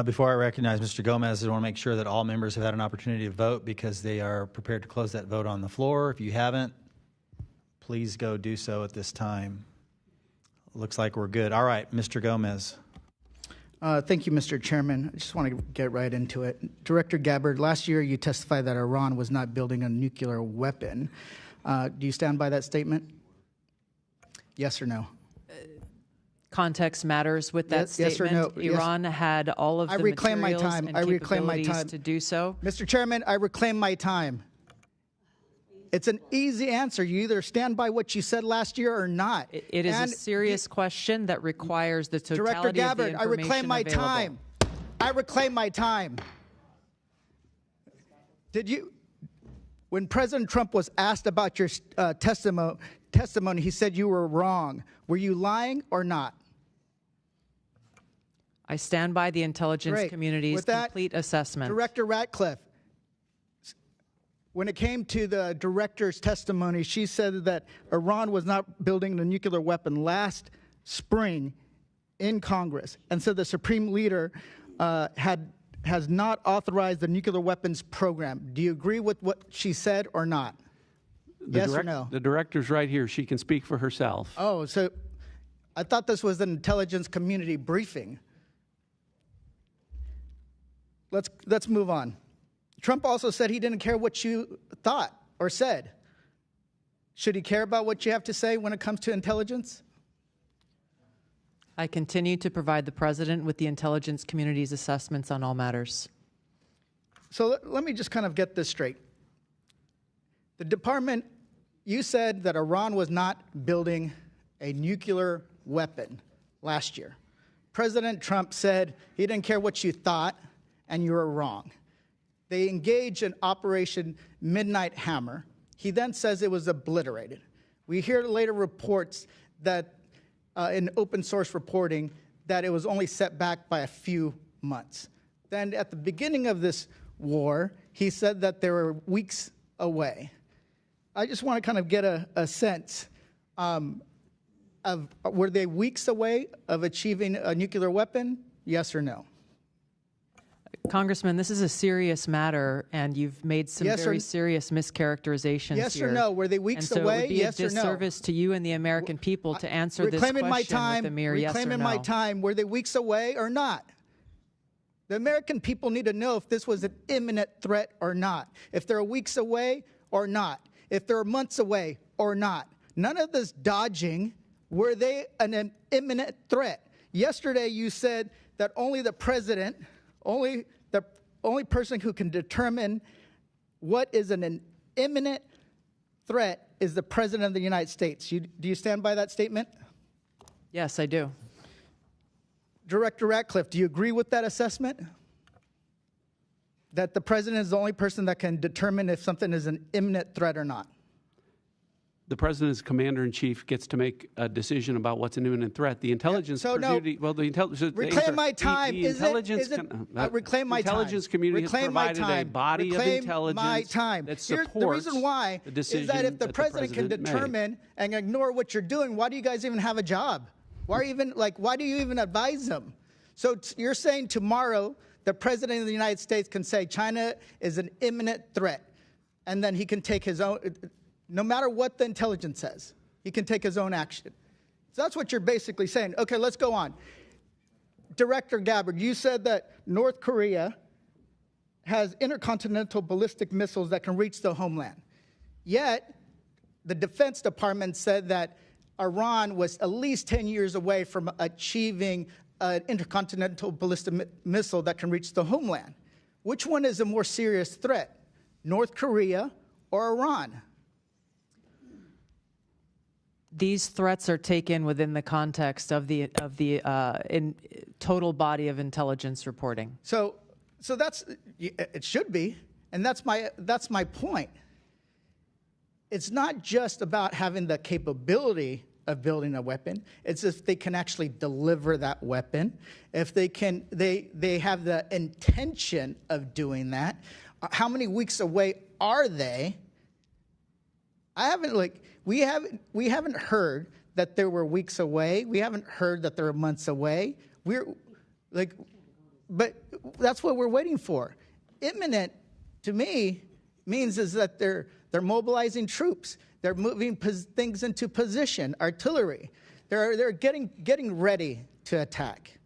Before I recognize Mr. Gomez, I want to make sure that all members have had an opportunity to vote because they are prepared to close that vote on the floor. If you haven't, please go do so at this time. Looks like we're good. All right, Mr. Gomez. Thank you, Mr. Chairman. I just want to get right into it. Director Gabbard, last year you testified that Iran was not building a nuclear weapon. Do you stand by that statement? Yes or no? Context matters with that statement. Yes or no? Iran had all of the materials and I reclaim my time to do so. Mr. Chairman, I reclaim my time. It's an easy answer. You either stand by what you said last year or not. It is a serious question that requires the totality Director of the Gabbard, information I reclaim my available. time. I reclaim my time. When President Trump was asked about your testimony, he said you were wrong. Were you lying or not? I stand by the intelligence community's complete assessment. Director Ratcliffe, when it came to the director's testimony, she said that Iran was not building a nuclear weapon last spring in Congress, and so the Supreme Leader has not authorized the nuclear weapons program. Do you agree with what she said or not? Yes or no? The director's right here. She can speak for herself. Oh, so I thought this was an intelligence community briefing. Let's move on. Trump also said he didn't care what you thought or said. Should he care about what you have to say when it comes to intelligence? I continue to provide the president with the intelligence community's assessments on all matters. So let me just kind of get this straight. The department, you said that Iran was not building a nuclear weapon last year. President Trump said he didn't care what you thought, and you were wrong. They engaged in Operation Midnight Hammer. He then says it was obliterated. We hear later reports that in open source reporting that it was only set back by a few months. Then at the beginning of this war, he said that they were weeks away. I just want to kind of get a sense of, were they weeks away of achieving a nuclear weapon? Yes or no? Congressman, this is a serious matter, and you've made some very serious mischaracterizations yes here. Yes or no? Were they weeks away? And so it would be a disservice to you and the American people to answer this question with a mere yes or no. Reclaiming my time. Were they weeks away or not? The American people need to know if this was an imminent threat or not. If they're weeks away or not. If they're months away or not. None of this dodging. Were they an imminent threat? Yesterday you said that only the president, the only person who can determine what is an imminent threat is the President of the United States. Do you stand by that statement? Yes, I do. Director Ratcliffe, do you agree with that assessment? That the President is the only person that can determine if something is an imminent threat or not? The president, as commander-in-chief, gets to make a decision about what's an imminent threat. The intelligence community, well, the intelligence. Reclaim my time. The intelligence. Reclaim my time. Intelligence community has provided a body of intelligence that supports the reason why the decision is that if the president can determine and ignore what you're doing, why do you guys even have a job? Why do you even advise them? So you're saying tomorrow the president of the United States can say China is an imminent threat, and then he can take his own. No matter what the intelligence says, he can take his own action. So that's what you're basically saying. Okay, let's go on. Director Gabbard, you said that North Korea has intercontinental ballistic missiles that can reach the homeland. Yet, the Defense Department said that Iran was at least 10 years away from achieving an intercontinental ballistic missile that can reach the homeland. Which one is a more serious threat, North Korea or Iran? These threats are taken within the context of the total body of intelligence reporting. So that's it should be, and that's my point. It's not just about having the capability of building a weapon. It's if they can actually deliver that weapon, if they have the intention of doing that. How many weeks away are they? We haven't heard that there were weeks away. We haven't heard that there were months away. But that's what we're waiting for. Imminent, to me, means is that they're mobilizing troops. They're moving things into position, artillery. They're getting ready to attack.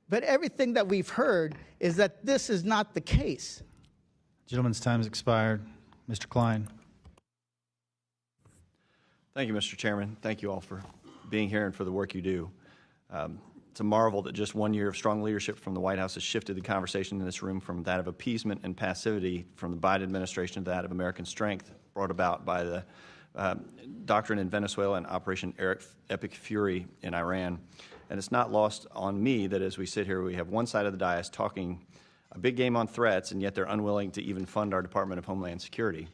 But everything that we've heard is that this is not the case. Gentleman's time has expired. Mr. Klein. Thank you, Mr. Chairman. Thank you all for being here and for the work you do. It's a marvel that just 1 year of strong leadership from the White House has shifted the conversation in this room from that of appeasement and passivity from the Biden administration to that of American strength brought about by the doctrine in Venezuela and Operation Epic Fury in Iran. And it's not lost on me that as we sit here, we have one side of the dais talking a big game on threats, and yet they're unwilling to even fund our Department of Homeland Security.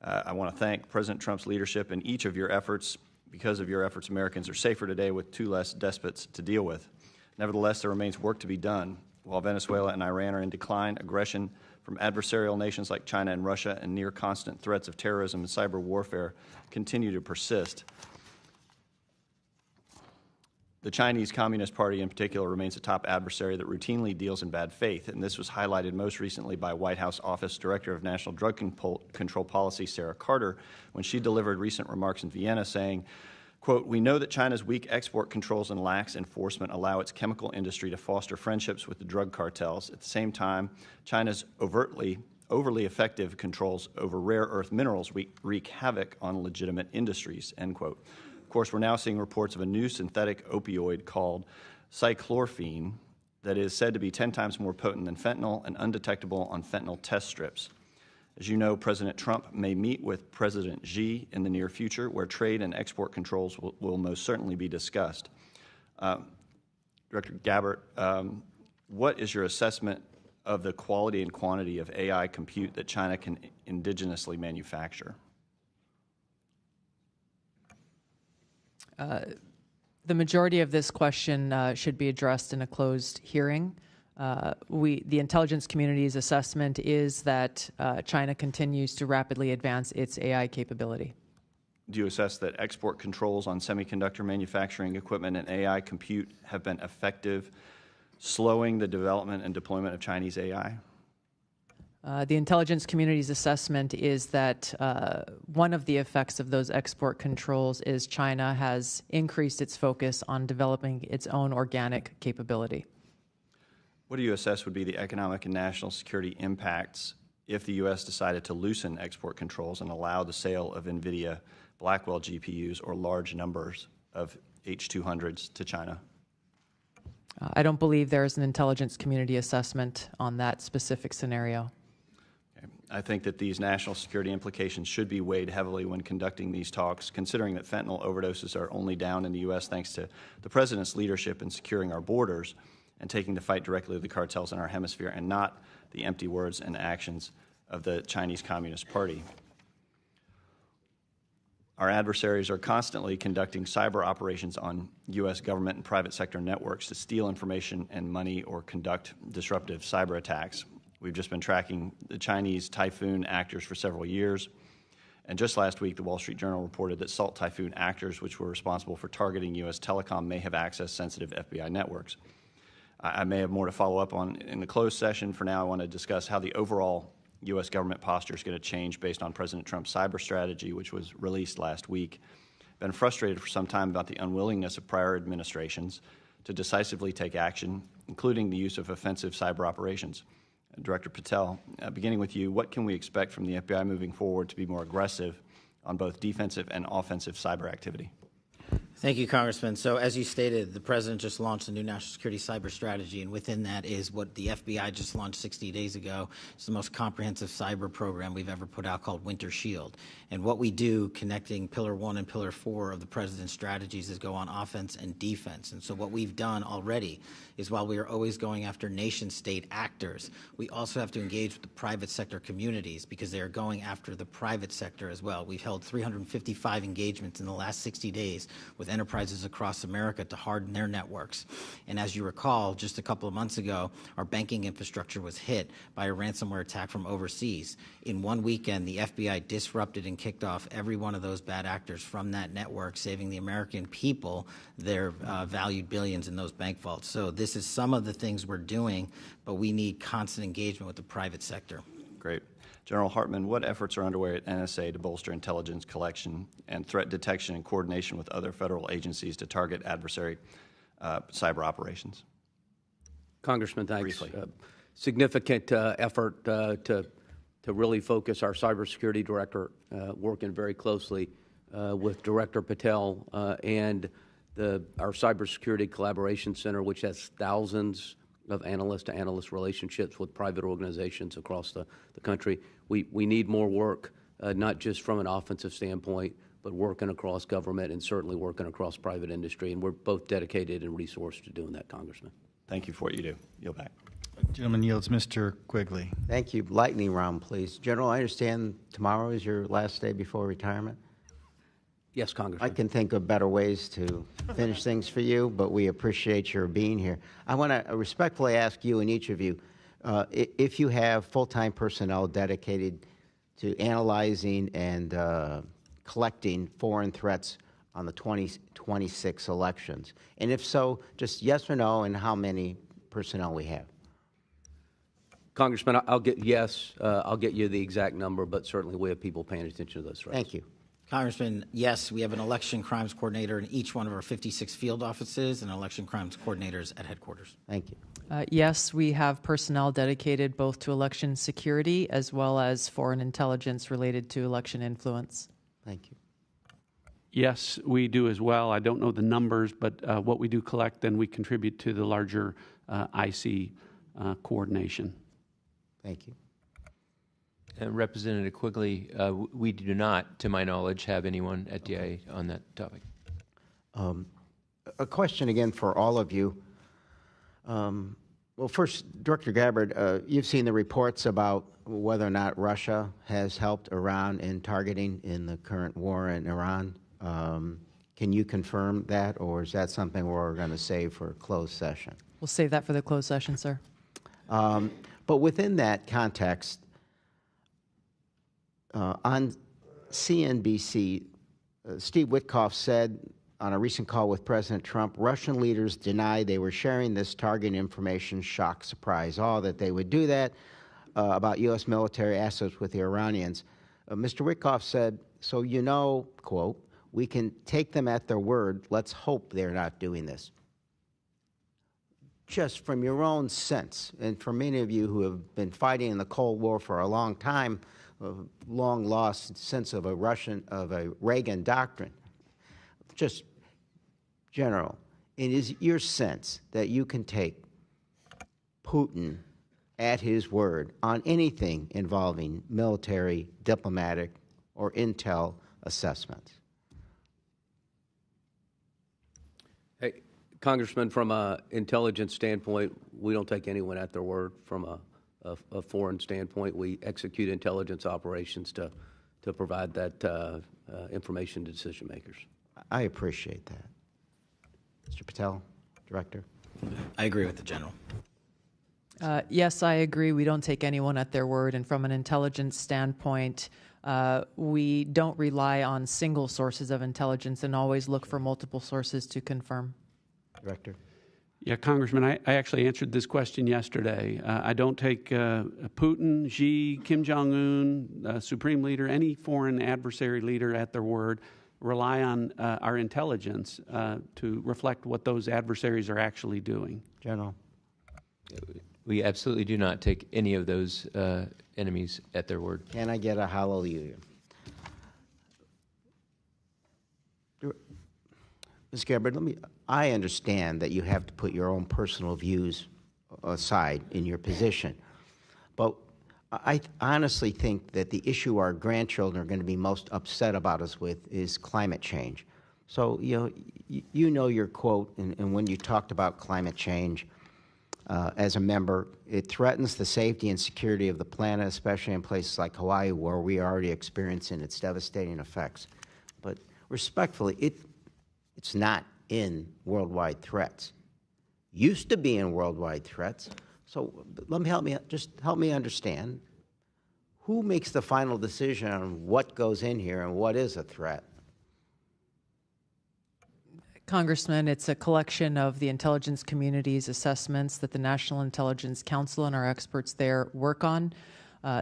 I want to thank President Trump's leadership in each of your efforts. Because of your efforts, Americans are safer today with two less despots to deal with. Nevertheless, there remains work to be done. While Venezuela and Iran are in decline, aggression from adversarial nations like China and Russia and near constant threats of terrorism and cyber warfare continue to persist. The Chinese Communist Party in particular remains a top adversary that routinely deals in bad faith, and this was highlighted most recently by White House Office Director of National Drug Control Policy Sarah Carter when she delivered recent remarks in Vienna saying, quote, "We know that China's weak export controls and lax enforcement allow its chemical industry to foster friendships with the drug cartels. At the same time, China's overly effective controls over rare earth minerals wreak havoc on legitimate industries," end quote. Of course, we're now seeing reports of a new synthetic opioid called cyclorphine that is said to be 10 times more potent than fentanyl and undetectable on fentanyl test strips. As you know, President Trump may meet with President Xi in the near future, where trade and export controls will most certainly be discussed. Director Gabbard, what is your assessment of the quality and quantity of AI compute that China can indigenously manufacture? The majority of this question should be addressed in a closed hearing. The intelligence community's assessment is that China continues to rapidly advance its AI capability. Do you assess that export controls on semiconductor manufacturing equipment and AI compute have been effective, slowing the development and deployment of Chinese AI? The intelligence community's assessment is that one of the effects of those export controls is China has increased its focus on developing its own organic capability. What do you assess would be the economic and national security impacts if the U.S. decided to loosen export controls and allow the sale of NVIDIA Blackwell GPUs or large numbers of H200s to China? I don't believe there is an intelligence community assessment on that specific scenario. I think that these national security implications should be weighed heavily when conducting these talks, considering that fentanyl overdoses are only down in the U.S. thanks to the President's leadership in securing our borders and taking the fight directly to the cartels in our hemisphere and not the empty words and actions of the Chinese Communist Party. Our adversaries are constantly conducting cyber operations on U.S. government and private sector networks to steal information and money or conduct disruptive cyber attacks. We've just been tracking the Chinese Typhoon actors for several years. And just last week, the Wall Street Journal reported that Salt Typhoon actors, which were responsible for targeting U.S. telecom, may have accessed sensitive FBI networks. I may have more to follow up on in the closed session. For now, I want to discuss how the overall U.S. government posture is going to change based on President Trump's cyber strategy, which was released last week. Been frustrated for some time about the unwillingness of prior administrations to decisively take action, including the use of offensive cyber operations. Director Patel, beginning with you, what can we expect from the FBI moving forward to be more aggressive on both defensive and offensive cyber activity? Thank you, Congressman. So as you stated, the President just launched a new national security cyber strategy, and within that is what the FBI just launched 60 days ago. It's the most comprehensive cyber program we've ever put out called Winter Shield. And what we do, connecting Pillar 1 and Pillar 4 of the President's strategies, is go on offense and defense. And so what we've done already is, while we are always going after nation-state actors, we also have to engage with the private sector communities because they are going after the private sector as well. We've held 355 engagements in the last 60 days with enterprises across America to harden their networks. And as you recall, just a couple of months ago, our banking infrastructure was hit by a ransomware attack from overseas. In one weekend, the FBI disrupted and kicked off every one of those bad actors from that network, saving the American people their valued billions in those bank vaults. So this is some of the things we're doing, but we need constant engagement with the private sector. Great. General Hartman, what efforts are underway at NSA to bolster intelligence collection and threat detection and coordination with other federal agencies to target adversary cyber operations? Congressman, thanks. Briefly. Significant effort to really focus our cybersecurity director, working very closely with Director Patel and Our Cybersecurity Collaboration Center, which has thousands of analyst-to-analyst relationships with private organizations across the country. We need more work, not just from an offensive standpoint, but working across government and certainly working across private industry. And we're both dedicated and resourced to doing that, Congressman. Thank you for what you do. Yield back. Gentleman yields. Mr. Quigley. Thank you. Lightning round, please. General, I understand tomorrow is your last day before retirement? Yes, Congressman. I can think of better ways to finish things for you, but we appreciate your being here. I want to respectfully ask you and each of you, if you have full-time personnel dedicated to analyzing and collecting foreign threats on the 2026 elections, and if so, just yes or no, and how many personnel we have. Congressman, I'll get you the exact number, but certainly we have people paying attention to those threats. Thank you. Congressman, yes, we have an election crimes coordinator in each one of our 56 field offices and election crimes coordinators at headquarters. Thank you. Yes, we have personnel dedicated both to election security as well as foreign intelligence related to election influence. Thank you. Yes, we do as well. I don't know the numbers, but what we do collect, then we contribute to the larger IC coordination. Thank you. Representative Quigley, we do not, to my knowledge, have anyone at DIA on that topic. A question again for all of you. Well, first, Director Gabbard, you've seen the reports about whether or not Russia has helped Iran in targeting in the current war in Iran. Can you confirm that, or is that something we're going to save for a closed session? We'll save that for the closed session, sir. But within that context, on CNBC, Steve Witkoff said on a recent call with President Trump, Russian leaders denied they were sharing this target information, shock, surprise, all that they would do that about U.S. military assets with the Iranians. Mr. Witkoff said, so you know, quote, we can take them at their word. Let's hope they're not doing this. Just from your own sense, and for many of you who have been fighting in the Cold War for a long time, a long lost sense of a Reagan doctrine, just General, it is your sense that you can take Putin at his word on anything involving military, diplomatic, or intel assessments? Hey, Congressman, from an intelligence standpoint, we don't take anyone at their word. From a foreign standpoint, we execute intelligence operations to provide that information to decision makers. I appreciate that. Mr. Patel, Director. I agree with the General. Yes, I agree. We don't take anyone at their word. And from an intelligence standpoint, we don't rely on single sources of intelligence and always look for multiple sources to confirm. Director. Yeah, Congressman, I actually answered this question yesterday. I don't take Putin, Xi, Kim Jong-un, Supreme Leader, any foreign adversary leader at their word. Rely on our intelligence to reflect what those adversaries are actually doing. General. We absolutely do not take any of those enemies at their word. Can I get a hallelujah? Ms. Gabbard, I understand that you have to put your own personal views aside in your position, but I honestly think that the issue our grandchildren are going to be most upset about us with is climate change. So, you know your quote, and when you talked about climate change as a member, it threatens the safety and security of the planet, especially in places like Hawaii, where we are already experiencing its devastating effects. But respectfully, it's not in worldwide threats. Used to be in worldwide threats. So help me understand, who makes the final decision on what goes in here and what is a threat? Congressman, it's a collection of the intelligence community's assessments that the National Intelligence Council and our experts there work on.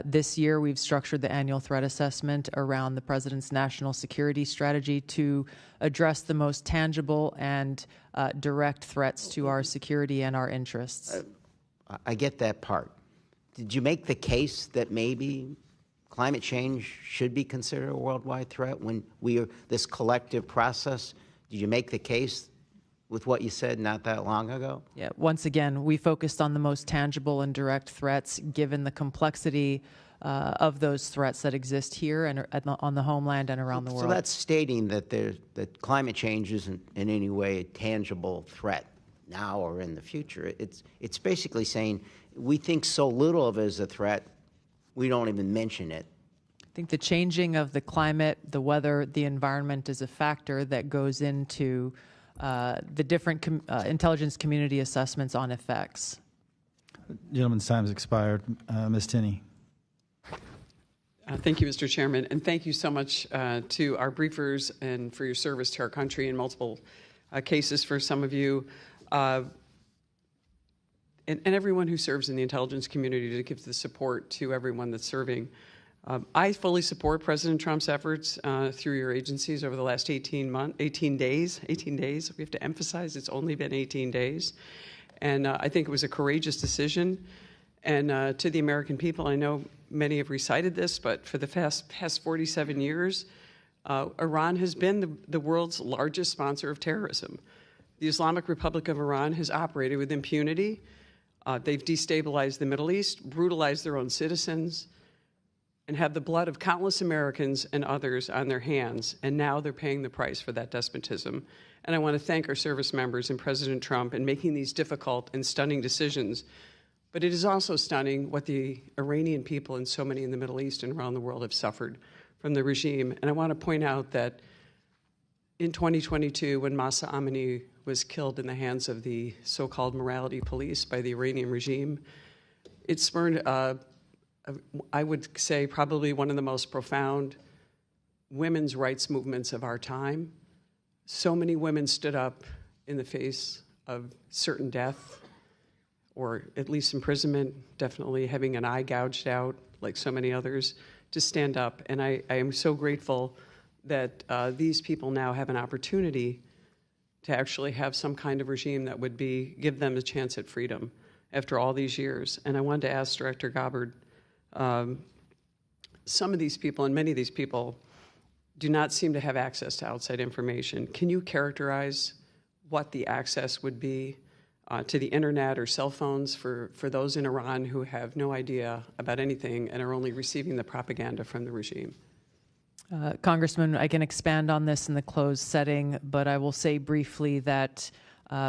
This year, we've structured the annual threat assessment around the President's national security strategy to address the most tangible and direct threats to our security and our interests. I get that part. Did you make the case that maybe climate change should be considered a worldwide threat when this collective process? Did you make the case with what you said not that long ago? Yeah, once again, we focused on the most tangible and direct threats, given the complexity of those threats that exist here and on the homeland and around the world. So that's stating that that climate change isn't in any way a tangible threat now or in the future. It's basically saying we think so little of it as a threat, we don't even mention it. I think the changing of the climate, the weather, the environment is a factor that goes into the different intelligence community assessments on effects. Gentleman's time's expired. Ms. Tinney. Thank you, Mr. Chairman, and thank you so much to our briefers and for your service to our country in multiple cases for some of you, and everyone who serves in the intelligence community to give the support to everyone that's serving. I fully support President Trump's efforts through your agencies over the last 18 days. We have to emphasize it's only been 18 days. And I think it was a courageous decision. And to the American people, I know many have recited this, but for the past 47 years, Iran has been the world's largest sponsor of terrorism. The Islamic Republic of Iran has operated with impunity. They've destabilized the Middle East, brutalized their own citizens, and have the blood of countless Americans and others on their hands, and now they're paying the price for that despotism. And I want to thank our service members and President Trump in making these difficult and stunning decisions. But it is also stunning what the Iranian people and so many in the Middle East and around the world have suffered from the regime. And I want to point out that in 2022, when Mahsa Amini was killed in the hands of the so-called morality police by the Iranian regime, it spurred I would say probably one of the most profound women's rights movements of our time. So many women stood up in the face of certain death, or at least imprisonment, definitely having an eye gouged out, like so many others, to stand up. And I am so grateful that these people now have an opportunity to actually have some kind of regime that would give them a chance at freedom after all these years. And I wanted to ask Director Gabbard, some of these people, and many of these people, do not seem to have access to outside information. Can you characterize what the access would be to the internet or cell phones for those in Iran who have no idea about anything and are only receiving the propaganda from the regime? Congressman, I can expand on this in the closed setting, but I will say briefly that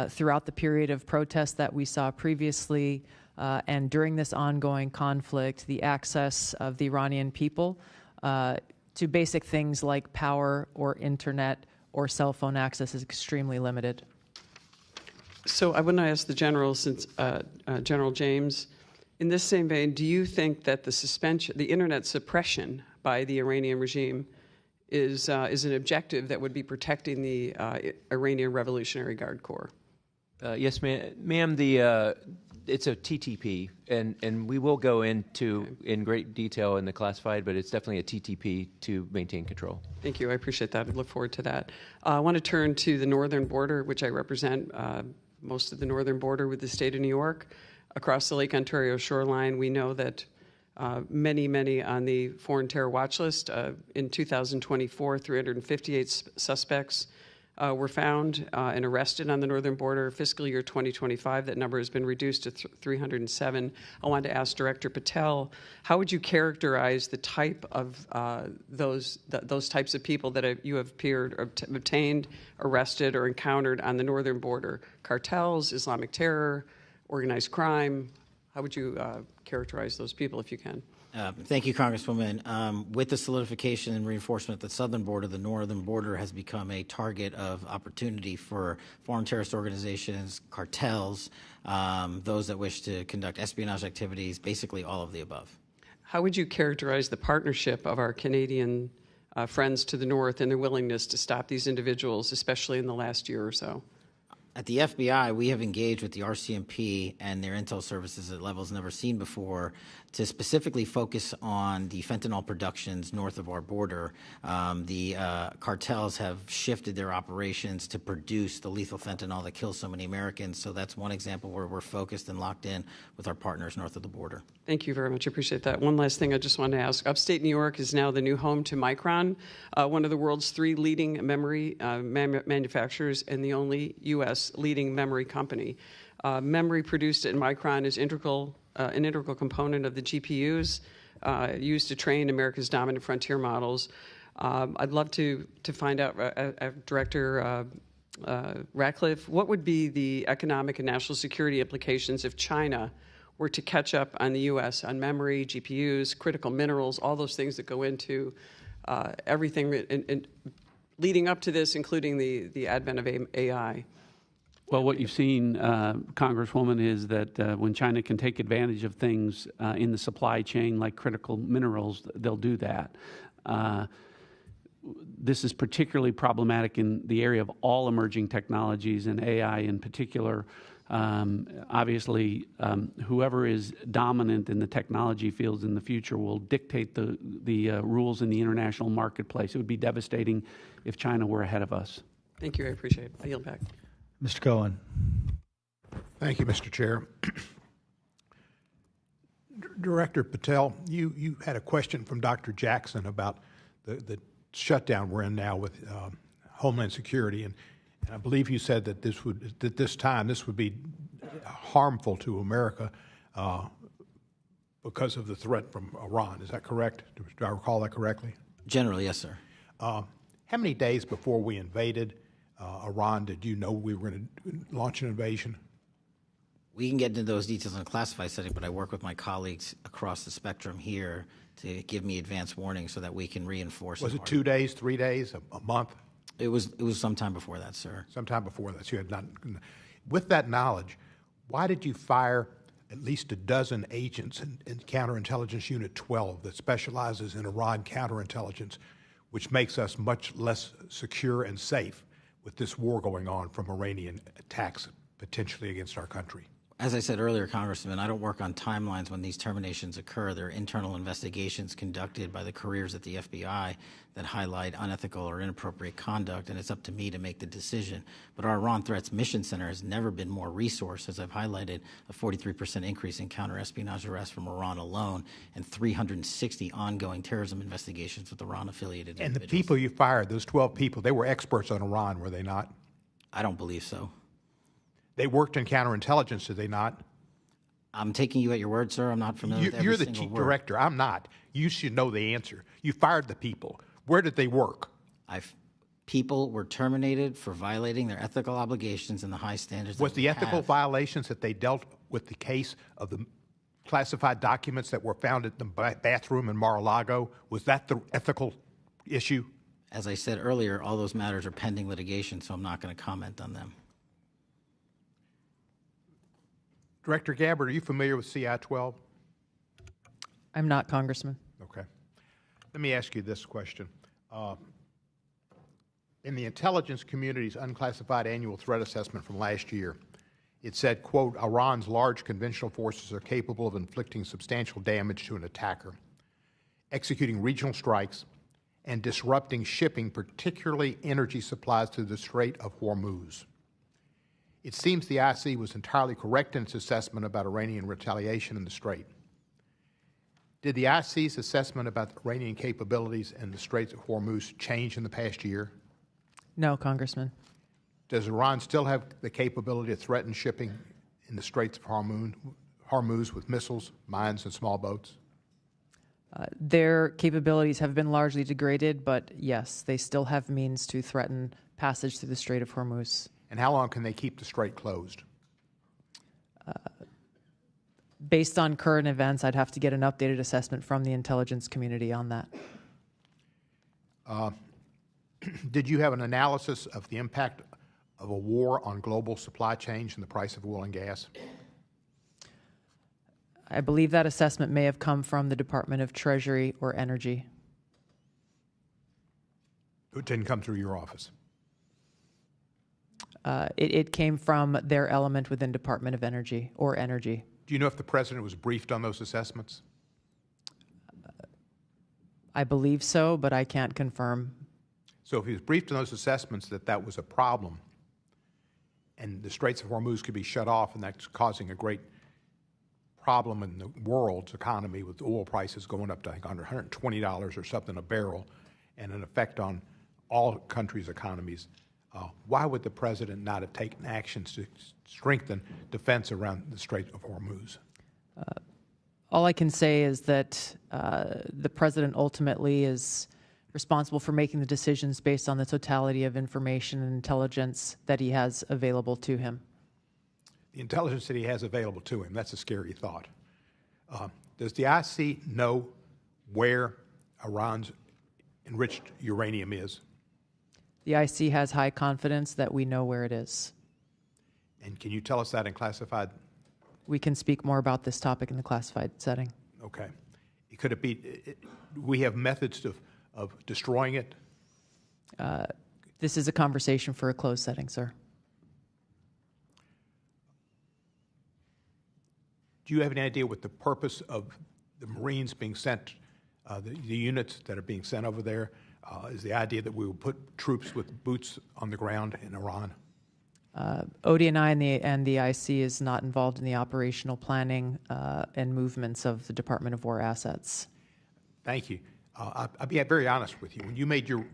throughout the period of protest that we saw previously, and during this ongoing conflict, the access of the Iranian people to basic things like power or internet or cell phone access is extremely limited. So I want to ask the General, since General James, in this same vein, do you think that the internet suppression by the Iranian regime is an objective that would be protecting the Iranian Revolutionary Guard Corps? Yes, ma'am. It's a TTP, and we will go into in great detail in the classified, but it's definitely a TTP to maintain control. Thank you. I appreciate that. I look forward to that. I want to turn to the northern border, which I represent, most of the northern border with the state of New York. Across the Lake Ontario shoreline, we know that many on the foreign terror watch list. In 2024, 358 suspects were found and arrested on the northern border. Fiscal year 2025, that number has been reduced to 307. I wanted to ask Director Patel, how would you characterize the type of those types of people that you have obtained, arrested, or encountered on the northern border? Cartels, Islamic terror, organized crime. How would you characterize those people, if you can? Thank you, Congresswoman. With the solidification and reinforcement at the southern border, the northern border has become a target of opportunity for foreign terrorist organizations, cartels, those that wish to conduct espionage activities, basically all of the above. How would you characterize the partnership of our Canadian friends to the north and their willingness to stop these individuals, especially in the last year or so? At the FBI, we have engaged with the RCMP and their intel services at levels never seen before To specifically focus on the fentanyl productions north of our border, the cartels have shifted their operations to produce the lethal fentanyl that kills so many Americans. So that's one example where we're focused and locked in with our partners north of the border. Thank you very much. I appreciate that. One last thing I just wanted to ask. Upstate New York is now the new home to Micron, one of the world's 3 leading memory manufacturers and the only U.S. leading memory company. Memory produced at Micron is an integral component of the GPUs used to train America's dominant frontier models. I'd love to find out, Director Ratcliffe, what would be the economic and national security implications if China were to catch up on the U.S. on memory, GPUs, critical minerals, all those things that go into everything leading up to this, including the advent of AI? Well, what you've seen, Congresswoman, is that when China can take advantage of things in the supply chain like critical minerals, they'll do that. This is particularly problematic in the area of all emerging technologies, and AI in particular. Obviously, whoever is dominant in the technology fields in the future will dictate the rules in the international marketplace. It would be devastating if China were ahead of us. Thank you. I appreciate it. I yield back. Mr. Cohen. Thank you, Mr. Chair. Director Patel, you had a question from Dr. Jackson about the shutdown we're in now with Homeland Security, and I believe you said that this would be harmful to America because of the threat from Iran. Is that correct? Do I recall that correctly? Generally, yes, sir. How many days before we invaded Iran did you know we were going to launch an invasion? We can get into those details in a classified setting, but I work with my colleagues across the spectrum here to give me advance warning so that we can reinforce. Was it 2 days, 3 days, a month? It was sometime before that, sir. Sometime before that. So you had not. With that knowledge, why did you fire at least a dozen agents in Counterintelligence Unit 12 that specializes in Iran counterintelligence, which makes us much less secure and safe with this war going on from Iranian attacks potentially against our country? As I said earlier, Congressman, I don't work on timelines when these terminations occur. There are internal investigations conducted by the careers at the FBI that highlight unethical or inappropriate conduct, and it's up to me to make the decision. But our Iran Threats Mission Center has never been more resourced, as I've highlighted, a 43% increase in counter-espionage arrests from Iran alone, and 360 ongoing terrorism investigations with Iran-affiliated individuals. And the people you fired, those 12 people, they were experts on Iran, were they not? I don't believe so. They worked in counterintelligence, did they not? I'm taking you at your word, sir. I'm not familiar with every You're the single chief word. director. I'm not. You should know the answer. You fired the people. Where did they work? People were terminated for violating their ethical obligations and the high standards. Was the ethical violations that they dealt with the case of the classified documents that were found at the bathroom in Mar-a-Lago, was that the ethical issue? As I said earlier, all those matters are pending litigation, so I'm not going to comment on them. Director Gabbard, are you familiar with CI-12? I'm not, Congressman. Okay. Let me ask you this question. In the intelligence community's unclassified annual threat assessment from last year, it said, quote, Iran's large conventional forces are capable of inflicting substantial damage to an attacker, executing regional strikes, and disrupting shipping, particularly energy supplies to the Strait of Hormuz. It seems the IC was entirely correct in its assessment about Iranian retaliation in the Strait. Did the IC's assessment about the Iranian capabilities in the Straits of Hormuz change in the past year? No, Congressman. Does Iran still have the capability to threaten shipping in the Straits of Hormuz with missiles, mines, and small boats? Their capabilities have been largely degraded, but yes, they still have means to threaten passage through the Strait of Hormuz. And how long can they keep the strait closed? Based on current events, I'd have to get an updated assessment from the intelligence community on that. Did you have an analysis of the impact of a war on global supply chains and the price of oil and gas? I believe that assessment may have come from the Department of Treasury or Energy. It didn't come through your office? It came from their element within Department of Energy or Energy. Do you know if the President was briefed on those assessments? I believe so, but I can't confirm. So if he was briefed on those assessments that that was a problem and the Straits of Hormuz could be shut off and that's causing a great problem in the world's economy with oil prices going up to, I think, under $120 or something a barrel and an effect on all countries' economies, why would the president not have taken actions to strengthen defense around the Strait of Hormuz? All I can say is that the president ultimately is responsible for making the decisions based on the totality of information and intelligence that he has available to him. The intelligence that he has available to him, that's a scary thought. Does the IC know where Iran's enriched uranium is? The IC has high confidence that we know where it is. And can you tell us that in classified? We can speak more about this topic in the classified setting. Okay. Could it be, we have methods of destroying it? This is a conversation for a closed setting, sir. Do you have any idea what the purpose of the Marines being sent, the units that are being sent over there, is the idea that we will put troops with boots on the ground in Iran? ODNI and the IC is not involved in the operational planning and movements of the Department of War assets. Thank you. I'll be very honest with you. When you made your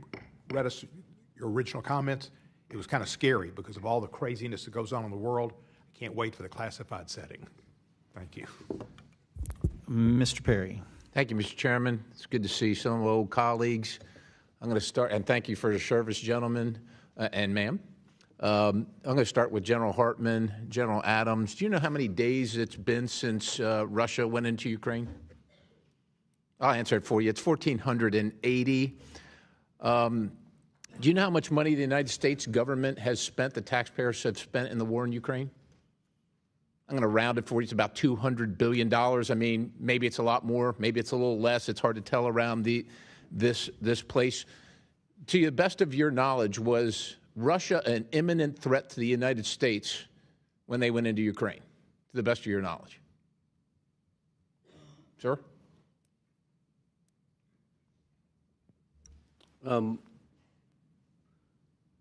original comments, it was kind of scary because of all the craziness that goes on in the world. I can't wait for the classified setting. Thank you. Mr. Perry. Thank you, Mr. Chairman. It's good to see some of old colleagues. I'm going to start, and thank you for your service, gentlemen and ma'am. I'm going to start with General Hartman, General Adams. Do you know how many days it's been since Russia went into Ukraine? I'll answer it for you. It's 1,480. Do you know how much money the United States government has spent, the taxpayers have spent in the war in Ukraine? I'm going to round it for you. It's about $200 billion. I mean, maybe it's a lot more, maybe it's a little less. It's hard to tell around this place. To the best of your knowledge, was Russia an imminent threat to the United States when they went into Ukraine, to the best of your knowledge? Sir?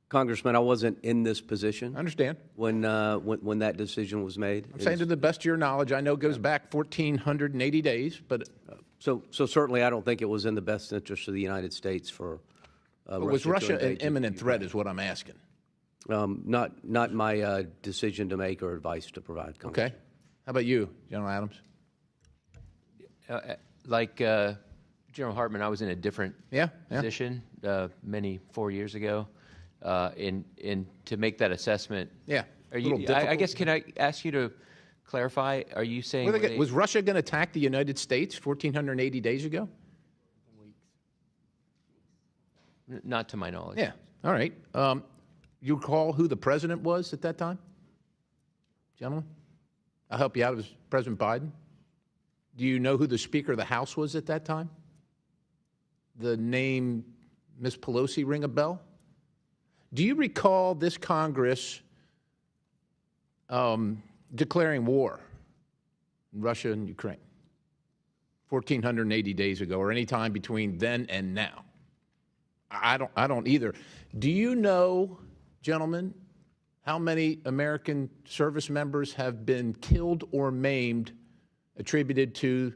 Congressman, I wasn't in this position. I understand. When that decision was made. I'm saying to the best of your knowledge, I know it goes back 1,480 days, but... So certainly I don't think it was in the best interest of the United States for was Russia an imminent threat is what I'm asking. Not my decision to make or advice to provide. Okay. How about you, General Adams? Like General Hartman, I was in a different position 4 years ago. In to make that assessment. Yeah. Are you? I guess can I ask you to clarify? Are you saying was Russia going to attack the United States 1,480 days ago? Not to my knowledge. Yeah. All right. You recall who the president was at that time, gentlemen? I'll help you out. It was President Biden. Do you know who the Speaker of the House was at that time? The name Ms. Pelosi ring a bell? Do you recall this Congress declaring war in Russia and Ukraine 1,480 days ago, or any time between then and now? I don't either. Do you know, gentlemen, how many American service members have been killed or maimed attributed to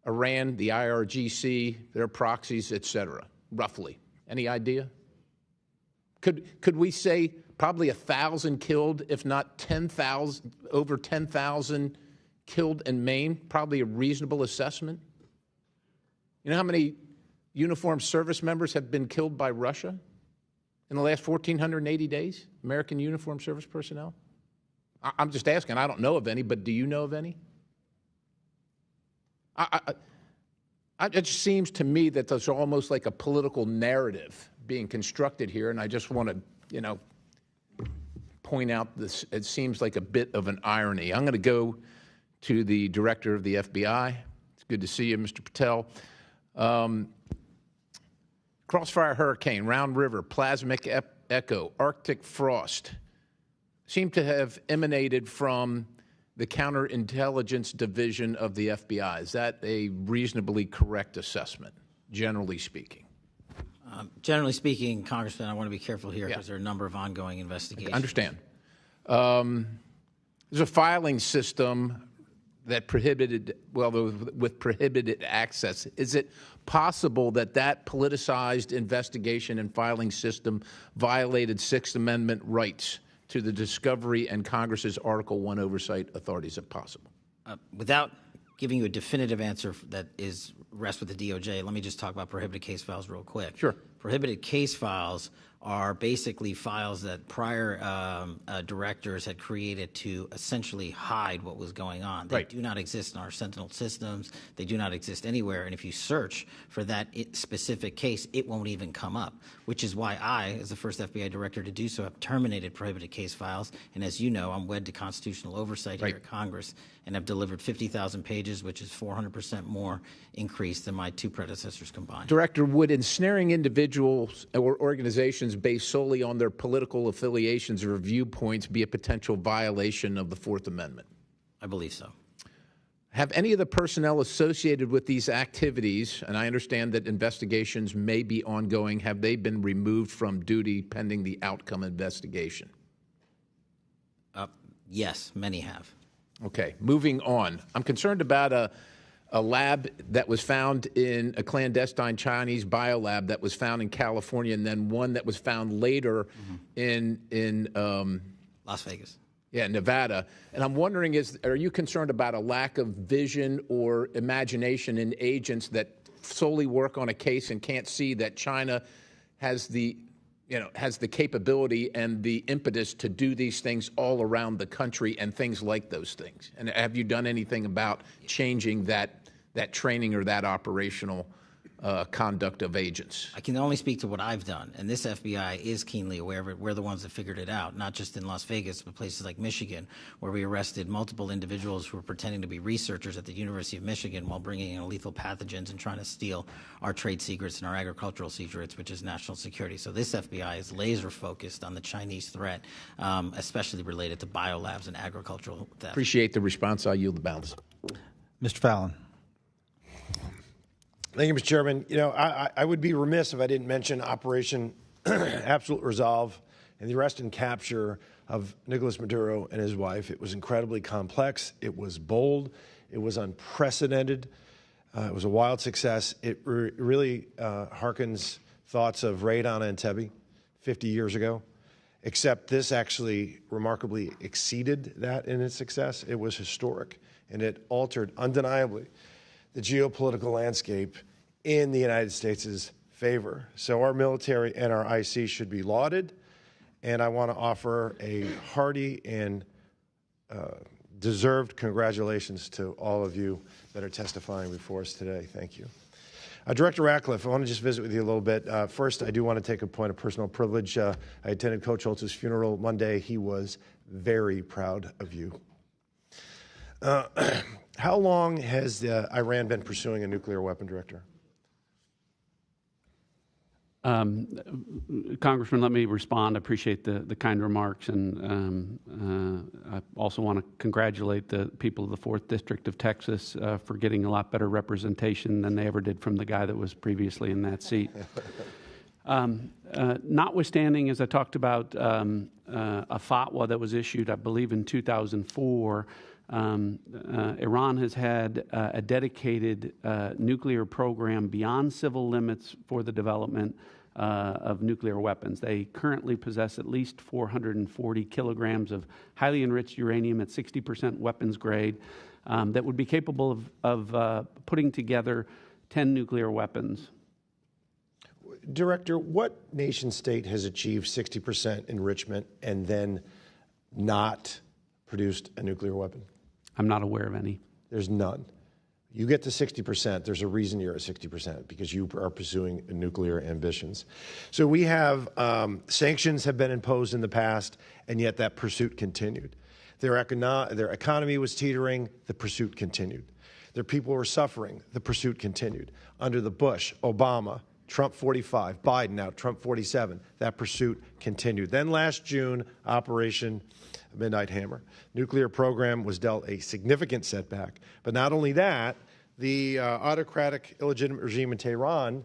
Iran, the IRGC, their proxies, et cetera, roughly? Any idea? Could we say probably 1,000 killed, if not 10,000, over 10,000 killed and maimed? Probably a reasonable assessment. You know how many uniformed service members have been killed by Russia in the last 1,480 days? American uniformed service personnel? I'm just asking. I don't know of any, but do you know of any? It just seems to me that there's almost like a political narrative being constructed here, and I just want to, point out this. It seems like a bit of an irony. I'm going to go to the director of the FBI. It's good to see you, Mr. Patel. Crossfire Hurricane, Round River, Plasmic Echo, Arctic Frost seem to have emanated from the Counterintelligence Division of the FBI. Is that a reasonably correct assessment? generally speaking? Generally speaking, Congressman, I want to be careful here because there are a number of ongoing investigations. I understand. There's a filing system that prohibited, well, with prohibited access. Is it possible that that politicized investigation and filing system violated Sixth Amendment rights to the discovery and Congress's Article 1 oversight authority? Is it possible? Without giving you a definitive answer that rests with the DOJ, let me just talk about prohibited case files real quick. Sure. Prohibited case files are basically files that prior directors had created to essentially hide what was going on. They do not exist in our Sentinel systems. They do not exist anywhere. And if you search for that specific case, it won't even come up, which is why I, as the first FBI director to do so, have terminated prohibited case files. And as you know, I'm wed to constitutional oversight here at Congress and have delivered 50,000 pages, which is 400% more increase than my two predecessors combined. Director, would ensnaring individuals or organizations based solely on their political affiliations or viewpoints be a potential violation of the Fourth Amendment? I believe so. Have any of the personnel associated with these activities, and I understand that investigations may be ongoing, have they been removed from duty pending the outcome investigation? Yes, many have. Okay, moving on. I'm concerned about a lab that was found in a clandestine Chinese biolab that was found in California, and then one that was found later in Las Vegas. Yeah, Nevada. And I'm wondering, are you concerned about a lack of vision or imagination in agents that solely work on a case and can't see that China has the capability and the impetus to do these things all around the country and things like those things? And have you done anything about changing that training or that operational conduct of agents? I can only speak to what I've done, and this FBI is keenly aware of it. We're the ones that figured it out, not just in Las Vegas, but places like Michigan, where we arrested multiple individuals who were pretending to be researchers at the University of Michigan while bringing in lethal pathogens and trying to steal our trade secrets and our agricultural secrets, which is national security. So this FBI is laser focused on the Chinese threat, especially related to biolabs and agricultural theft. Appreciate the response. I'll yield the balance. Mr. Fallon. Thank you, Mr. Chairman. You know, I would be remiss if I didn't mention Operation Absolute Resolve and the arrest and capture of Nicolas Maduro and his wife. It was incredibly complex. It was bold. It was unprecedented. It was a wild success. It really harkens thoughts of Raid on Entebbe 50 years ago, except this actually remarkably exceeded that in its success. It was historic, and it altered undeniably the geopolitical landscape in the United States' favor. So our military and our IC should be lauded, and I want to offer a hearty and deserved congratulations to all of you that are testifying before us today. Thank you. Director Ratcliffe, I want to just visit with you a little bit. First, I do want to take a point of personal privilege. I attended Coach Holtz's funeral Monday. He was very proud of you. How long has Iran been pursuing a nuclear weapon, Director? Congressman, let me respond. I appreciate the kind remarks, and I also want to congratulate the people of the 4th District of Texas for getting a lot better representation than they ever did from the guy that was previously in that seat. Notwithstanding, as I talked about, a fatwa that was issued, I believe, in 2004, Iran has had a dedicated nuclear program beyond civil limits for the development of nuclear weapons. They currently possess at least 440 kilograms of highly enriched uranium at 60% weapons grade that would be capable of putting together 10 nuclear weapons. Director, what nation state has achieved 60% enrichment and then not produced a nuclear weapon? I'm not aware of any. There's none. You get to 60%, there's a reason you're at 60%, because you are pursuing nuclear ambitions. So we have sanctions have been imposed in the past, and yet that pursuit continued. Their economy was teetering, the pursuit continued. Their people were suffering, the pursuit continued. Under the Bush, Obama, Trump 45, Biden now, Trump 47, that pursuit continued. Then last June, Operation Midnight Hammer. Nuclear program was dealt a significant setback. But not only that, the autocratic, illegitimate regime in Tehran,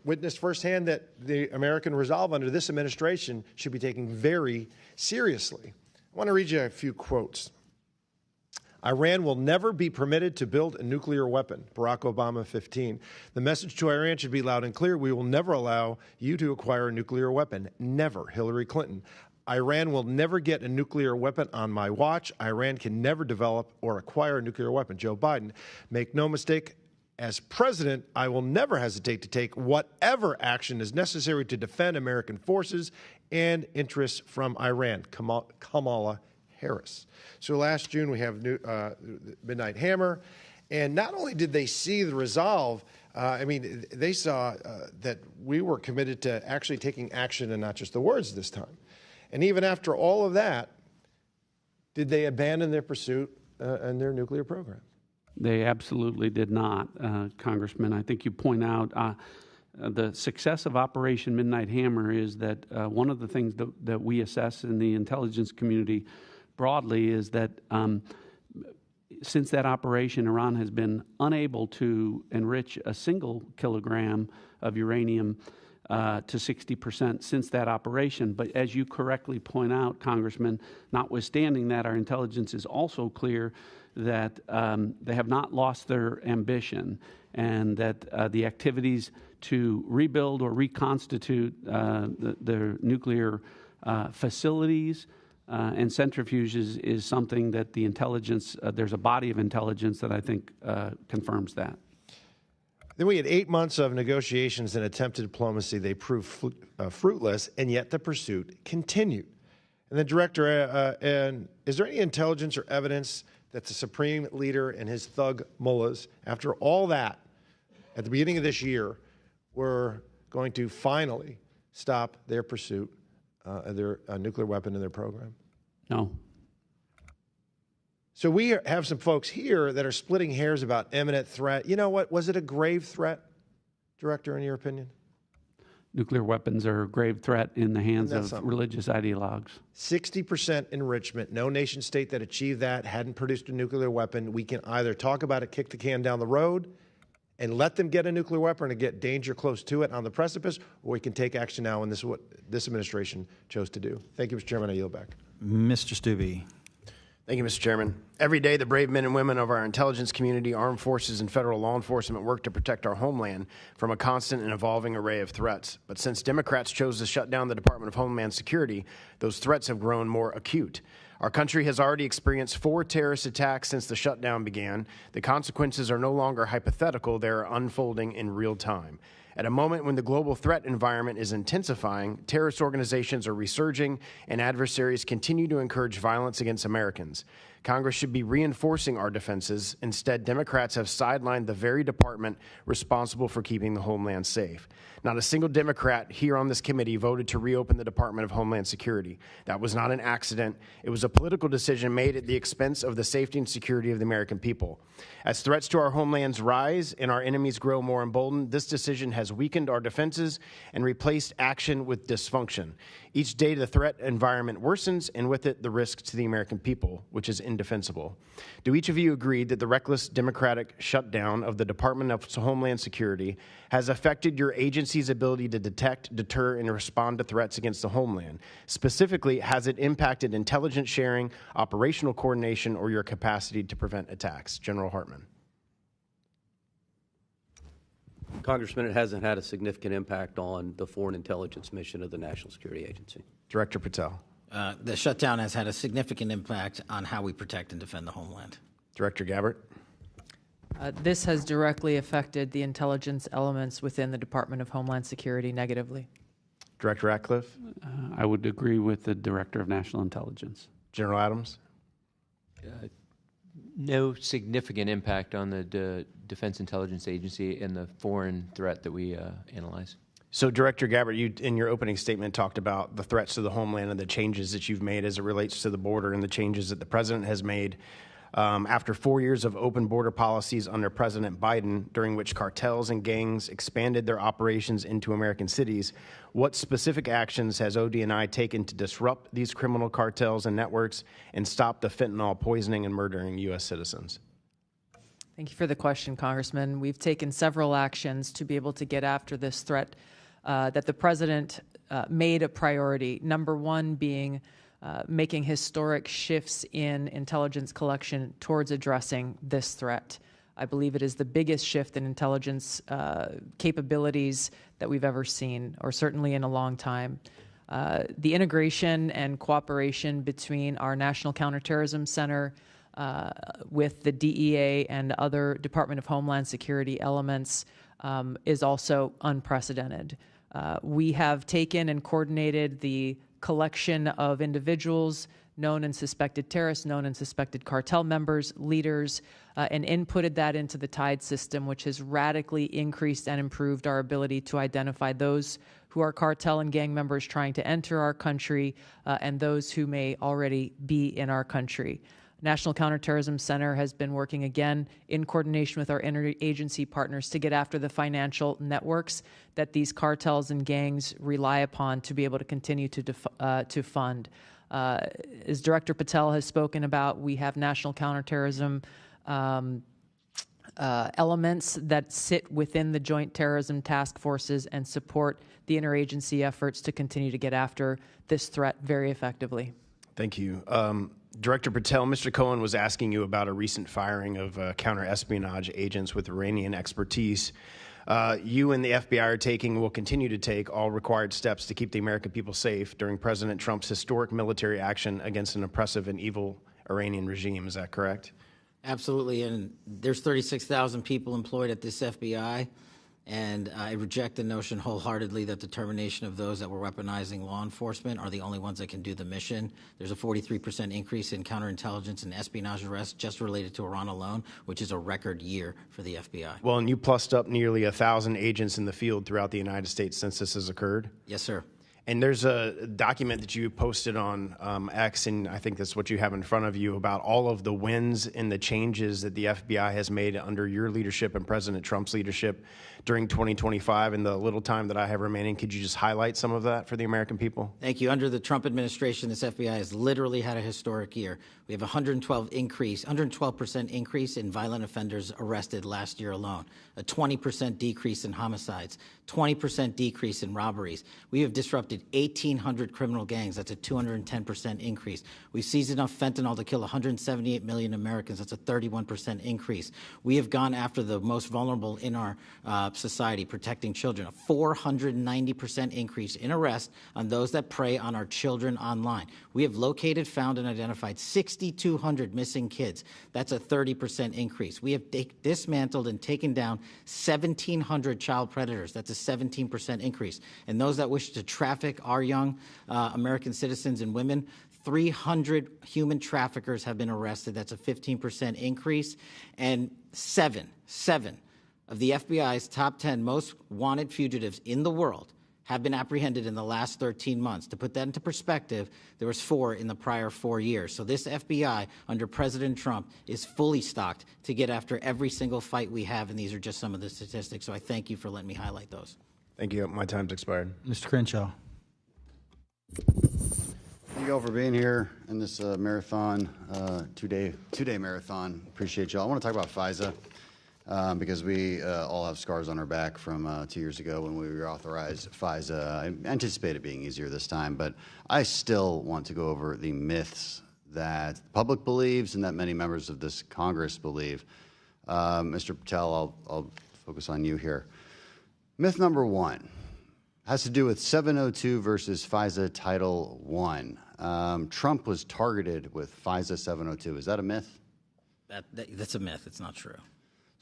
witnessed firsthand that the American resolve under this administration should be taken very seriously. I want to read you a few quotes. Iran will never be permitted to build a nuclear weapon, Barack Obama 15. The message to Iran should be loud and clear. We will never allow you to acquire a nuclear weapon. Never, Hillary Clinton. Iran will never get a nuclear weapon on my watch. Iran can never develop or acquire a nuclear weapon. Joe Biden, make no mistake, as president, I will never hesitate to take whatever action is necessary to defend American forces and interests from Iran. Kamala Harris. So last June, we have Midnight Hammer. And not only did they see the resolve, they saw that we were committed to actually taking action and not just the words this time. And even after all of that, did they abandon their pursuit and their nuclear program? They absolutely did not, Congressman. I think you point out the success of Operation Midnight Hammer is that one of the things that we assess in the intelligence community broadly is that since that operation, Iran has been unable to enrich a single kilogram of uranium to 60% since that operation. But as you correctly point out, Congressman, notwithstanding that, our intelligence is also clear that they have not lost their ambition, and that the activities to rebuild or reconstitute their nuclear facilities and centrifuges is something that the intelligence, there's a body of intelligence that I think confirms that. Then we had 8 months of negotiations and attempted diplomacy. They proved fruitless, and yet the pursuit continued. And then, Director, and is there any intelligence or evidence that the Supreme Leader and his thug mullahs, after all that, at the beginning of this year, were going to finally stop their pursuit of their nuclear weapon in their program? No. So we have some folks here that are splitting hairs about imminent threat. You know what? Was it a grave threat, Director, in your opinion? Nuclear weapons are a grave threat in the hands of religious ideologues. 60% enrichment. No nation state that achieved that hadn't produced a nuclear weapon. We can either talk about it, kick the can down the road, and let them get a nuclear weapon and get danger close to it on the precipice, or we can take action now, and this is what this administration chose to do. Thank you, Mr. Chairman. I yield back. Mr. Stubbe. Thank you, Mr. Chairman. Every day, the brave men and women of our intelligence community, armed forces, and federal law enforcement work to protect our homeland from a constant and evolving array of threats. But since Democrats chose to shut down the Department of Homeland Security, those threats have grown more acute. Our country has already experienced 4 terrorist attacks since the shutdown began. The consequences are no longer hypothetical, they are unfolding in real time. At a moment when the global threat environment is intensifying, terrorist organizations are resurging, and adversaries continue to encourage violence against Americans. Congress should be reinforcing our defenses. Instead, Democrats have sidelined the very department responsible for keeping the homeland safe. Not a single Democrat here on this committee voted to reopen the Department of Homeland Security. That was not an accident. It was a political decision made at the expense of the safety and security of the American people. As threats to our homelands rise and our enemies grow more emboldened, this decision has weakened our defenses and replaced action with dysfunction. Each day, the threat environment worsens, and with it, the risk to the American people, which is indefensible. Do each of you agree that the reckless Democratic shutdown of the Department of Homeland Security has affected your agency's ability to detect, deter, and respond to threats against the homeland? Specifically, has it impacted intelligence sharing, operational coordination, or your capacity to prevent attacks? General Hartman. Congressman, it hasn't had a significant impact on the foreign intelligence mission of the National Security Agency. Director Patel. The shutdown has had a significant impact on how we protect and defend the homeland. Director Gabbard. This has directly affected the intelligence elements within the Department of Homeland Security negatively. Director Ratcliffe. I would agree with the Director of National Intelligence. General Adams. No significant impact on the Defense Intelligence Agency and the foreign threat that we analyze. So, Director Gabbard, you, in your opening statement, talked about the threats to the homeland and the changes that you've made as it relates to the border and the changes that the president has made after 4 years of open border policies under President Biden, during which cartels and gangs expanded their operations into American cities. What specific actions has ODNI taken to disrupt these criminal cartels and networks and stop the fentanyl poisoning and murdering U.S. citizens? Thank you for the question, Congressman. We've taken several actions to be able to get after this threat that the president made a priority. Number one being making historic shifts in intelligence collection towards addressing this threat. I believe it is the biggest shift in intelligence capabilities that we've ever seen, or certainly in a long time. The integration and cooperation between our National Counterterrorism Center with the DEA and other Department of Homeland Security elements is also unprecedented. We have taken and coordinated the collection of individuals, known and suspected terrorists, known and suspected cartel members, leaders, and inputted that into the TIDE system, which has radically increased and improved our ability to identify those who are cartel and gang members trying to enter our country and those who may already be in our country. National Counterterrorism Center has been working again in coordination with our interagency partners to get after the financial networks that these cartels and gangs rely upon to be able to continue to fund. As Director Patel has spoken about, we have national counterterrorism elements that sit within the joint terrorism task forces and support the interagency efforts to continue to get after this threat very effectively. Thank you. Director Patel, Mr. Cohen was asking you about a recent firing of counter-espionage agents with Iranian expertise. You and the FBI are taking, will continue to take, all required steps to keep the American people safe during President Trump's historic military action against an oppressive and evil Iranian regime. Is that correct? Absolutely, and there's 36,000 people employed at this FBI, and I reject the notion wholeheartedly that the termination of those that were weaponizing law enforcement are the only ones that can do the mission. There's a 43% increase in counterintelligence and espionage arrests just related to Iran alone, which is a record year for the FBI. Well, and you plussed up nearly 1,000 agents in the field throughout the United States since this has occurred? Yes, sir. And there's a document that you posted on X, and I think that's what you have in front of you, about all of the wins and the changes that the FBI has made under your leadership and President Trump's leadership during 2025. In the little time that I have remaining, could you just highlight some of that for the American people? Thank you. Under the Trump administration, this FBI has literally had a historic year. We have a 112% increase in violent offenders arrested last year alone, a 20% decrease in homicides, 20% decrease in robberies. We have disrupted 1,800 criminal gangs. That's a 210% increase. We've seized enough fentanyl to kill 178 million Americans. That's a 31% increase. We have gone after the most vulnerable in our society, protecting children, a 490% increase in arrests on those that prey on our children online. We have located, found, and identified 6,200 missing kids. That's a 30% increase. We have dismantled and taken down 1,700 child predators. That's a 17% increase. And those that wish to traffic our young American citizens and women, 300 human traffickers have been arrested. That's a 15% increase. And seven of the FBI's top 10 most wanted fugitives in the world have been apprehended in the last 13 months. To put that into perspective, there was 4 in the prior 4 years. So this FBI under President Trump is fully stocked to get after every single fight we have, and these are just some of the statistics. So I thank you for letting me highlight those. Thank you. My time's expired. Mr. Crenshaw. Thank you all for being here in this marathon, two-day marathon. Appreciate y'all. I want to talk about FISA. Because we all have scars on our back from 2 years ago when we reauthorized FISA. I anticipate it being easier this time, but I still want to go over the myths that the public believes and that many members of this Congress believe. Mr. Patel, I'll focus on you here. Myth number 1 has to do with 702 versus FISA Title I. Trump was targeted with FISA 702. Is that a myth? That's a myth. It's not true.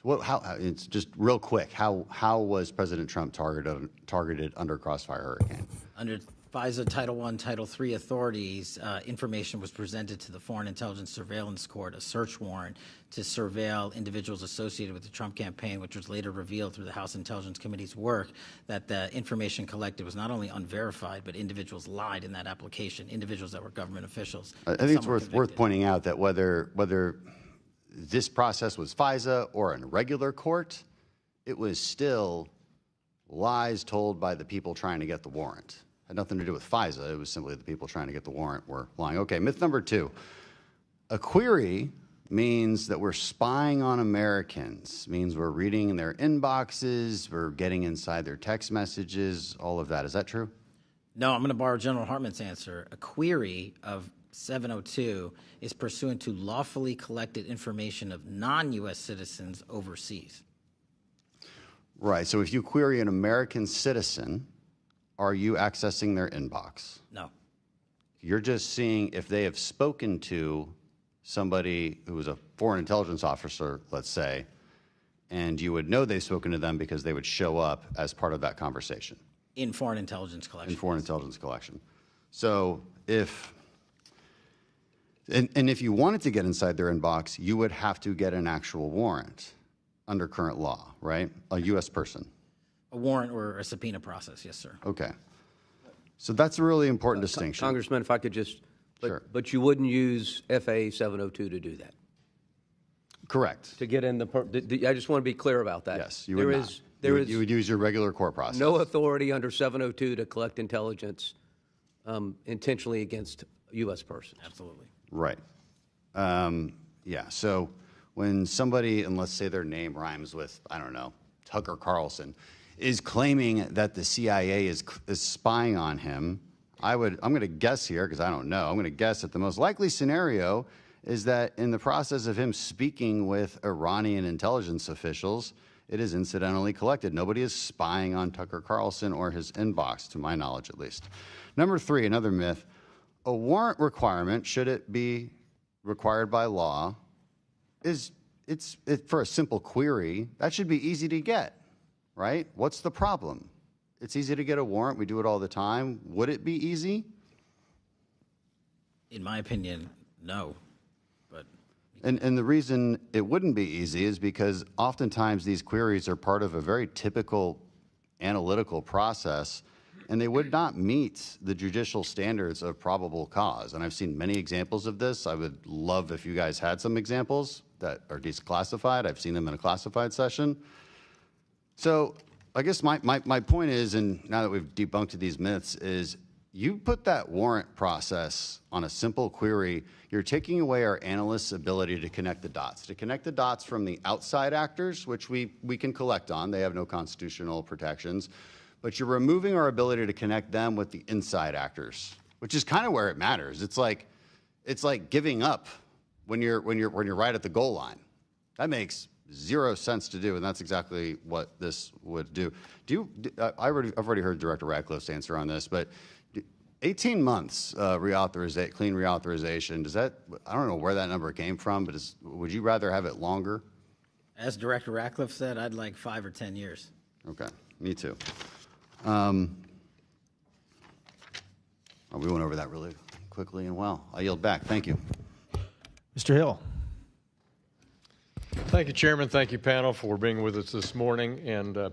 So it's just real quick. How was President Trump targeted under Crossfire Hurricane? Under FISA Title I, Title III authorities, information was presented to the Foreign Intelligence Surveillance Court, a search warrant to surveil individuals associated with the Trump campaign, which was later revealed through the House Intelligence Committee's work that the information collected was not only unverified, but individuals lied in that application, individuals that were government officials. I think it's worth pointing out that whether this process was FISA or in regular court, it was still lies told by the people trying to get the warrant. It had nothing to do with FISA. It was simply the people trying to get the warrant were lying. Okay, myth number 2. A query means that we're spying on Americans, means we're reading their inboxes, we're getting inside their text messages, all of that. Is that true? No, I'm going to borrow General Hartman's answer. A query of 702 is pursuant to lawfully collected information of non-U.S. citizens overseas. Right. So if you query an American citizen, are you accessing their inbox? No. You're just seeing if they have spoken to somebody who is a foreign intelligence officer, let's say, and you would know they've spoken to them because they would show up as part of that conversation. In foreign intelligence collection. In foreign intelligence collection. So if, and if you wanted to get inside their inbox, you would have to get an actual warrant under current law, right? A U.S. person. A warrant or a subpoena process, yes, sir. Okay. So that's a really important distinction. Congressman, if I could just, Sure. But you wouldn't use FA 702 to do that? Correct. To get in I just want to be clear about that. Yes, you would not. You would use your regular court process. No authority under 702 to collect intelligence intentionally against U.S. persons. Absolutely. Right. Yeah, so when somebody, and let's say their name rhymes with, I don't know, Tucker Carlson, is claiming that the CIA is spying on him, I'm going to guess here, because I don't know, I'm going to guess that the most likely scenario is that in the process of him speaking with Iranian intelligence officials, it is incidentally collected. Nobody is spying on Tucker Carlson or his inbox, to my knowledge at least. Number 3, another myth, a warrant requirement, should it be required by law, for a simple query, that should be easy to get, right? What's the problem? It's easy to get a warrant. We do it all the time. Would it be easy? In my opinion, no. But And the reason it wouldn't be easy is because oftentimes these queries are part of a very typical analytical process, and they would not meet the judicial standards of probable cause. And I've seen many examples of this. I would love if you guys had some examples that are declassified. I've seen them in a classified session. So I guess my point is, and now that we've debunked these myths, is you put that warrant process on a simple query, you're taking away our analysts' ability to connect the dots from the outside actors, which we can collect on. They have no constitutional protections. But you're removing our ability to connect them with the inside actors, which is kind of where it matters. It's like giving up when you're right at the goal line. That makes zero sense to do, and that's exactly what this would do. I've already heard Director Ratcliffe's answer on this, but 18 months clean reauthorization, does that, I don't know where that number came from, but would you rather have it longer? as Director Ratcliffe said, I'd like 5 or 10 years. Okay, me too. We went over that really quickly and well. I yield back. Thank you. Mr. Hill. Thank you, Chairman. Thank you, panel, for being with us this morning. And let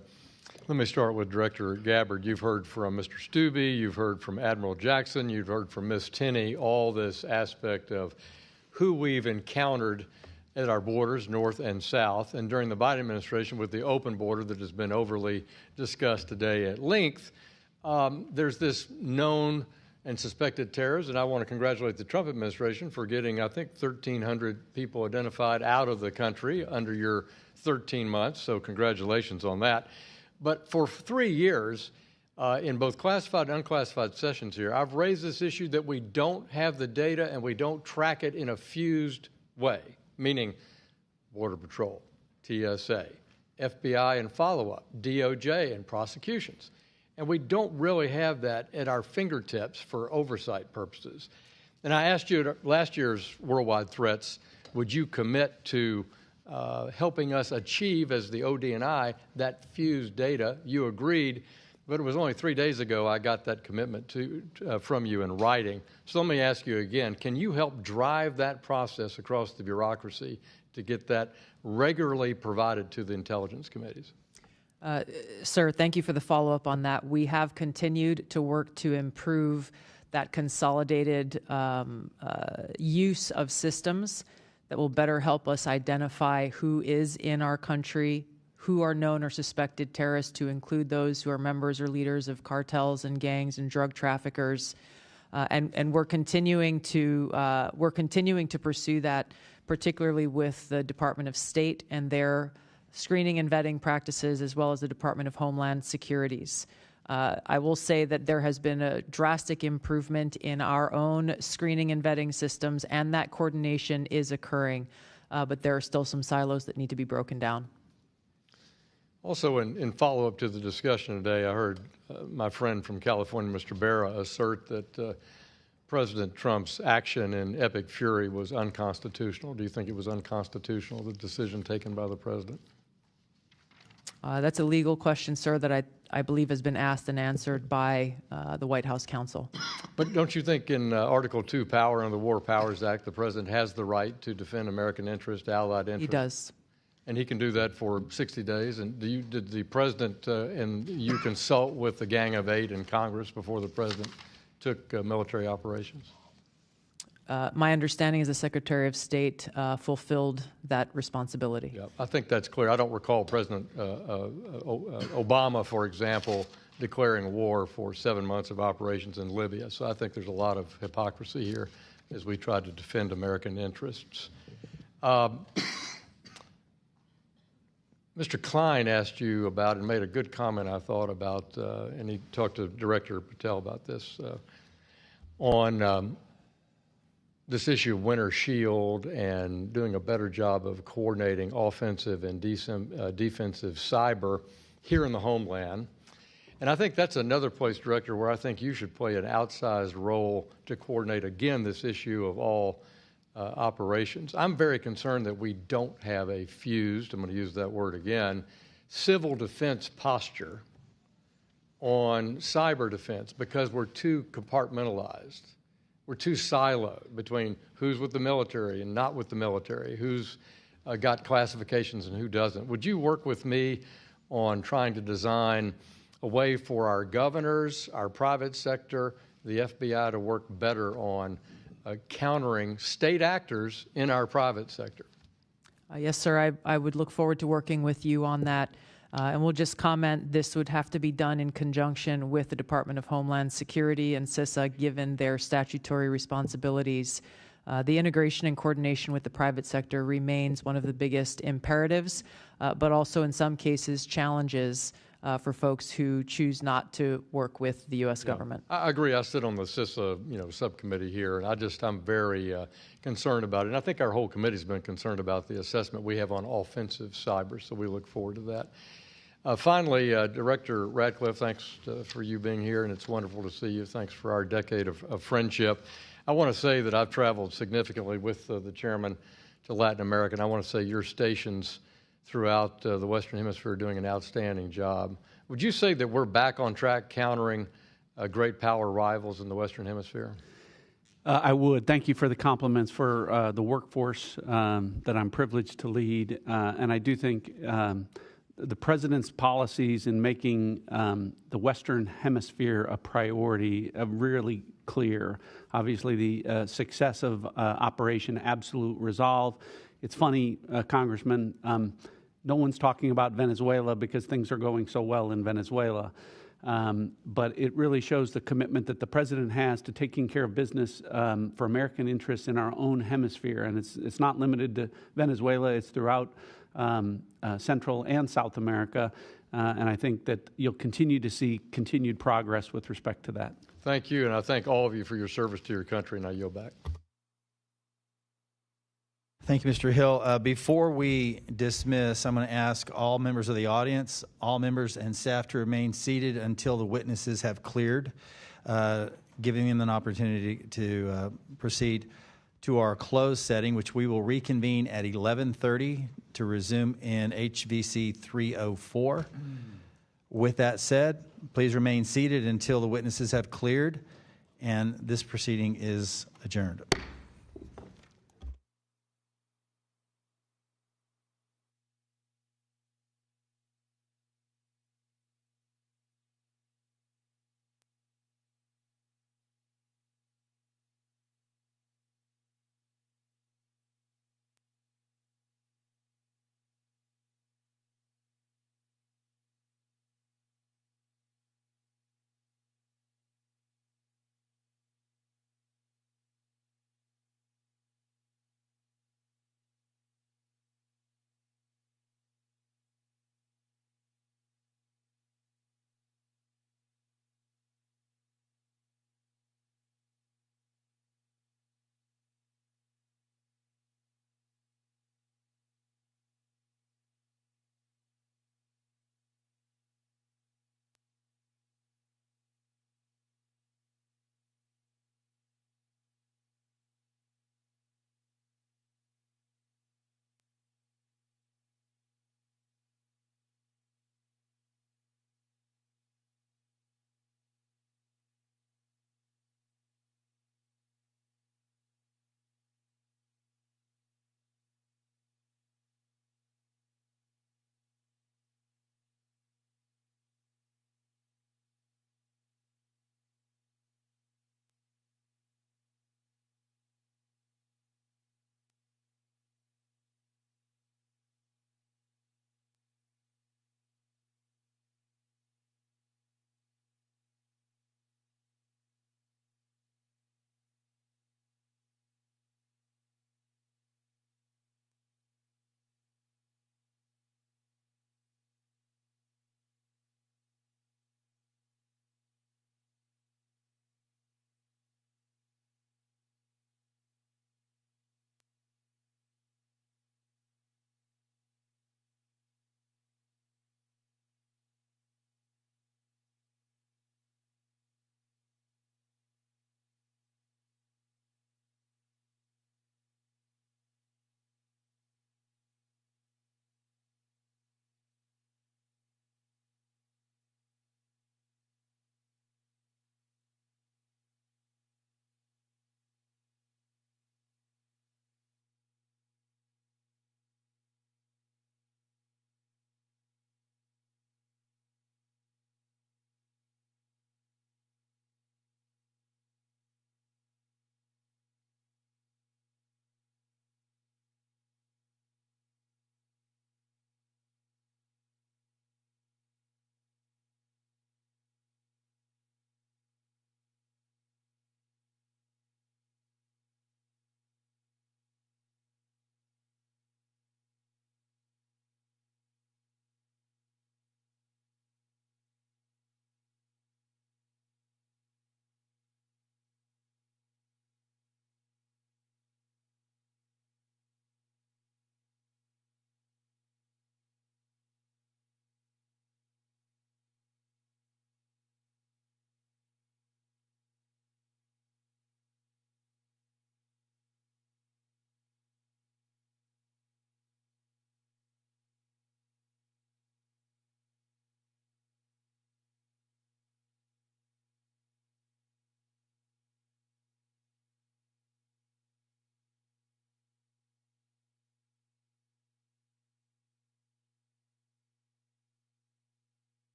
me start with Director Gabbard. You've heard from Mr. Stubbe. You've heard from Admiral Jackson. You've heard from Ms. Tenney, all this aspect of who we've encountered at our borders, north and south. And during the Biden administration, with the open border that has been overly discussed today at length, there's this known and suspected terrorists, and I want to congratulate the Trump administration for getting, I think, 1,300 people identified out of the country under your 13 months, so congratulations on that. But for 3 years, in both classified and unclassified sessions here, I've raised this issue that we don't have the data and we don't track it in a fused way, meaning Border Patrol, TSA, FBI and follow-up, DOJ and prosecutions. And we don't really have that at our fingertips for oversight purposes. And I asked you at last year's Worldwide Threats, would you commit to helping us achieve, as the ODNI, that fused data? You agreed, but it was only 3 days ago I got that commitment from you in writing. So let me ask you again, can you help drive that process across the bureaucracy to get that regularly provided to the intelligence committees? Sir, thank you for the follow-up on that. We have continued to work to improve that consolidated use of systems that will better help us identify who is in our country, who are known or suspected terrorists, to include those who are members or leaders of cartels and gangs and drug traffickers. And we're continuing to pursue that, particularly with the Department of State and their screening and vetting practices, as well as the Department of Homeland Security's. I will say that there has been a drastic improvement in our own screening and vetting systems, and that coordination is occurring, but there are still some silos that need to be broken down. Also, in follow-up to the discussion today, I heard my friend from California, Mr. Barra, assert that President Trump's action in epic fury was unconstitutional. Do you think it was unconstitutional, the decision taken by the president? That's a legal question, sir, that I believe has been asked and answered by the White House counsel. But don't you think in Article 2, power under the War Powers Act, the president has the right to defend American interest, allied interest? He does. And he can do that for 60 days. And did the president and you consult with the Gang of Eight in Congress before the president took military operations? My understanding is the Secretary of State fulfilled that responsibility. Yeah, I think that's clear. I don't recall President Obama, for example, declaring war for 7 months of operations in Libya. So I think there's a lot of hypocrisy here as we try to defend American interests. Mr. Klein asked you about and made a good comment, I thought, about, and he talked to Director Patel about this, on this issue of winter shield and doing a better job of coordinating offensive and defensive cyber here in the homeland. And I think that's another place, Director, where I think you should play an outsized role to coordinate, again, this issue of all operations. I'm very concerned that we don't have a fused, I'm going to use that word again, civil defense posture on cyber defense because we're too compartmentalized. We're too siloed between who's with the military and not with the military, who's got classifications and who doesn't. Would you work with me on trying to design a way for our governors, our private sector, the FBI to work better on countering state actors in our private sector? Yes, sir. I would look forward to working with you on that. And we'll just comment, this would have to be done in conjunction with the Department of Homeland Security and CISA, given their statutory responsibilities. The integration and coordination with the private sector remains one of the biggest imperatives, but also in some cases challenges for folks who choose not to work with the U.S. government. I agree. I sit on the CISA subcommittee here, and I'm very concerned about it. And I think our whole committee's been concerned about the assessment we have on offensive cyber, so we look forward to that. Finally, Director Ratcliffe, thanks for you being here, and it's wonderful to see you. Thanks for our decade of friendship. I want to say that I've traveled significantly with the chairman to Latin America, and I want to say your stations throughout the Western Hemisphere are doing an outstanding job. Would you say that we're back on track countering great power rivals in the Western Hemisphere? I would. Thank you for the compliments for the workforce that I'm privileged to lead. And I do think the President's policies in making the Western Hemisphere a priority are really clear. Obviously, the success of Operation Absolute Resolve. It's funny, Congressman, no one's talking about Venezuela because things are going so well in Venezuela. But it really shows the commitment that the President has to taking care of business for American interests in our own hemisphere. And it's not limited to Venezuela. It's throughout Central and South America. And I think that you'll continue to see continued progress with respect to that. Thank you, and I thank all of you for your service to your country, and I yield back. Thank you, Mr. Hill. Before we dismiss, I'm going to ask all members of the audience, all members and staff to remain seated until the witnesses have cleared, giving them an opportunity to proceed to our closed setting, which we will reconvene at 11:30 to resume in HVC 304. With that said, please remain seated until the witnesses have cleared, and this proceeding is adjourned.